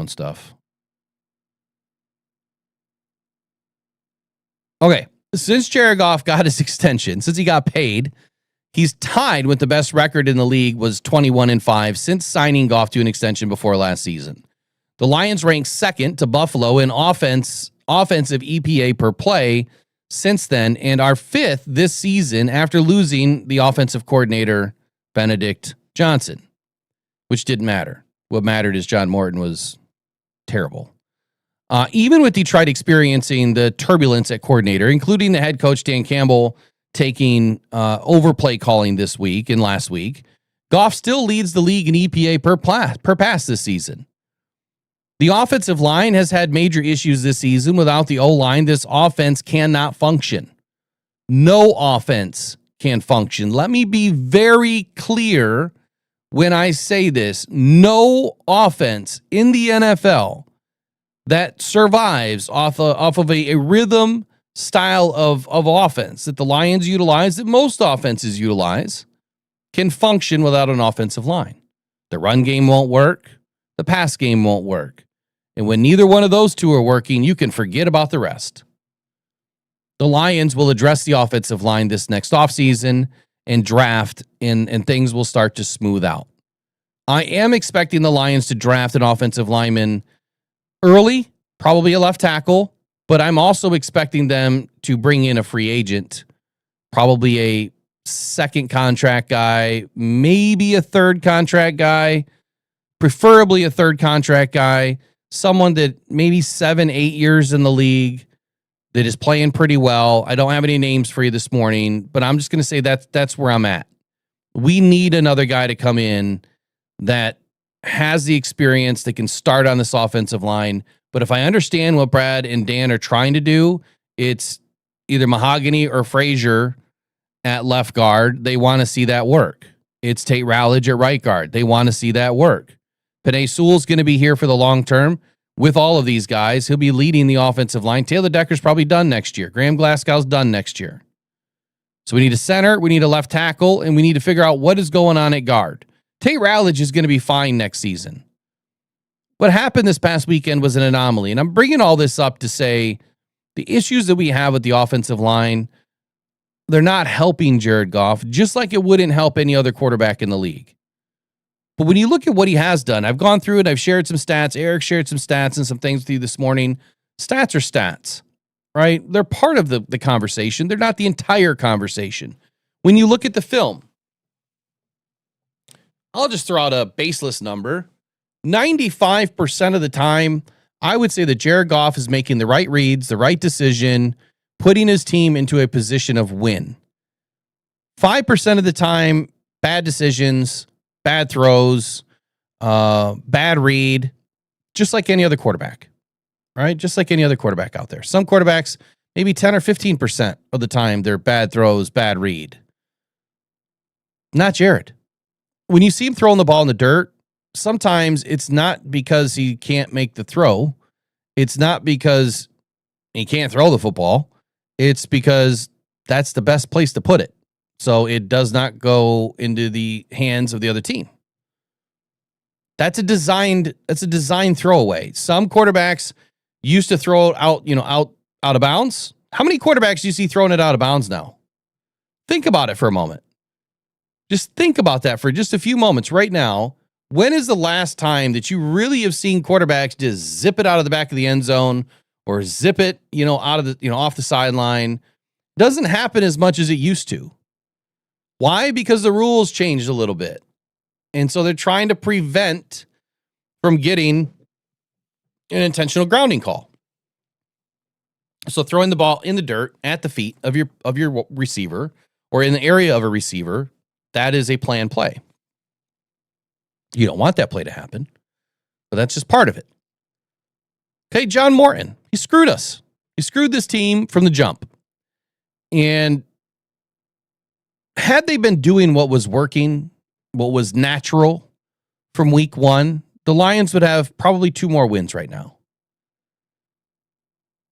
stuff. Okay. Since Jared Goff got his extension, since he got paid, he's tied with the best record in the league was 21-5 since signing Goff to an extension before last season. The Lions ranked 2nd to Buffalo in offensive EPA per play since then, and are 5th this season after losing the offensive coordinator, Benedict Johnson, which didn't matter. What mattered is John Morton was terrible. Even with Detroit experiencing the turbulence at coordinator, including the head coach Dan Campbell taking overplay calling this week and last week, Goff still leads the league in EPA per pass this season. The offensive line has had major issues this season. Without the O-line, this offense cannot function. No offense can function. Let me be very clear when I say this. No offense in the NFL that survives off of a rhythm style of offense that the Lions utilize, that most offenses utilize, can function without an offensive line. The run game won't work. The pass game won't work. And when neither one of those two are working, you can forget about the rest. The Lions will address the offensive line this next offseason and draft, and things will start to smooth out. I am expecting the Lions to draft an offensive lineman early, probably a left tackle, but I'm also expecting them to bring in a free agent, probably a second contract guy, maybe a third contract guy, preferably a third contract guy, someone that maybe 7-8 years in the league that is playing pretty well. I don't have any names for you this morning, but I'm just going to say that's where I'm at. We need another guy to come in that has the experience that can start on this offensive line. But if I understand what Brad and Dan are trying to do, it's either Mahogany or Frazier at left guard. They want to see that work. It's Tate Rowledge at right guard. They want to see that work. Penei Sewell's going to be here for the long term with all of these guys. He'll be leading the offensive line. Taylor Decker's probably done next year. Graham Glasgow's done next year. So we need a center, we need a left tackle, and we need to figure out what is going on at guard. Tate Rowledge is going to be fine next season. What happened this past weekend was an anomaly, and I'm bringing all this up to say the issues that we have with the offensive line, they're not helping Jared Goff, just like it wouldn't help any other quarterback in the league. But when you look at what he has done, I've gone through it, I've shared some stats, Eric shared some stats and some things with you this morning. Stats are stats, right? They're part of the conversation. They're not the entire conversation. When you look at the film, I'll just throw out a baseless number. 95% of the time, I would say that Jared Goff is making the right reads, the right decision, putting his team into a position of win. 5% of the time, bad decisions, bad throws, bad read, just like any other quarterback, right? Just like any other quarterback out there. Some quarterbacks, maybe 10 or 15% of the time, they're bad throws, bad read. Not Jared. When you see him throwing the ball in the dirt, sometimes it's not because he can't make the throw. It's not because he can't throw the football. It's because that's the best place to put it. So it does not go into the hands of the other team. That's a designed throwaway. Some quarterbacks used to throw it out of bounds. How many quarterbacks do you see throwing it out of bounds now? Think about it for a moment. Just think about that for just a few moments right now. When is the last time that you really have seen quarterbacks just zip it out of the back of the end zone or zip it, out of the, off the sideline? Doesn't happen as much as it used to. Why? Because the rules changed a little bit. And so they're trying to prevent from getting an intentional grounding call. So throwing the ball in the dirt at the feet of your receiver or in the area of a receiver, that is a planned play. You don't want that play to happen, but that's just part of it. Okay, John Morton, he screwed us. He screwed this team from the jump. And had they been doing what was working, what was natural from week one, the Lions would have probably 2 more wins right now.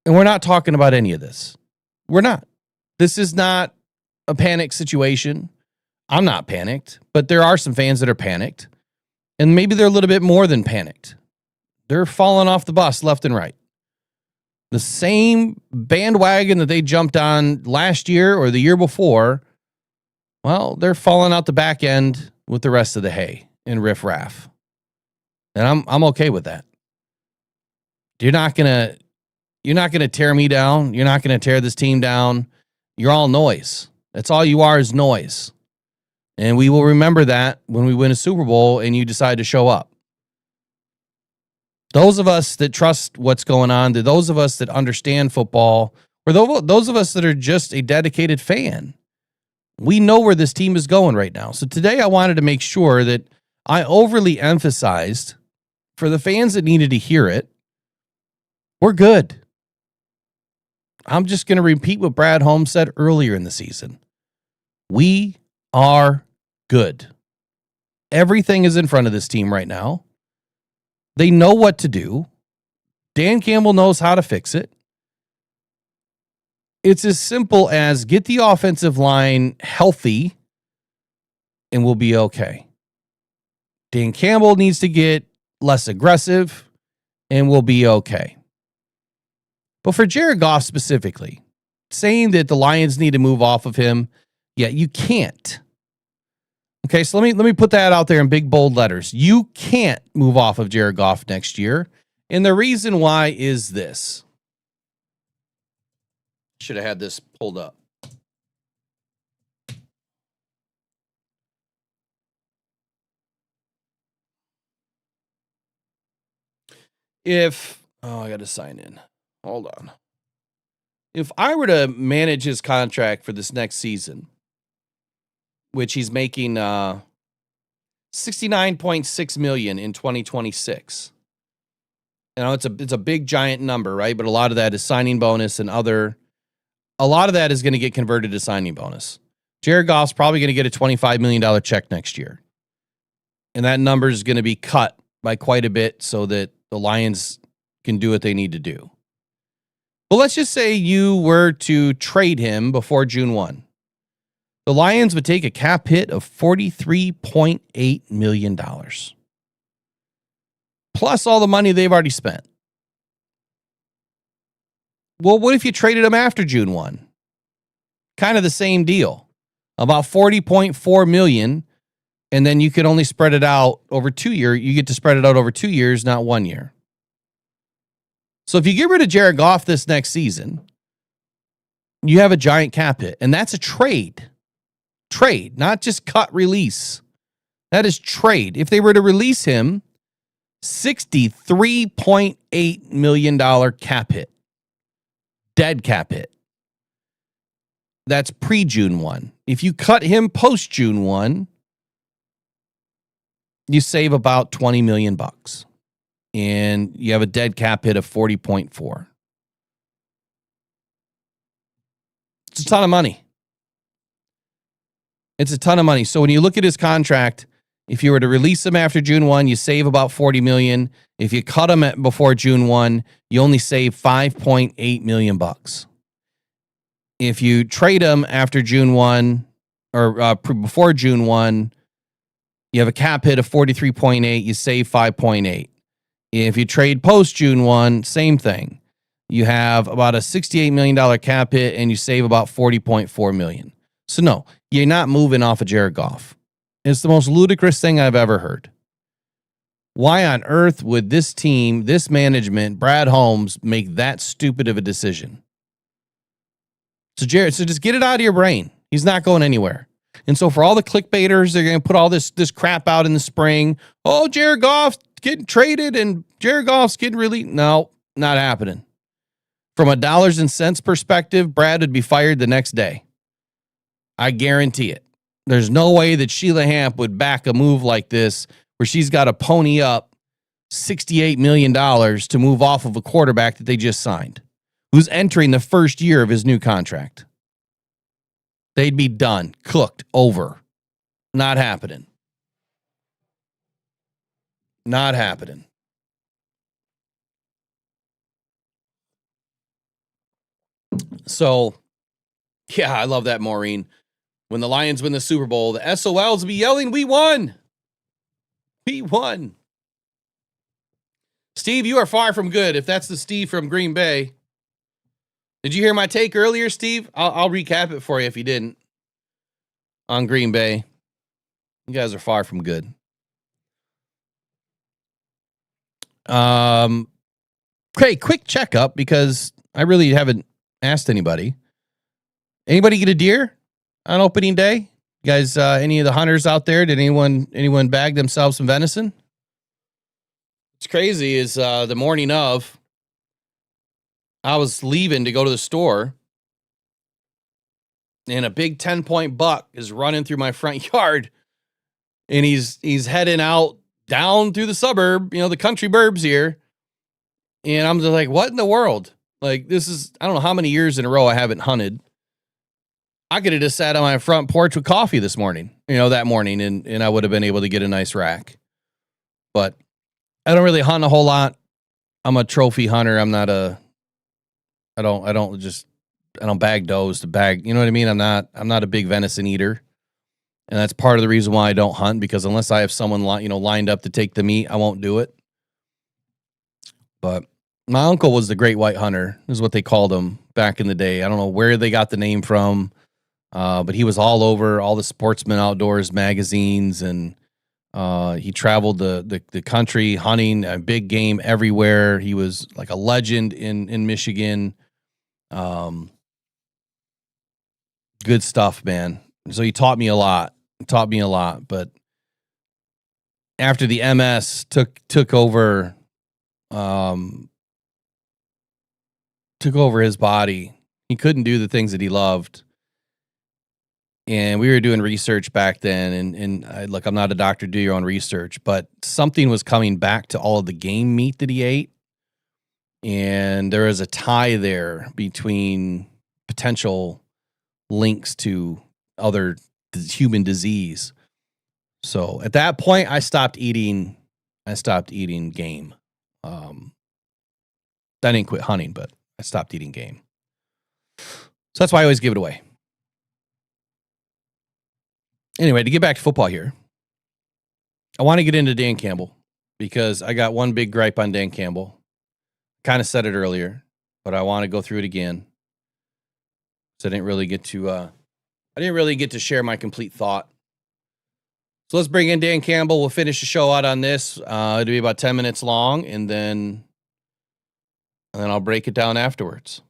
And we're not talking about any of this. We're not. This is not a panic situation. I'm not panicked, but there are some fans that are panicked. And maybe they're a little bit more than panicked. They're falling off the bus left and right. The same bandwagon that they jumped on last year or the year before, well, they're falling out the back end with the rest of the hay and riffraff. And I'm okay with that. You're not gonna tear me down. You're not gonna tear this team down. You're all noise. That's all you are, is noise. And we will remember that when we win a Super Bowl and you decide to show up. Those of us that trust what's going on, those of us that understand football, or those of us that are just a dedicated fan, we know where this team is going right now. So today I wanted to make sure that I overly emphasized, for the fans that needed to hear it, we're good. I'm just going to repeat what Brad Holmes said earlier in the season. We are good. Everything is in front of this team right now. They know what to do. Dan Campbell knows how to fix it. It's as simple as get the offensive line healthy and we'll be okay. Dan Campbell needs to get less aggressive and we'll be okay. But for Jared Goff specifically, saying that the Lions need to move off of him, yeah, you can't. Okay, so let me put that out there in big bold letters. You can't move off of Jared Goff next year. And the reason why is this. Should have had this pulled up. I got to sign in. Hold on. If I were to manage his contract for this next season, which he's making $69.6 million in 2026. You know, it's a big giant number, right? But a lot of that is signing bonus and a lot of that is going to get converted to signing bonus. Jared Goff's probably going to get a $25 million check next year. And that number is going to be cut by quite a bit so that the Lions can do what they need to do. But let's just say you were to trade him before June 1. The Lions would take a cap hit of $43.8 million. Plus all the money they've already spent. Well, what if you traded him after June 1? Kind of the same deal. About $40.4 million, and then you could only spread it out over 2 years. You get to spread it out over 2 years, not 1 year. So if you get rid of Jared Goff this next season, you have a giant cap hit, and that's a trade. Trade, not just cut release. That is trade. If they were to release him, $63.8 million cap hit. Dead cap hit. That's pre-June 1. If you cut him post-June 1, you save about $20 million. And you have a dead cap hit of 40.4. It's a ton of money. It's a ton of money. So when you look at his contract, if you were to release him after June 1, you save about $40 million. If you cut him before June 1, you only save $5.8 million. If you trade him after June 1 or before June 1, you have a cap hit of 43.8, you save 5.8. If you trade post June 1, same thing. You have about a $68 million cap hit and you save about $40.4 million. So no, you're not moving off of Jared Goff. It's the most ludicrous thing I've ever heard. Why on earth would this team, this management, Brad Holmes, make that stupid of a decision? So just get it out of your brain. He's not going anywhere. And so for all the clickbaiters, they're going to put all this crap out in the spring. Oh, Jared Goff's getting traded and Jared Goff's getting released. No, not happening. From a dollars and cents perspective, Brad would be fired the next day. I guarantee it. There's no way that Sheila Hamp would back a move like this where she's got to pony up $68 million to move off of a quarterback that they just signed, who's entering the first year of his new contract. They'd be done, cooked, over. Not happening. Not happening. So, yeah, I love that, Maureen. When the Lions win the Super Bowl, the SOLs will be yelling, "We won! We won!" Steve, you are far from good, if that's the Steve from Green Bay. Did you hear my take earlier, Steve? I'll recap it for you if you didn't. On Green Bay. You guys are far from good. Okay, quick checkup because I really haven't asked anybody. Anybody get a deer on opening day? You guys, any of the hunters out there, did anyone bag themselves some venison? What's crazy is the morning of, I was leaving to go to the store, and a big 10-point buck is running through my front yard, and he's heading out down through the suburb, the country burbs here, and I'm just like, what in the world? Like, this is, I don't know how many years in a row I haven't hunted. I could have just sat on my front porch with coffee this morning, that morning, and I would have been able to get a nice rack. But I don't really hunt a whole lot. I'm a trophy hunter. I'm not I don't bag does to bag, you know what I mean? I'm not a big venison eater. And that's part of the reason why I don't hunt, because unless I have someone lined up to take the meat, I won't do it. But my uncle was the great white hunter, is what they called him back in the day. I don't know where they got the name from, but he was all over all the Sportsman Outdoors magazines, and he traveled the country hunting big game everywhere. He was like a legend in Michigan. Good stuff, man. So he taught me a lot. But after the MS took over his body, he couldn't do the things that he loved. And we were doing research back then, and look, I'm not a doctor, do your own research, but something was coming back to all of the game meat that he ate. And there is a tie there between potential links to other human disease. So at that point, I stopped eating game. I didn't quit hunting, but I stopped eating game. So that's why I always give it away. Anyway, to get back to football here, I want to get into Dan Campbell because I got one big gripe on Dan Campbell. Kind of said it earlier, but I want to go through it again. So I didn't really get to share my complete thought. So let's bring in Dan Campbell. We'll finish the show out on this. It'll be about 10 minutes long, and then I'll break it down afterwards.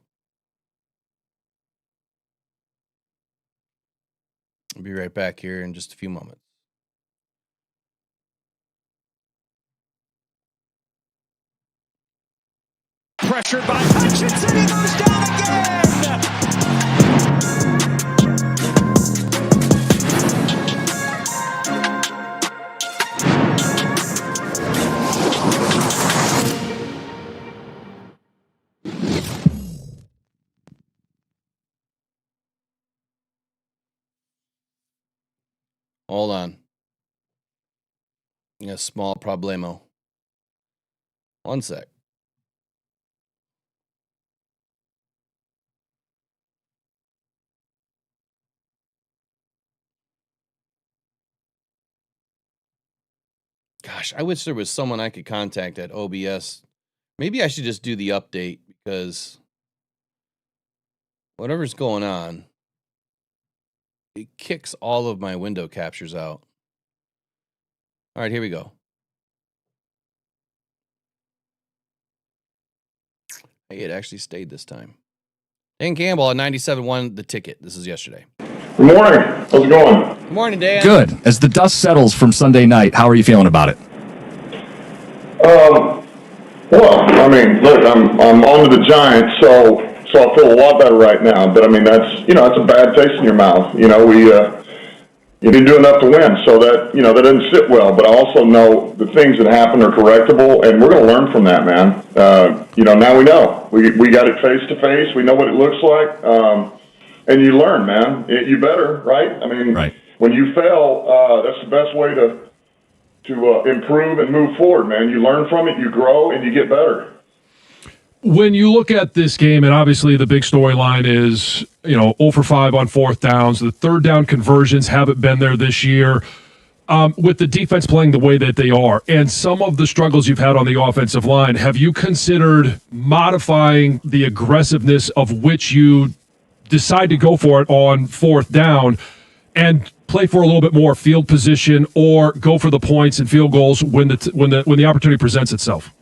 I'll be right back here in just a few moments. Pressured by Hutchinson, he goes down again! Hold on. A small problemo. One sec. Gosh, I wish there was someone I could contact at OBS. Maybe I should just do the update because whatever's going on, it kicks all of my window captures out. All right, here we go. Hey, it actually stayed this time. Dan Campbell on 97.1 The Ticket. This is yesterday. Good morning. How's it going? Good morning, Dan. Good. As the dust settles from Sunday night, how are you feeling about it? Well, I mean, look, I'm on to the Giants, so I feel a lot better right now. But I mean, that's a bad taste in your mouth. We you didn't do enough to win. So that, that doesn't sit well. But I also know the things that happen are correctable, and we're going to learn from that, man. Now we know. We got it face to face. We know what it looks like. And you learn, man. You better, right? I mean, right. When you fail, that's the best way to improve and move forward, man. You learn from it, you grow, and you get better. When you look at this game, and obviously the big storyline is, 0 for 5 on fourth downs. The third down conversions haven't been there this year. With the defense playing the way that they are, and some of the struggles you've had on the offensive line, have you considered modifying the aggressiveness of which you decide to go for it on fourth down and play for a little bit more field position, or go for the points and field goals when the opportunity presents itself?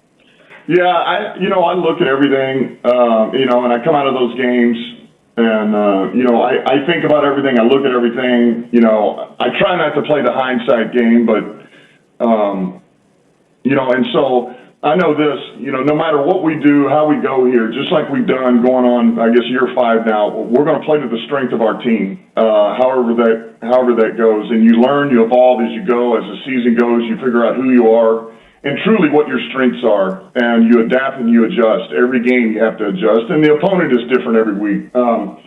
Yeah, I look at everything, and I come out of those games, and I think about everything. I look at everything. I try not to play the hindsight game, but and so I know this. No matter what we do, how we go here, just like we've done going on, I guess year 5 now, we're going to play to the strength of our team. However that goes, and you learn, you evolve as you go. As the season goes, you figure out who you are and truly what your strengths are, and you adapt and you adjust. Every game you have to adjust, and the opponent is different every week. So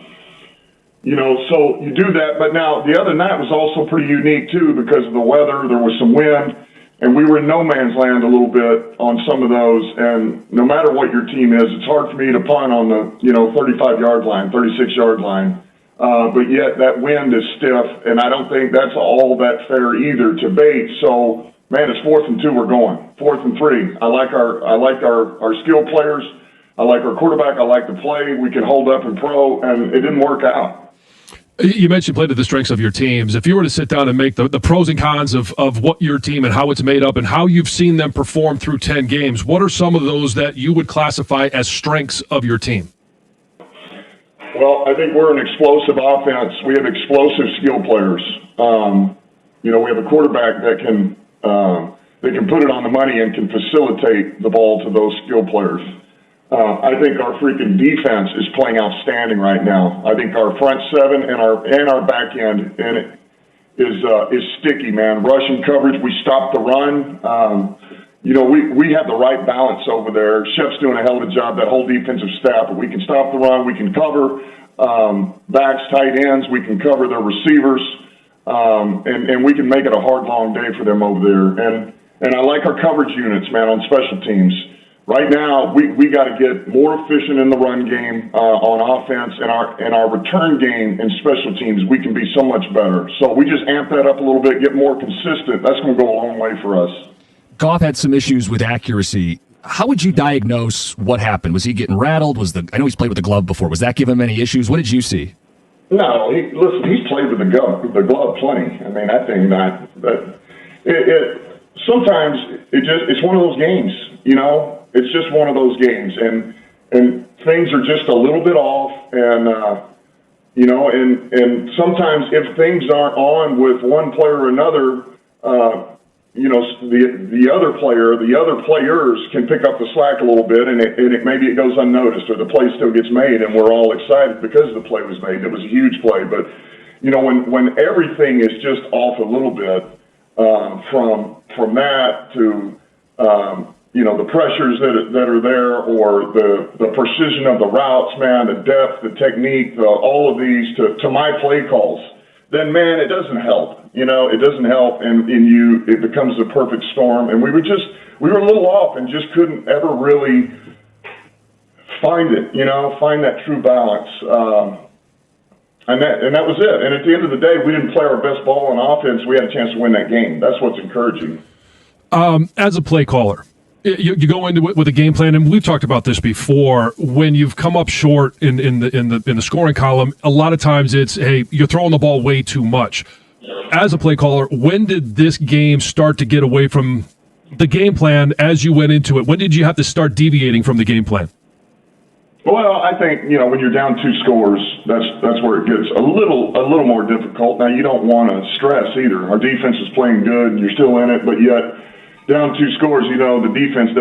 you do that. But now the other night was also pretty unique too because of the weather. There was some wind, and we were in no man's land a little bit on some of those. And no matter what your team is, it's hard for me to punt on the 35-yard line, 36-yard line. But yet that wind is stiff, and I don't think that's all that fair either to Bates. So, man, it's 4th and 2. We're going 4th and 3. I like our skill players. I like our quarterback. I like the play. We can hold up in pro, and it didn't work out. You mentioned play to the strengths of your teams. If you were to sit down and make the pros and cons of what your team and how it's made up and how you've seen them perform through 10 games, what are some of those that you would classify as strengths of your team? Well, I think we're an explosive offense. We have explosive skill players. We have a quarterback that can put it on the money and can facilitate the ball to those skill players. I think our freaking defense is playing outstanding right now. I think our front seven and our back end is sticky, man. Rushing coverage, we stop the run. We have the right balance over there. Shep's doing a hell of a job, that whole defensive staff. But we can stop the run. We can cover backs, tight ends. We can cover their receivers. And we can make it a hard, long day for them over there. And I like our coverage units, man, on special teams. Right now, we got to get more efficient in the run game on offense, and our return game and special teams. We can be so much better. So we just amp that up a little bit, get more consistent. That's going to go a long way for us. Goff had some issues with accuracy. How would you diagnose what happened? Was he getting rattled? I know he's played with the glove before. Was that giving him any issues? What did you see? No, he's played with the glove plenty. I mean, I think not. But sometimes it's one of those games, It's just one of those games, and things are just a little bit off, and and sometimes if things aren't on with one player or another, the other player, the other players can pick up the slack a little bit, and maybe it goes unnoticed, or the play still gets made, and we're all excited because the play was made. It was a huge play, but when everything is just off a little bit from that to the pressures that are there, or the precision of the routes, man, the depth, the technique, all of these to my play calls, then, man, it doesn't help. It doesn't help, and it becomes a perfect storm. And we were a little off and just couldn't ever really find it, find that true balance. And that was it. And at the end of the day, we didn't play our best ball on offense. We had a chance to win that game. That's what's encouraging. As a play caller, you go into it with a game plan, and we've talked about this before. When you've come up short in the scoring column, a lot of times it's, hey, you're throwing the ball way too much. As a play caller, when did this game start to get away from the game plan as you went into it? When did you have to start deviating from the game plan? Well, I think when you're down 2 scores, that's where it gets a little more difficult. Now, you don't want to stress either. Our defense is playing good, and you're still in it, but yet down 2 scores, the defense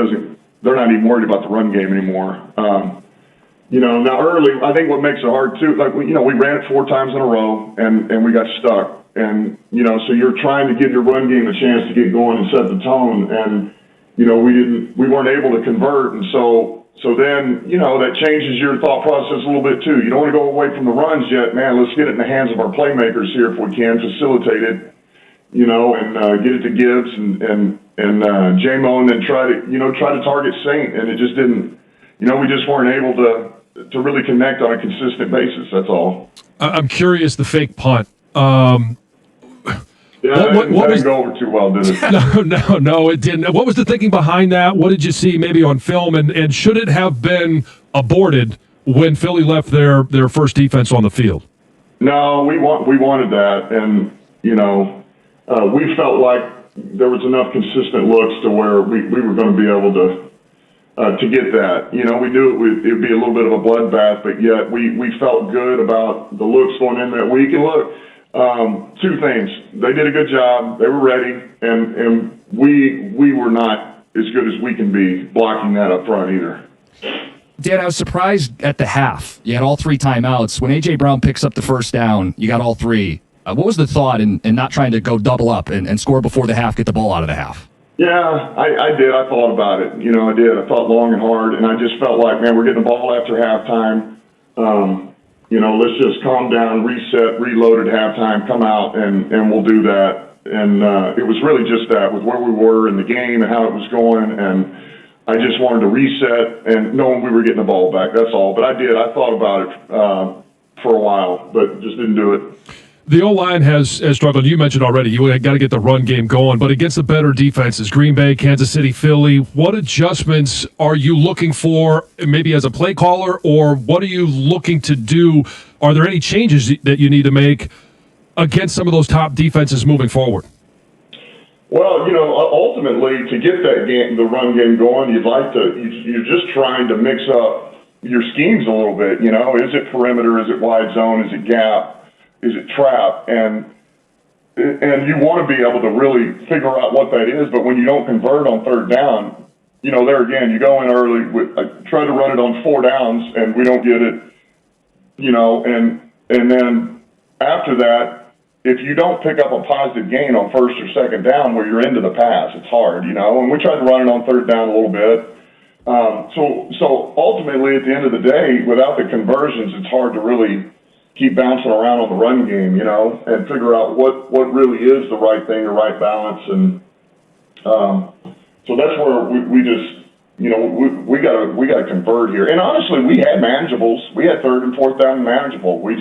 they're not even worried about the run game anymore. Now early, I think what makes it hard too, we ran it 4 times in a row and we got stuck. And, you know, so you're trying to give your run game a chance to get going and set the tone. And, you know, we weren't able to convert. And so then, you know, that changes your thought process a little bit too. You don't want to go away from the runs yet. Man, let's get it in the hands of our playmakers here if we can, facilitate it, you know, and get it to Gibbs and J-Mo, and then try to target Saint. And it just didn't, you know, we just weren't able to really connect on a consistent basis. That's all. I'm curious, the fake punt. Yeah, that didn't go over too well, did it? No, it didn't. What was the thinking behind that? What did you see maybe on film? And should it have been aborted when Philly left their first defense on the field? No, we wanted that. And, you know, we felt like there was enough consistent looks to where we were going to be able to get that. You know, we knew it would be a little bit of a bloodbath, but yet we felt good about the looks going in that week. And look, two things. They did a good job. They were ready, and we were not as good as we can be blocking that up front either. Dan, I was surprised at the half. You had all 3 timeouts. When A.J. Brown picks up the first down, you got all 3. What was the thought in not trying to go double up and score before the half, get the ball out of the half? Yeah, I did. I thought about it. You know, I did. I thought long and hard, and I just felt like, man, we're getting the ball after halftime. You know, let's just calm down, reset, reload at halftime, come out, and we'll do that. And it was really just that, with where we were in the game and how it was going, and I just wanted to reset and knowing we were getting the ball back. That's all. But I did. I thought about it for a while, but just didn't do it. The O-line has struggled. You mentioned already, you got to get the run game going, but against the better defenses, Green Bay, Kansas City, Philly, what adjustments are you looking for, maybe as a play caller, or what are you looking to do? Are there any changes that you need to make against some of those top defenses moving forward? Well, you know, ultimately, to get that game, the run game going, you're just trying to mix up your schemes a little bit. You know, is it perimeter? Is it wide zone? Is it gap? Is it trap? And you want to be able to really figure out what that is, but when you don't convert on third down, you know, there again, you go in early, try to run it on 4 downs, and we don't get it, you know, and then after that, if you don't pick up a positive gain on first or second down where you're into the pass, it's hard, you know, and we tried to run it on third down a little bit. So ultimately, at the end of the day, without the conversions, it's hard to really keep bouncing around on the run game, you know, and figure out what really is the right thing, the right balance. And so that's where we just, you know, we got to convert here. And honestly, we had manageables. We had third and fourth down manageable. We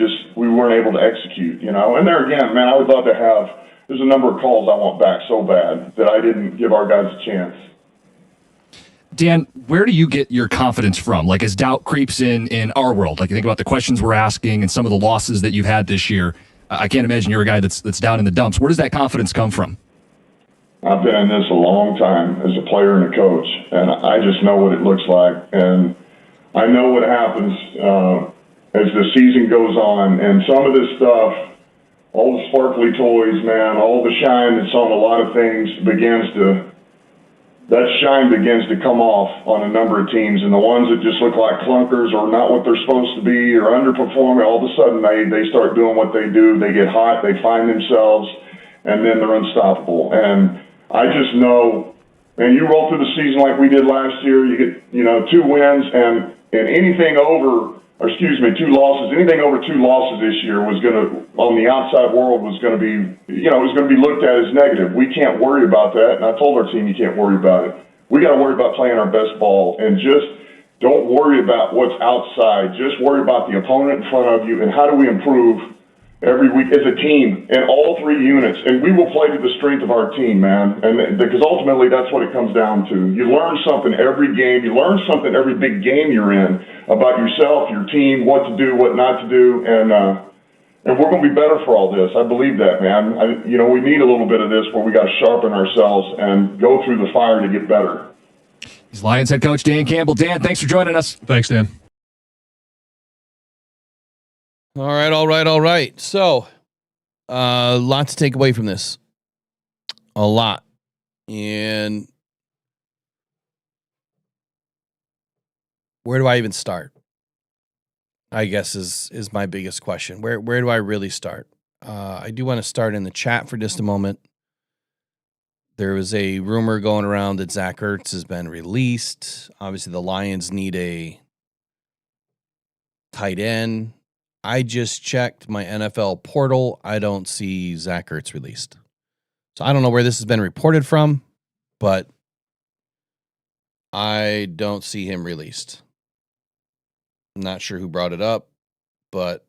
weren't able to execute, you know. And there again, man, I would love to have, there's a number of calls I want back so bad that I didn't give our guys a chance. Dan, where do you get your confidence from? Like, as doubt creeps in our world, like you think about the questions we're asking and some of the losses that you've had this year, I can't imagine you're a guy that's down in the dumps. Where does that confidence come from? I've been in this a long time as a player and a coach, and I just know what it looks like. And I know what happens as the season goes on. And some of this stuff, all the sparkly toys, man, all the shine that's on a lot of things that shine begins to come off on a number of teams, and the ones that just look like clunkers or not what they're supposed to be or underperforming, all of a sudden they start doing what they do. They get hot, they find themselves, and then they're unstoppable. And I just know, and you roll through the season like we did last year, you get, you know, 2 wins and anything over, or excuse me, 2 losses, anything over 2 losses this year was going to, on the outside world, was going to be, you know, it was going to be looked at as negative. We can't worry about that, and I told our team, you can't worry about it. We got to worry about playing our best ball, and just don't worry about what's outside. Just worry about the opponent in front of you, and how do we improve every week as a team in all 3 units. And we will play to the strength of our team, man, and because ultimately that's what it comes down to. You learn something every game. You learn something every big game you're in about yourself, your team, what to do, what not to do, and we're going to be better for all this. I believe that, man. You know, we need a little bit of this where we got to sharpen ourselves and go through the fire to get better. He's Lions head coach Dan Campbell. Dan, thanks for joining us. Thanks, Dan. All right. So, a lot to take away from this. A lot. And where do I even start? I guess is my biggest question. Where do I really start? I do want to start in the chat for just a moment. There was a rumor going around that Zach Ertz has been released. Obviously, the Lions need a tight end. I just checked my NFL portal. I don't see Zach Ertz released. So I don't know where this has been reported from, but I don't see him released. I'm not sure who brought it up, but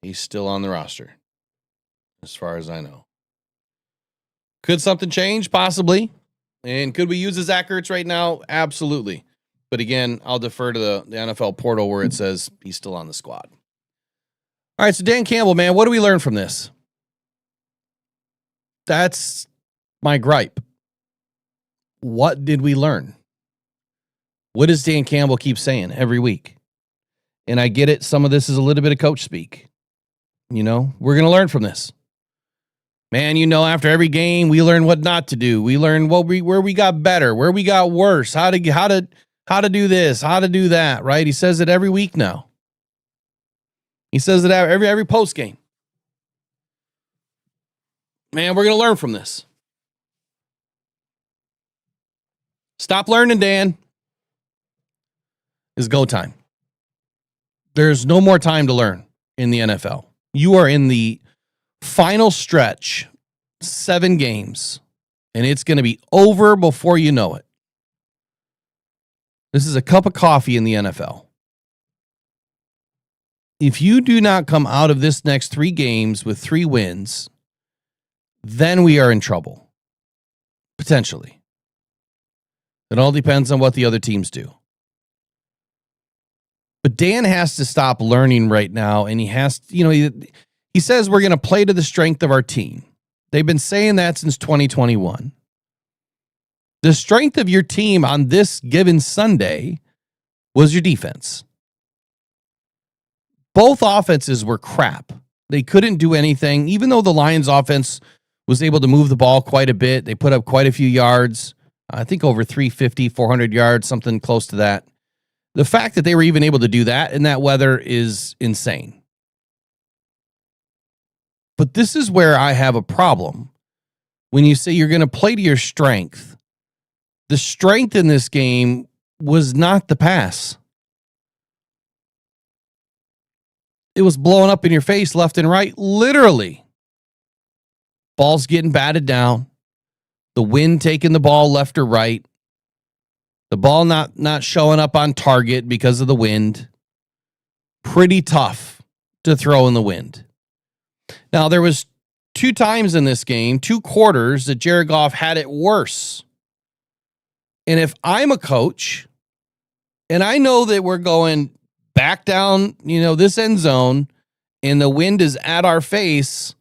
he's still on the roster, as far as I know. Could something change? Possibly. And could we use a Zach Ertz right now? Absolutely. But again, I'll defer to the NFL portal where it says he's still on the squad. All right, so Dan Campbell, man, what do we learn from this? That's my gripe. What did we learn? What does Dan Campbell keep saying every week? And I get it. Some of this is a little bit of coach speak. You know, we're going to learn from this. Man, you know, after every game, we learn what not to do. We learn where we got better, where we got worse, how to do this, how to do that, right? He says it every week now. He says it every post game. Man, we're going to learn from this. Stop learning, Dan. It's go time. There's no more time to learn in the NFL. You are in the final stretch, 7 games, and it's going to be over before you know it. This is a cup of coffee in the NFL. If you do not come out of this next 3 games with 3 wins, then we are in trouble. Potentially. It all depends on what the other teams do. But Dan has to stop learning right now, and he has to, you know, he says we're going to play to the strength of our team. They've been saying that since 2021. The strength of your team on this given Sunday was your defense. Both offenses were crap. They couldn't do anything. Even though the Lions offense was able to move the ball quite a bit, they put up quite a few yards. I think over 350, 400 yards, something close to that. The fact that they were even able to do that in that weather is insane. But this is where I have a problem. When you say you're going to play to your strength, the strength in this game was not the pass. It was blowing up in your face left and right, literally. Ball's getting batted down. The wind taking the ball left or right. The ball not showing up on target because of the wind. Pretty tough to throw in the wind. Now, there was 2 times in this game, 2 quarters, that Jared Goff had it worse. And if I'm a coach, and I know that we're going back down, you know, this end zone, and the wind is at our face,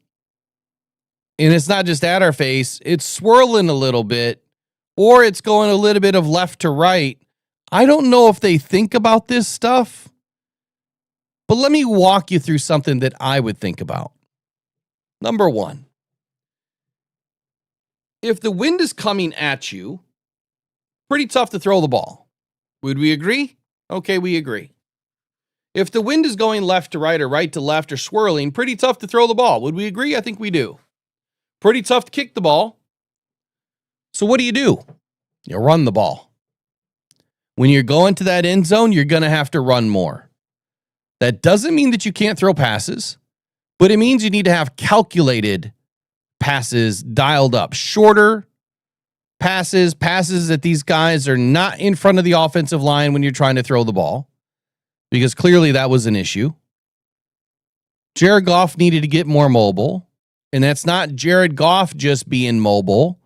and it's not just at our face, it's swirling a little bit, or it's going a little bit of left to right. I don't know if they think about this stuff, but let me walk you through something that I would think about. Number 1, if the wind is coming at you, pretty tough to throw the ball. Would we agree? Okay, we agree. If the wind is going left to right or right to left or swirling, pretty tough to throw the ball. Would we agree? I think we do. Pretty tough to kick the ball. So what do? You run the ball. When you're going to that end zone, you're going to have to run more. That doesn't mean that you can't throw passes, but it means you need to have calculated passes dialed up. Shorter passes that these guys are not in front of the offensive line when you're trying to throw the ball, because clearly that was an issue. Jared Goff needed to get more mobile, and that's not Jared Goff just being mobile.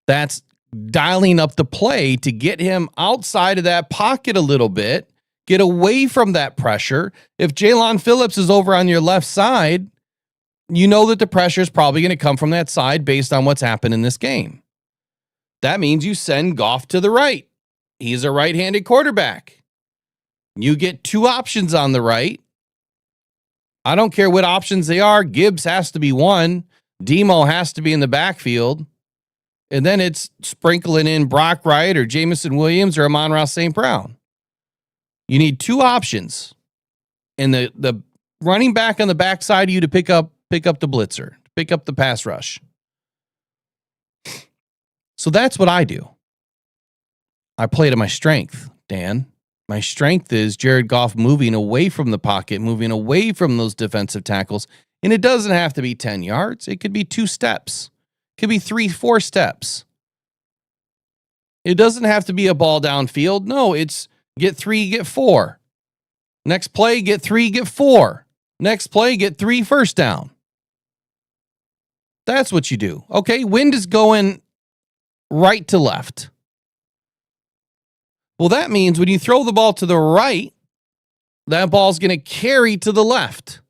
That's dialing up the play to get him outside of that pocket a little bit, get away from that pressure. If Jalen Phillips is over on your left side, you know that the pressure is probably going to come from that side based on what's happened in this game. That means you send Goff to the right. He's a right-handed quarterback. You get 2 options on the right. I don't care what options they are. Gibbs has to be one. Demo has to be in the backfield. And then it's sprinkling in Brock Wright or Jamison Williams or Amon-Ra St. Brown. You need 2 options. and the running back on the backside of you to pick up the blitzer, pick up the pass rush. So that's what I do. I play to my strength, Dan. My strength is Jared Goff moving away from the pocket, moving away from those defensive tackles. And it doesn't have to be 10 yards. It could be 2 steps. It could be 3-4 steps. It doesn't have to be a ball downfield. No, it's get 3, get 4. Next play, get 3, get 4. Next play, get 3 first down. That's what you do. Okay, wind is going right to left. Well, that means when you throw the ball to the right, that ball's going to carry to the left.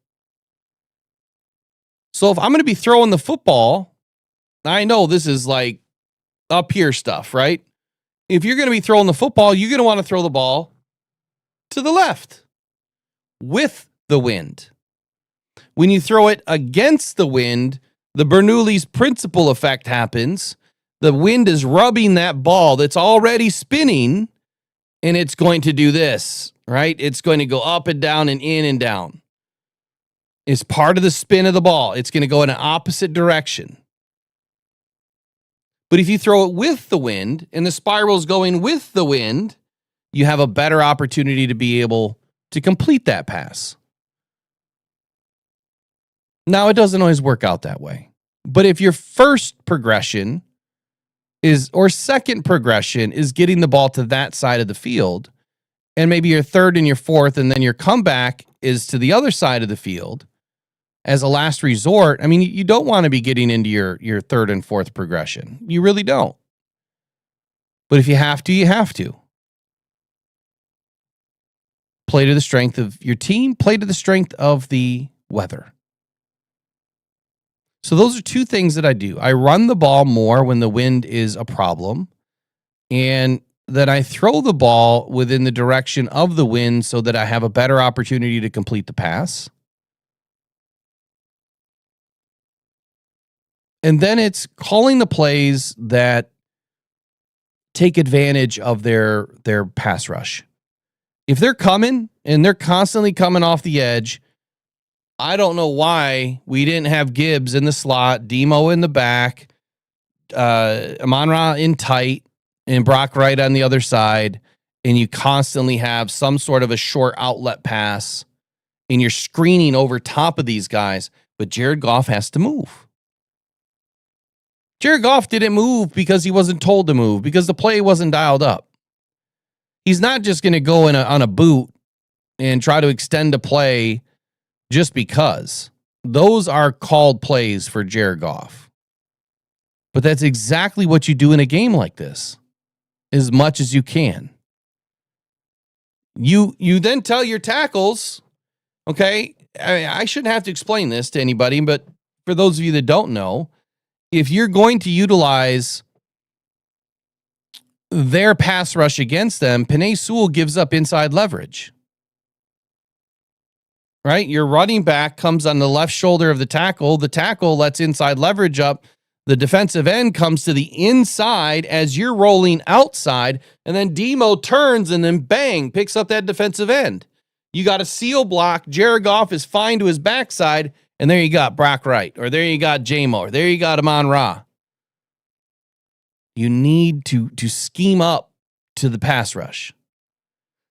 So if I'm going to be throwing the football, I know this is like up here stuff, right? If you're going to be throwing the football, you're going to want to throw the ball to the left with the wind. When you throw it against the wind, the Bernoulli's principle effect happens. The wind is rubbing that ball that's already spinning, and it's going to do this, right? It's going to go up and down and in and down. It's part of the spin of the ball. It's going to go in an opposite direction. But if you throw it with the wind and the spiral's going with the wind, you have a better opportunity to be able to complete that pass. Now, it doesn't always work out that way. But if your first progression or second progression is getting the ball to that side of the field, and maybe your third and your fourth, and then your comeback is to the other side of the field as a last resort, I mean, you don't want to be getting into your third and fourth progression. You really don't. But if you have to, you have to. Play to the strength of your team, play to the strength of the weather. So those are 2 things that I do. I run the ball more when the wind is a problem, and that I throw the ball within the direction of the wind so that I have a better opportunity to complete the pass. And then it's calling the plays that take advantage of their pass rush. If they're coming and they're constantly coming off the edge, I don't know why we didn't have Gibbs in the slot, Demo in the back, Amon-Ra in tight, and Brock Wright on the other side, and you constantly have some sort of a short outlet pass, and you're screening over top of these guys, but Jared Goff has to move. Jared Goff didn't move because he wasn't told to move, because the play wasn't dialed up. He's not just going to go on a boot and try to extend a play just because. Those are called plays for Jared Goff. But that's exactly what you do in a game like this, as much as you can. You then tell your tackles, okay, I shouldn't have to explain this to anybody, but for those of you that don't know, if you're going to utilize their pass rush against them, Penei Sewell gives up inside leverage. Right? Your running back comes on the left shoulder of the tackle. The tackle lets inside leverage up. The defensive end comes to the inside as you're rolling outside, and then Demo turns and then bang, picks up that defensive end. You got a seal block. Jared Goff is fine to his backside, and there you got Brock Wright, or there you got J-Mo, or there you got Amon-Ra. You need to scheme up to the pass rush.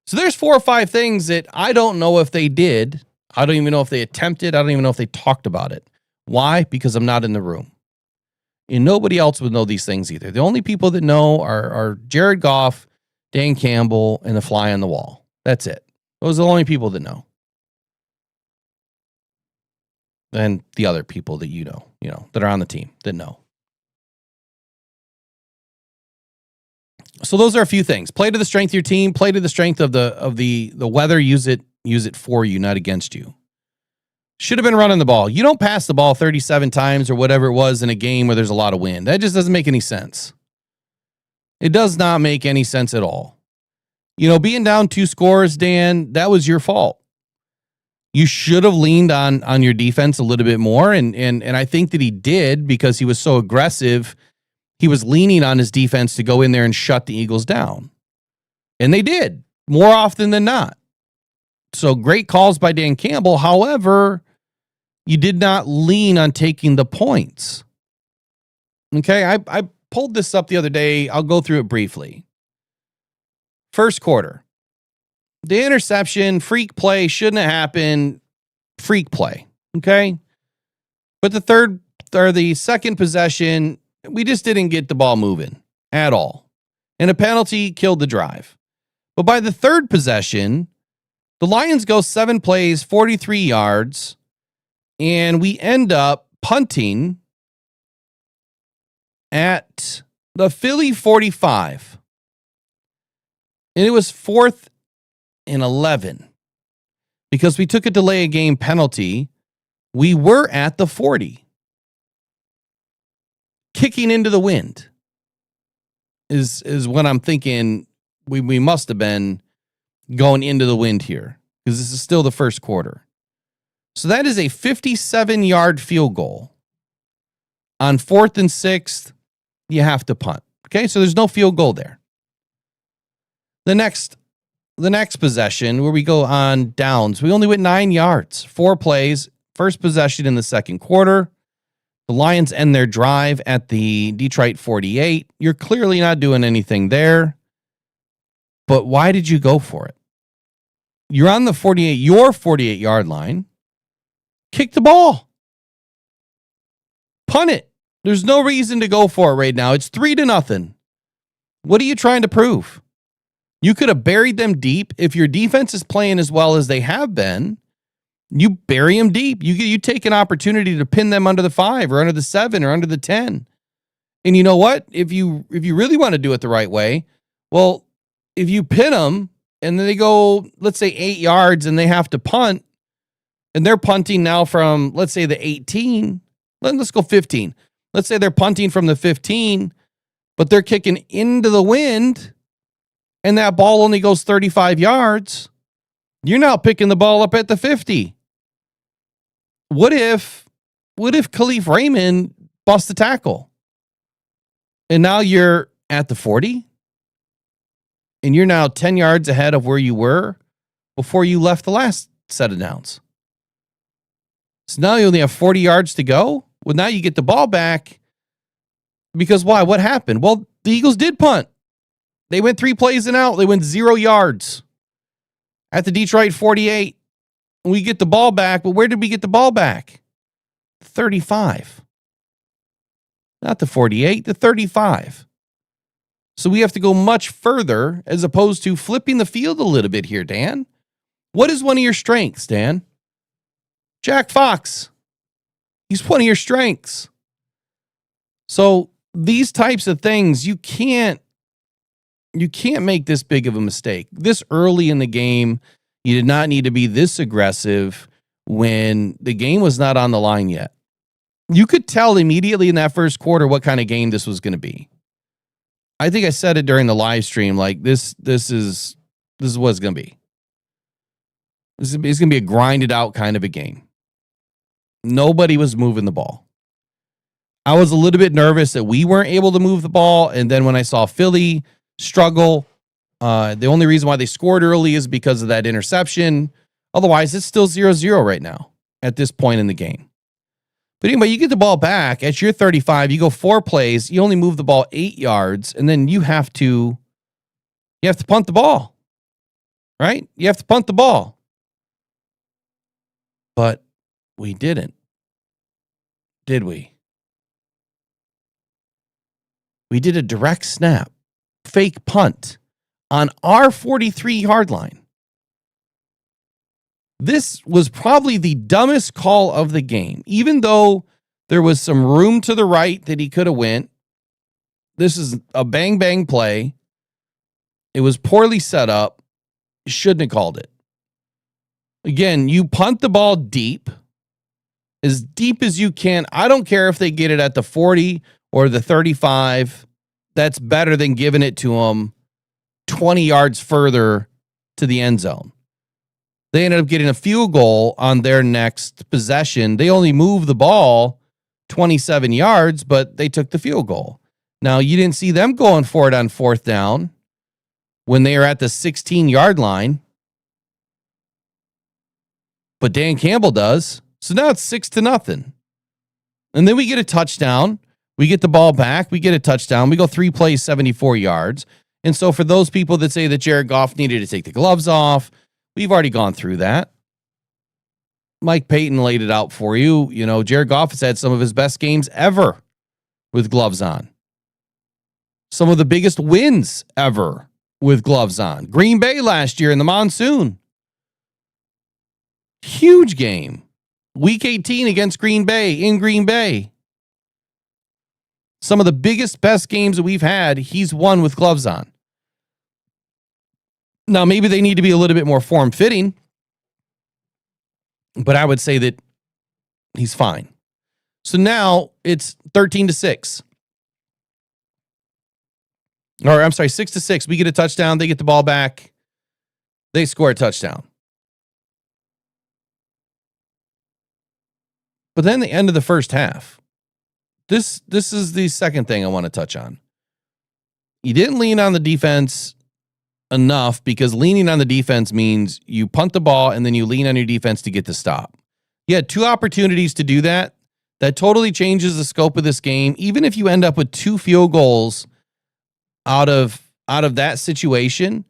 So there's 4 or 5 things that I don't know if they did. I don't even know if they attempted. I don't even know if they talked about it. Why? Because I'm not in the room. And nobody else would know these things either. The only people that know are Jared Goff, Dan Campbell, and the fly on the wall. That's it. Those are the only people that know. And the other people that you know, that are on the team that know. So those are a few things. Play to the strength of your team. Play to the strength of the weather. Use it for you, not against you. Should have been running the ball. You don't pass the ball 37 times or whatever it was in a game where there's a lot of wind. That just doesn't make any sense. It does not make any sense at all. Being down 2 scores, Dan, that was your fault. You should have leaned on your defense a little bit more, and I think that he did because he was so aggressive. He was leaning on his defense to go in there and shut the Eagles down. And they did, more often than not. So great calls by Dan Campbell. However, you did not lean on taking the points. Okay, I pulled this up the other day. I'll go through it briefly. First quarter. The interception, freak play, shouldn't have happened. Freak play. Okay. But the second possession, we just didn't get the ball moving at all. And a penalty killed the drive. But by the third possession, the Lions go 7 plays, 43 yards, and we end up punting at the Philly 45. And it was 4th and 11. Because we took a delay of game penalty, we were at the 40. Kicking into the wind is what I'm thinking we must have been going into the wind here, because this is still the first quarter. So that is a 57-yard field goal. On 4th and 6th, you have to punt. Okay, so there's no field goal there. The next possession, where we go on downs, we only went 9 yards, 4 plays, first possession in the second quarter. The Lions end their drive at the Detroit 48. You're clearly not doing anything there. But why did you go for it? You're on the 48-yard line. Kick the ball. Punt it. There's no reason to go for it right now. It's 3-0. What are you trying to prove? You could have buried them deep. If your defense is playing as well as they have been, you bury them deep. You take an opportunity to pin them under the 5 or under the 7 or under the 10. And you know what? If you really want to do it the right way, well, if you pin them and then they go, let's say 8 yards and they have to punt, and they're punting now from, let's say, the 18. Let's go 15. Let's say they're punting from the 15, but they're kicking into the wind and that ball only goes 35 yards. You're now picking the ball up at the 50. What if Khalif Raymond busts a tackle? And now you're at the 40? And you're now 10 yards ahead of where you were before you left the last set of downs. So now you only have 40 yards to go. Well, now you get the ball back. Because why? What happened? Well, the Eagles did punt. They went 3 plays and out. They went 0 yards at the Detroit 48. We get the ball back, but where did we get the ball back? 35. Not the 48, the 35. So we have to go much further as opposed to flipping the field a little bit here, Dan. What is one of your strengths, Dan? Jack Fox. He's one of your strengths. So these types of things, you can't make this big of a mistake. This early in the game, you did not need to be this aggressive when the game was not on the line yet. You could tell immediately in that first quarter what kind of game this was going to be. I think I said it during the live stream, like this is what it's going to be. It's going to be a grinded out kind of a game. Nobody was moving the ball. I was a little bit nervous that we weren't able to move the ball. And then when I saw Philly struggle, the only reason why they scored early is because of that interception. Otherwise, it's still 0-0 right now at this point in the game. But anyway, you get the ball back at your 35. You go 4 plays. You only move the ball 8 yards. And then you have to punt the ball. Right? You have to punt the ball. But we didn't. Did we? We did a direct snap, fake punt on our 43-yard line. This was probably the dumbest call of the game. Even though there was some room to the right that he could have went. This is a bang-bang play. It was poorly set up. Shouldn't have called it. Again, you punt the ball deep as you can. I don't care if they get it at the 40 or the 35. That's better than giving it to them 20 yards further to the end zone. They ended up getting a field goal on their next possession. They only moved the ball 27 yards, but they took the field goal. Now, you didn't see them going for it on 4th down when they were at the 16-yard line. but Dan Campbell does. So now it's 6-0. And then we get a touchdown. We get the ball back. We get a touchdown. We go 3 plays, 74 yards. And so for those people that say that Jared Goff needed to take the gloves off, we've already gone through that. Mike Payton laid it out for you. You know, Jared Goff has had some of his best games ever with gloves on. Some of the biggest wins ever with gloves on. Green Bay last year in the monsoon. Huge game. Week 18 against Green Bay in Green Bay. Some of the biggest, best games that we've had, he's won with gloves on. Now, maybe they need to be a little bit more form-fitting, but I would say that he's fine. So now it's 13-6. Or I'm sorry, 6-6. We get a touchdown. They get the ball back. They score a touchdown. But then the end of the first half. This is the second thing I want to touch on. You didn't lean on the defense enough, because leaning on the defense means you punt the ball and then you lean on your defense to get the stop. You had 2 opportunities to do that. That totally changes the scope of this game. Even if you end up with 2 field goals out of that situation,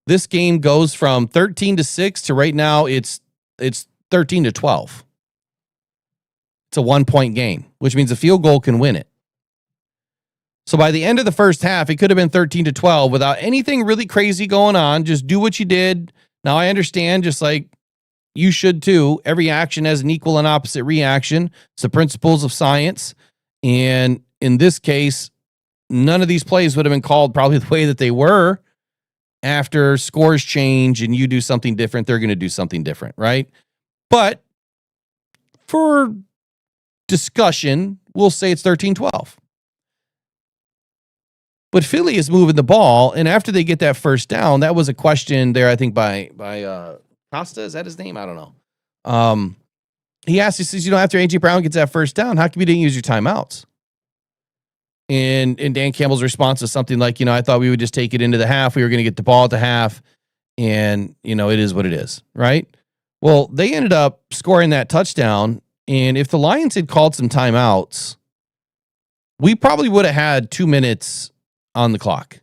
this game goes from 13-6 to right now it's 13-12. It's a 1-point game, which means a field goal can win it. So by the end of the first half, it could have been 13-12 without anything really crazy going on. Just do what you did. Now I understand, just like you should too, every action has an equal and opposite reaction. It's the principles of science. And in this case, none of these plays would have been called probably the way that they were. After scores change and you do something different, they're going to do something different, right? But for discussion, we'll say it's 13-12. But Philly is moving the ball, and after they get that first down, that was a question there, I think, by Costa. Is that his name? I don't know. He asked, he says, after A.J. Brown gets that first down, how come you didn't use your timeouts? And Dan Campbell's response is something like, I thought we would just take it into the half. We were going to get the ball at the half, and, it is what it is, right? Well, they ended up scoring that touchdown, and if the Lions had called some timeouts, we probably would have had 2 minutes on the clock,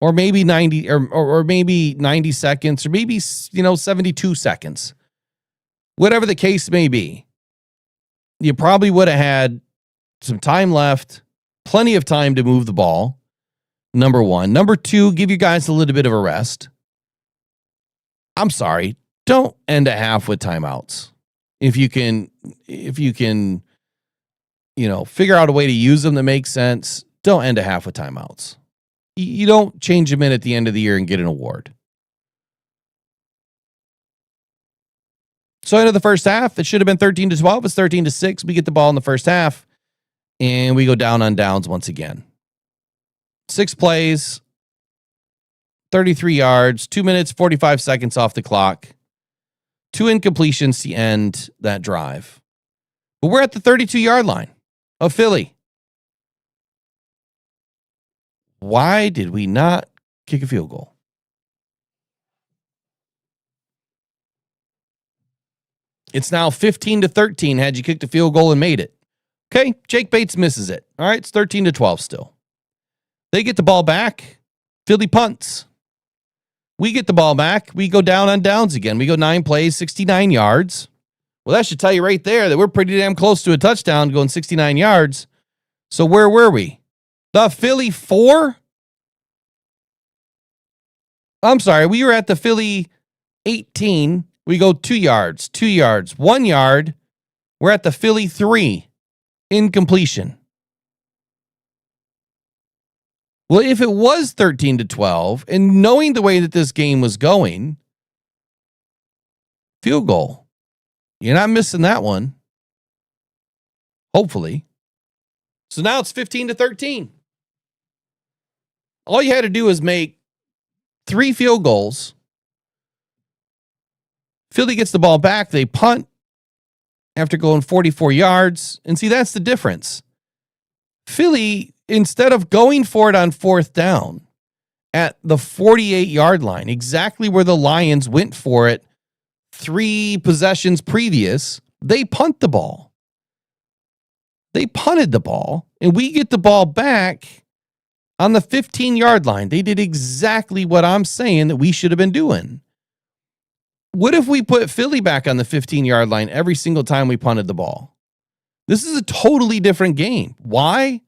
or maybe 90 or maybe 90 seconds, or maybe 72 seconds, whatever the case may be. You probably would have had some time left, plenty of time to move the ball. Number one. Number two, give you guys a little bit of a rest. I'm sorry, don't end a half with timeouts. If you can, figure out a way to use them that makes sense, don't end a half with timeouts. You don't change them in at the end of the year and get an award. So end of the first half, it should have been 13-12. It's 13-6. We get the ball in the first half, and we go down on downs once again. 6 plays, 33 yards, 2 minutes, 45 seconds off the clock. 2 incompletions to end that drive. But we're at the 32-yard line of Philly. Why did we not kick a field goal? It's now 15-13 had you kicked a field goal and made it. Okay, Jake Bates misses it. All right, it's 13-12 still. They get the ball back. Philly punts. We get the ball back. We go down on downs again. We go 9 plays, 69 yards. Well, that should tell you right there that we're pretty damn close to a touchdown going 69 yards. So where were we? The Philly 4? I'm sorry, we were at the Philly 18. We go 2 yards, 2 yards, 1 yard. We're at the Philly 3. Incompletion. Well, if it was 13-12, and knowing the way that this game was going, field goal. You're not missing that one. Hopefully. So now it's 15-13. All you had to do is make 3 field goals. Philly gets the ball back. They punt after going 44 yards. And see, that's the difference. Philly, instead of going for it on 4th down at the 48-yard line, exactly where the Lions went for it 3 possessions previous, they punt the ball. They punted the ball, and we get the ball back on the 15-yard line. They did exactly what I'm saying that we should have been doing. What if we put Philly back on the 15-yard line every single time we punted the ball? This is a totally different game. Why?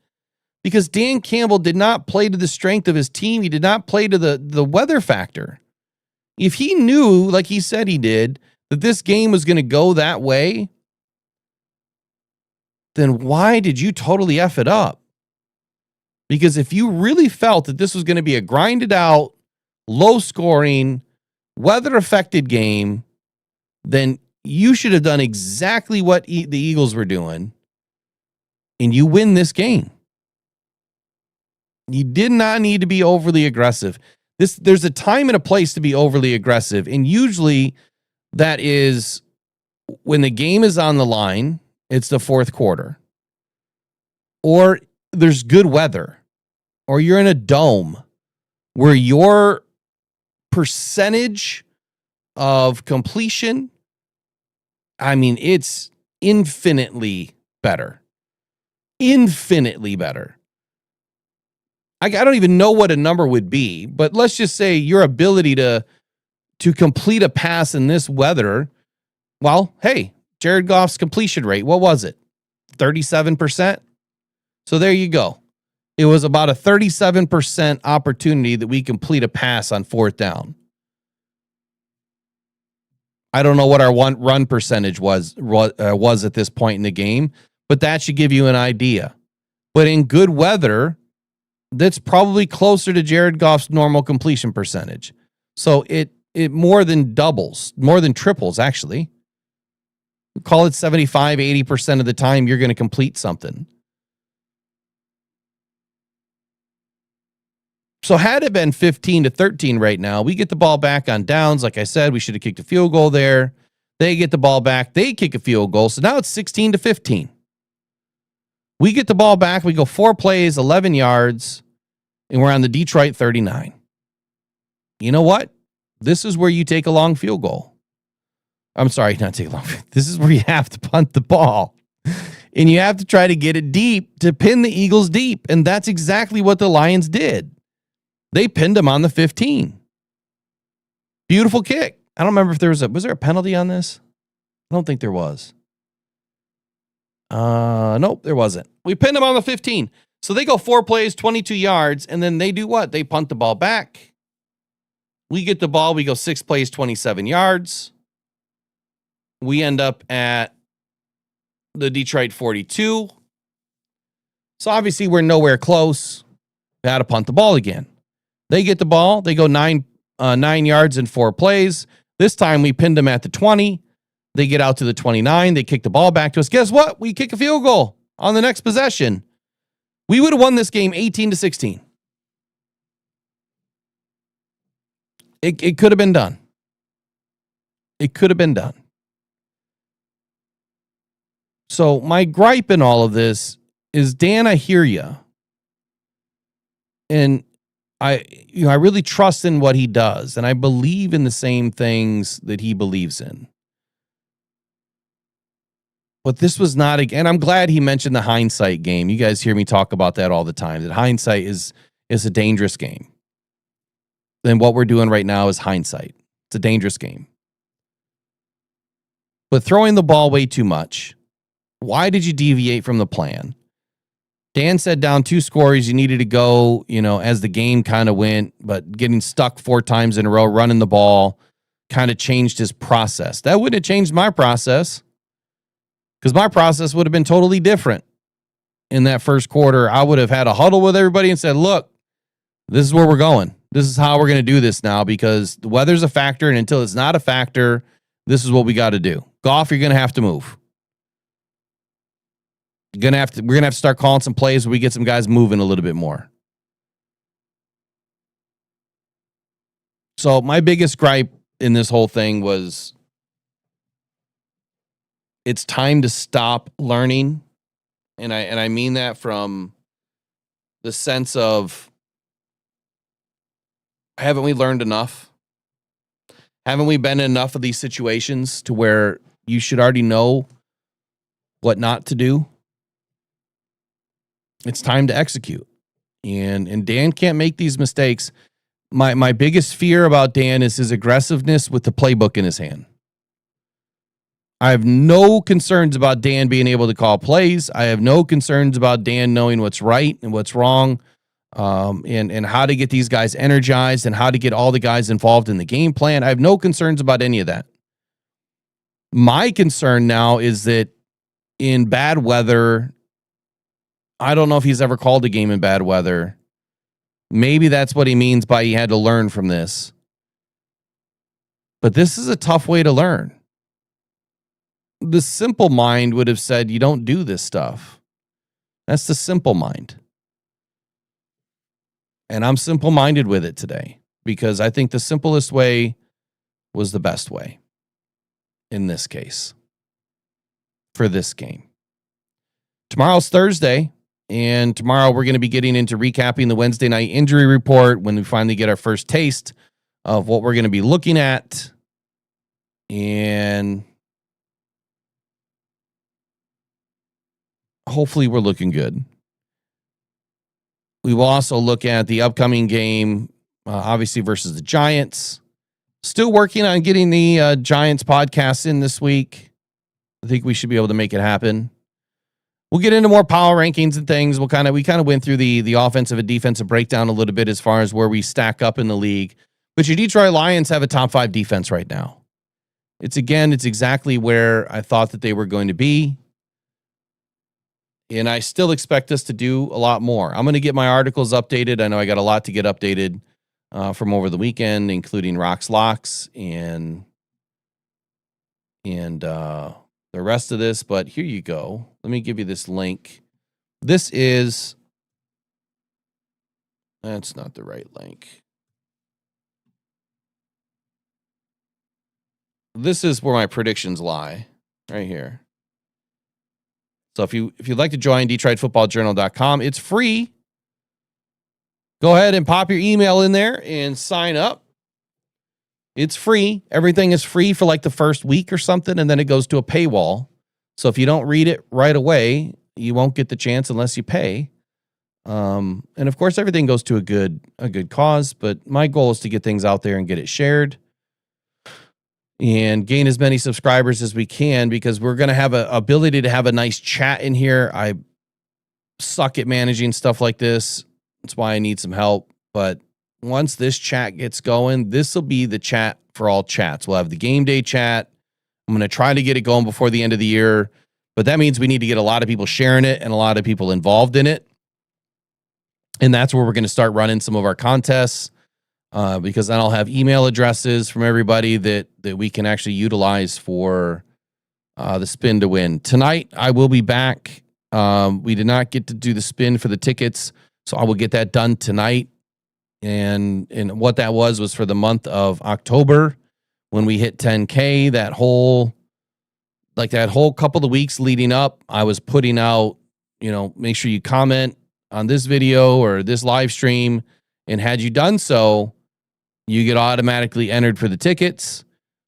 Because Dan Campbell did not play to the strength of his team. He did not play to the weather factor. If he knew, like he said he did, that this game was going to go that way, then why did you totally F it up? Because if you really felt that this was going to be a grinded out, low scoring, weather affected game, then you should have done exactly what the Eagles were doing, and you win this game. You did not need to be overly aggressive. There's a time and a place to be overly aggressive, and usually that is when the game is on the line. It's the fourth quarter, or there's good weather, or you're in a dome where your percentage of completion, I mean, it's infinitely better. Infinitely better. I don't even know what a number would be, but let's just say your ability to complete a pass in this weather, well, hey, Jared Goff's completion rate, what was it? 37%? So there you go. It was about a 37% opportunity that we complete a pass on fourth down. I don't know what our run percentage was at this point in the game, but that should give you an idea. But in good weather, that's probably closer to Jared Goff's normal completion percentage. So it more than doubles, more than triples, actually. Call it 75, 80% of the time you're going to complete something. So had it been 15-13 right now, we get the ball back on downs. Like I said, we should have kicked a field goal there. They get the ball back. They kick a field goal. So now it's 16-15. We get the ball back. We go 4 plays, 11 yards, and we're on the Detroit 39. You know what? This is where you take a long field goal. I'm sorry, not take a long. This is where you have to punt the ball. And you have to try to get it deep to pin the Eagles deep. And that's exactly what the Lions did. They pinned them on the 15. Beautiful kick. I don't remember if was there a penalty on this? I don't think there was. Nope, there wasn't. We pinned them on the 15. So they go 4 plays, 22 yards, and then they do what? They punt the ball back. We get the ball. We go 6 plays, 27 yards. We end up at the Detroit 42. So obviously we're nowhere close. We had to punt the ball again. They get the ball. They go 9 yards in 4 plays. This time we pinned them at the 20. They get out to the 29. They kick the ball back to us. Guess what? We kick a field goal on the next possession. We would have won this game 18-16. It could have been done. It could have been done. So my gripe in all of this is, Dan, I hear you. And I really trust in what he does, and I believe in the same things that he believes in. But this was not, and I'm glad he mentioned the hindsight game. You guys hear me talk about that all the time, that hindsight is a dangerous game. And what we're doing right now is hindsight. It's a dangerous game. But throwing the ball way too much. Why did you deviate from the plan? Dan said down 2 scores, you needed to go, as the game kind of went, but getting stuck 4 times in a row, running the ball, kind of changed his process. That wouldn't have changed my process, because my process would have been totally different. In that first quarter, I would have had a huddle with everybody and said, look, this is where we're going. This is how we're going to do this now, because the weather's a factor, and until it's not a factor, this is what we got to do. Goff, you're going to have to move. We're gonna have to start calling some plays where we get some guys moving a little bit more. So my biggest gripe in this whole thing was, it's time to stop learning. And I mean that from the sense of, haven't we learned enough? Haven't we been in enough of these situations to where you should already know what not to do? It's time to execute. And Dan can't make these mistakes. My biggest fear about Dan is his aggressiveness with the playbook in his hand. I have no concerns about Dan being able to call plays. I have no concerns about Dan knowing what's right and what's wrong, and how to get these guys energized and how to get all the guys involved in the game plan. I have no concerns about any of that. My concern now is that in bad weather, I don't know if he's ever called a game in bad weather. Maybe that's what he means by he had to learn from this. But this is a tough way to learn. The simple mind would have said, you don't do this stuff. That's the simple mind. And I'm simple-minded with it today because I think the simplest way was the best way in this case for this game. Tomorrow's Thursday, and tomorrow we're going to be getting into recapping the Wednesday night injury report when we finally get our first taste of what we're going to be looking at. And hopefully we're looking good. We will also look at the upcoming game, obviously versus the Giants. Still working on getting the Giants podcast in this week. I think we should be able to make it happen. We'll get into more power rankings and things. We kind of went through the offensive and defensive breakdown a little bit as far as where we stack up in the league. But your Detroit Lions have a top 5 defense right now. It's exactly where I thought that they were going to be. And I still expect us to do a lot more. I'm going to get my articles updated. I know I got a lot to get updated from over the weekend, including Rocks Locks and the rest of this. But here you go. Let me give you this link. That's not the right link. This is where my predictions lie, right here. So if you'd like to join DetroitFootballJournal.com, it's free. Go ahead and pop your email in there and sign up. It's free. Everything is free for like the first week or something, and then it goes to a paywall. So if you don't read it right away, you won't get the chance unless you pay. And of course, everything goes to a good cause. But my goal is to get things out there and get it shared and gain as many subscribers as we can, because we're going to have an ability to have a nice chat in here. I suck at managing stuff like this. That's why I need some help. But once this chat gets going, this will be the chat for all chats. We'll have the game day chat. I'm going to try to get it going before the end of the year, but that means we need to get a lot of people sharing it and a lot of people involved in it. And that's where we're going to start running some of our contests, because then I'll have email addresses from everybody that we can actually utilize for the spin to win. Tonight, I will be back. We did not get to do the spin for the tickets, so I will get that done tonight. And what that was for the month of October when we hit 10K. That whole couple of weeks leading up, I was putting out, make sure you comment on this video or this live stream. And had you done so, you get automatically entered for the tickets.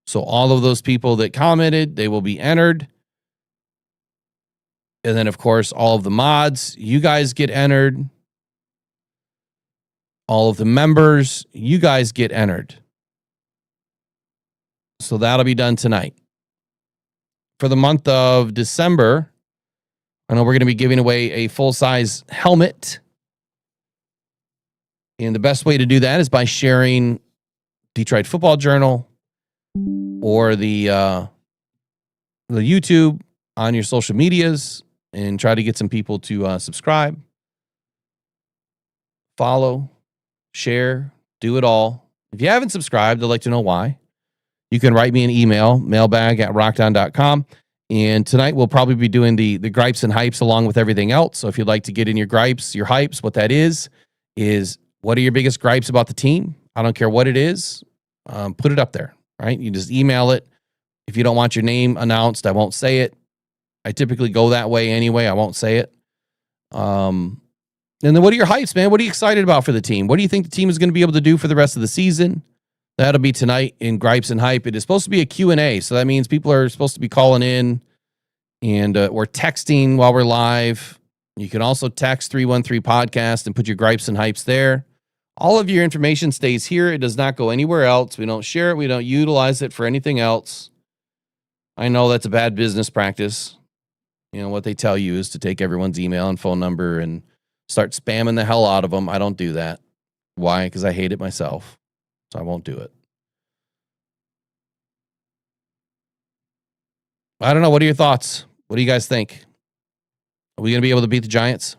So all of those people that commented, they will be entered. And then, of course, all of the mods, you guys get entered. All of the members, you guys get entered. So that'll be done tonight. For the month of December, I know we're going to be giving away a full-size helmet. And the best way to do that is by sharing Detroit Football Journal or the YouTube on your social medias, and try to get some people to subscribe, follow, share, do it all. If you haven't subscribed, I'd like to know why. You can write me an email, mailbag@rockdown.com. And tonight we'll probably be doing the gripes and hypes along with everything else. So if you'd like to get in your gripes, your hypes, what that is what are your biggest gripes about the team? I don't care what it is. Put it up there, right? You just email it. If you don't want your name announced, I won't say it. I typically go that way anyway. I won't say it. And then what are your hypes, man? What are you excited about for the team? What do you think the team is going to be able to do for the rest of the season? That'll be tonight in Gripes and Hype. It is supposed to be a Q&A, so that means people are supposed to be calling in, and we're texting while we're live. You can also text 313-podcast and put your gripes and hypes there. All of your information stays here. It does not go anywhere else. We don't share it. We don't utilize it for anything else. I know that's a bad business practice. You know, what they tell you is to take everyone's email and phone number and start spamming the hell out of them. I don't do that. Why? Because I hate it myself. So I won't do it. I don't know. What are your thoughts? What do you guys think? Are we going to be able to beat the Giants?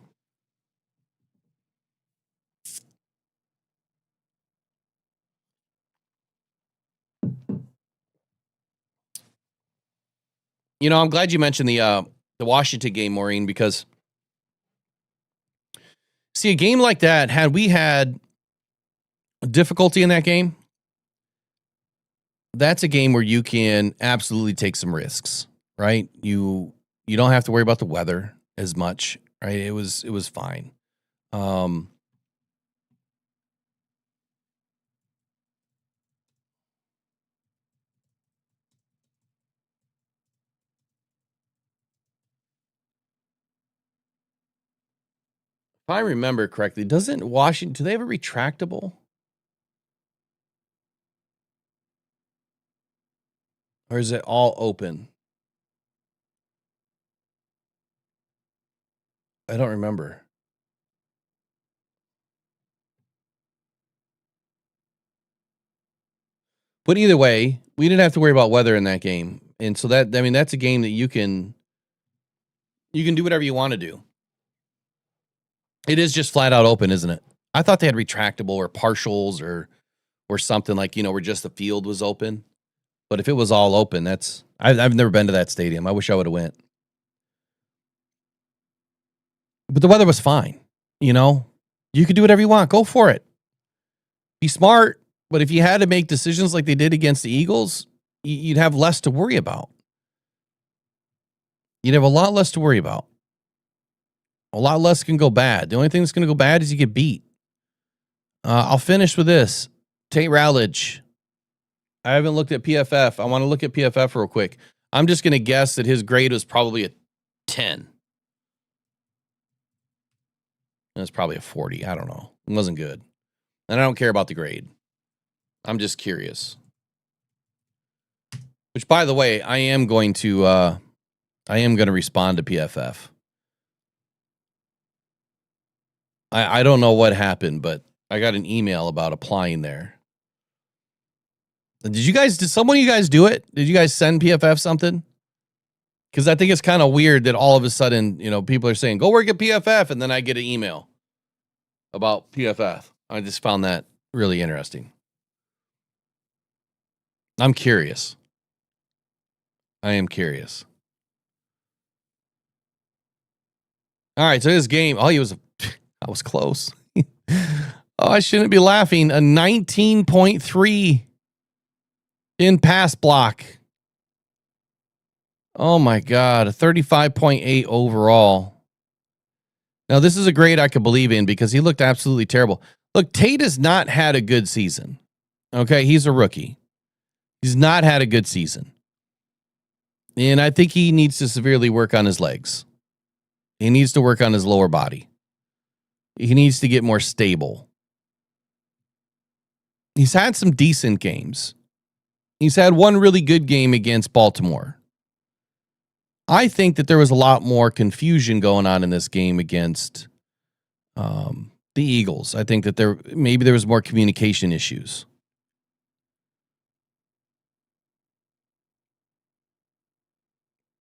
You know, I'm glad you mentioned the Washington game, Maureen, because see, a game like that, had we had difficulty in that game, that's a game where you can absolutely take some risks, right? You don't have to worry about the weather as much, right? It was fine. If I remember correctly, doesn't Washington, do they have a retractable? Or is it all open? I don't remember. But either way, we didn't have to worry about weather in that game. And so that, I mean, that's a game that you can do whatever you want to do. It is just flat out open, isn't it? I thought they had retractable or partials or something like, you know, where just the field was open. But if it was all open, that's I've never been to that stadium. I wish I would have went. But the weather was fine. You know, you could do whatever you want. Go for it. Be smart. But if you had to make decisions like they did against the Eagles, you'd have less to worry about. You'd have a lot less to worry about. A lot less can go bad. The only thing that's going to go bad is you get beat. I'll finish with this. Tate Rowledge. I haven't looked at PFF. I want to look at PFF real quick. I'm just going to guess that his grade was probably a 10. It was probably a 40. I don't know. It wasn't good. And I don't care about the grade. I'm just curious. Which, by the way, I am going to respond to PFF. I don't know what happened, but I got an email about applying there. Did someone of you guys do it? Did you guys send PFF something? Because I think it's kind of weird that all of a sudden, you know, people are saying, go work at PFF, and then I get an email about PFF. I just found that really interesting. I'm curious. I am curious. All right, so this game, I was close. I shouldn't be laughing. A 19.3 in pass block. Oh my God, a 35.8 overall. Now, this is a grade I could believe in because he looked absolutely terrible. Look, Tate has not had a good season. Okay, he's a rookie. He's not had a good season. And I think he needs to severely work on his legs. He needs to work on his lower body. He needs to get more stable. He's had some decent games. He's had one really good game against Baltimore. I think that there was a lot more confusion going on in this game against the Eagles. I think that there was more communication issues.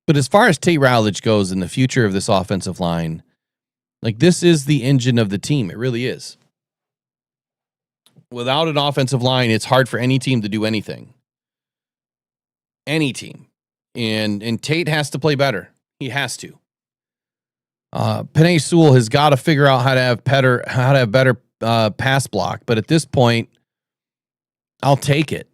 But as far as Tate Rowledge goes in the future of this offensive line, like, this is the engine of the team. It really is. Without an offensive line, it's hard for any team to do anything. Any team. And Tate has to play better. He has to. Penei Sewell has got to figure out how to have better pass block. But at this point, I'll take it.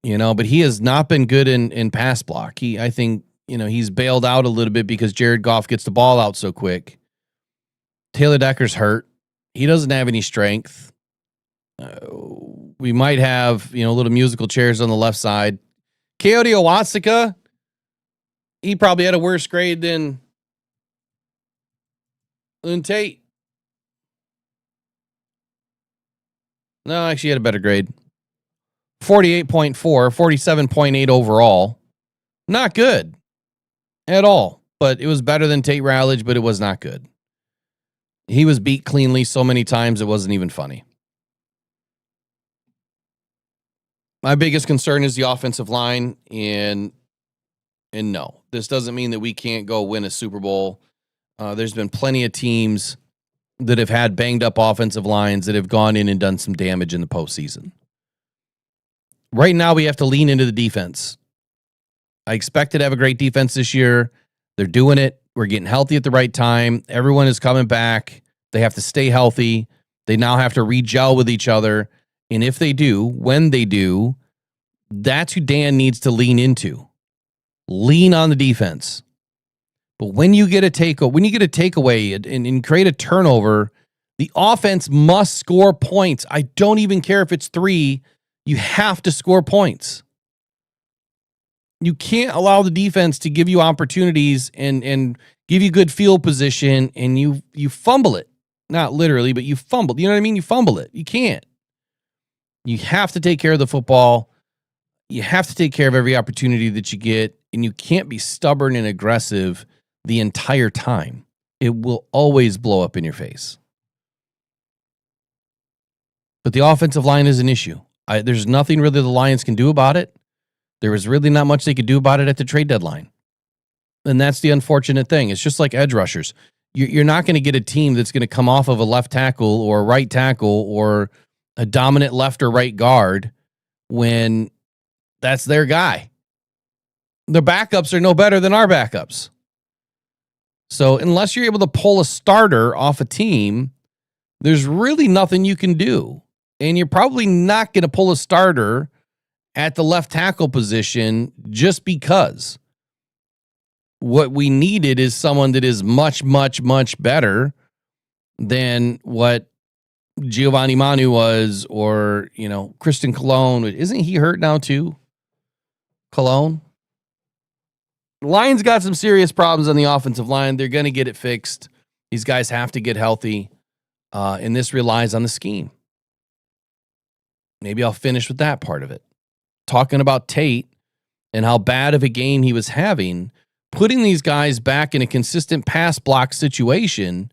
You know, but he has not been good in pass block. I think, you know, he's bailed out a little bit because Jared Goff gets the ball out so quick. Taylor Decker's hurt. He doesn't have any strength. we might have, little musical chairs on the left side. Coyote Owatska, he probably had a worse grade than Tate. No, actually, he had a better grade. 48.4, 47.8 overall. Not good at all, but it was better than Tate Rowledge, but it was not good. He was beat cleanly so many times, it wasn't even funny. My biggest concern is the offensive line, and no, this doesn't mean that we can't go win a Super Bowl. There's been plenty of teams that have had banged up offensive lines that have gone in and done some damage in the postseason. Right now, we have to lean into the defense. I expected to have a great defense this year. They're doing it. We're getting healthy at the right time. Everyone is coming back. They have to stay healthy. They now have to re-gel with each other. And if they do, when they do, that's who Dan needs to lean into. Lean on the defense. But when you get a takeaway and create a turnover, the offense must score points. I don't even care if it's 3. You have to score points. You can't allow the defense to give you opportunities and give you good field position and you fumble it. Not literally, but you fumble. You know what I mean? You fumble it. You can't. You have to take care of the football. You have to take care of every opportunity that you get, and you can't be stubborn and aggressive the entire time. It will always blow up in your face. But the offensive line is an issue. There's nothing really the Lions can do about it. There was really not much they could do about it at the trade deadline. And that's the unfortunate thing. It's just like edge rushers. You're not going to get a team that's going to come off of a left tackle or a right tackle or a dominant left or right guard when that's their guy. The backups are no better than our backups. So unless you're able to pull a starter off a team, there's really nothing you can do. And you're probably not going to pull a starter at the left tackle position just because. What we needed is someone that is much, much, much better than what Giovanni Manu was, or, Kristen Cologne. Isn't he hurt now too? Cologne? Lions got some serious problems on the offensive line. They're going to get it fixed. These guys have to get healthy. And this relies on the scheme. Maybe I'll finish with that part of it. Talking about Tate and how bad of a game he was having, putting these guys back in a consistent pass block situation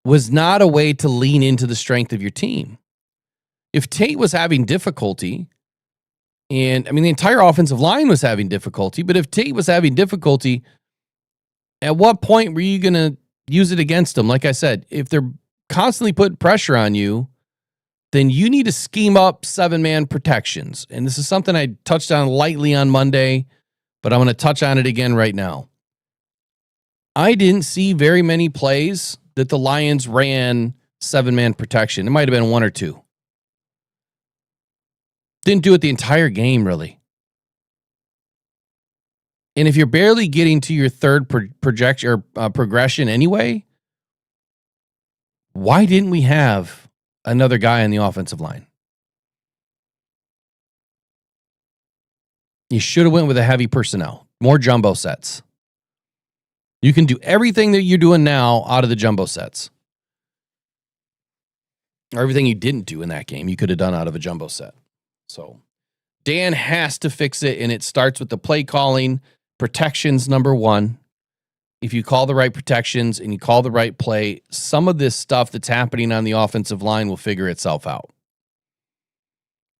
was not a way to lean into the strength of your team. If Tate was having difficulty, and the entire offensive line was having difficulty, but if Tate was having difficulty, at what point were you going to use it against him? Like I said, if they're constantly putting pressure on you, then you need to scheme up 7-man protections. And this is something I touched on lightly on Monday, but I'm going to touch on it again right now. I didn't see very many plays that the Lions ran 7-man protection. It might have been 1 or 2. Didn't do it the entire game, really. And if you're barely getting to your third progression anyway, why didn't we have another guy on the offensive line? You should have went with a heavy personnel, more jumbo sets. You can do everything that you're doing now out of the jumbo sets. Or everything you didn't do in that game, you could have done out of a jumbo set. So Dan has to fix it, and it starts with the play calling. Protections, number 1. If you call the right protections and you call the right play, some of this stuff that's happening on the offensive line will figure itself out.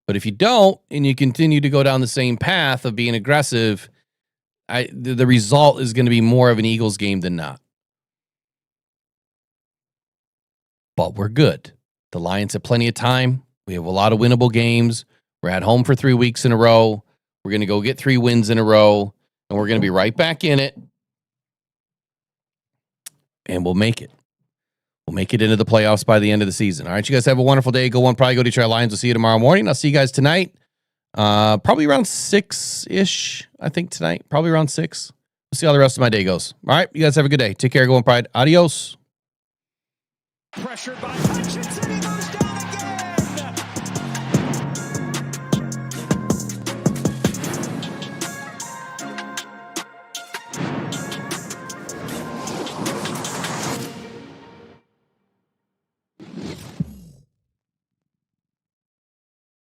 But if you don't, and you continue to go down the same path of being aggressive, the result is going to be more of an Eagles game than not. But we're good. The Lions have plenty of time. We have a lot of winnable games. We're at home for 3 weeks in a row. We're going to go get 3 wins in a row, and we're going to be right back in it. And we'll make it. We'll make it into the playoffs by the end of the season. All right, you guys have a wonderful day. Go one, probably go Detroit Lions. We'll see you tomorrow morning. I'll see you guys tonight. Probably around 6-ish, I think, tonight. Probably around 6. We'll see how the rest of my day goes. All right, you guys have a good day. Take care. Go in pride. Adios. Pressured by Hutchinson.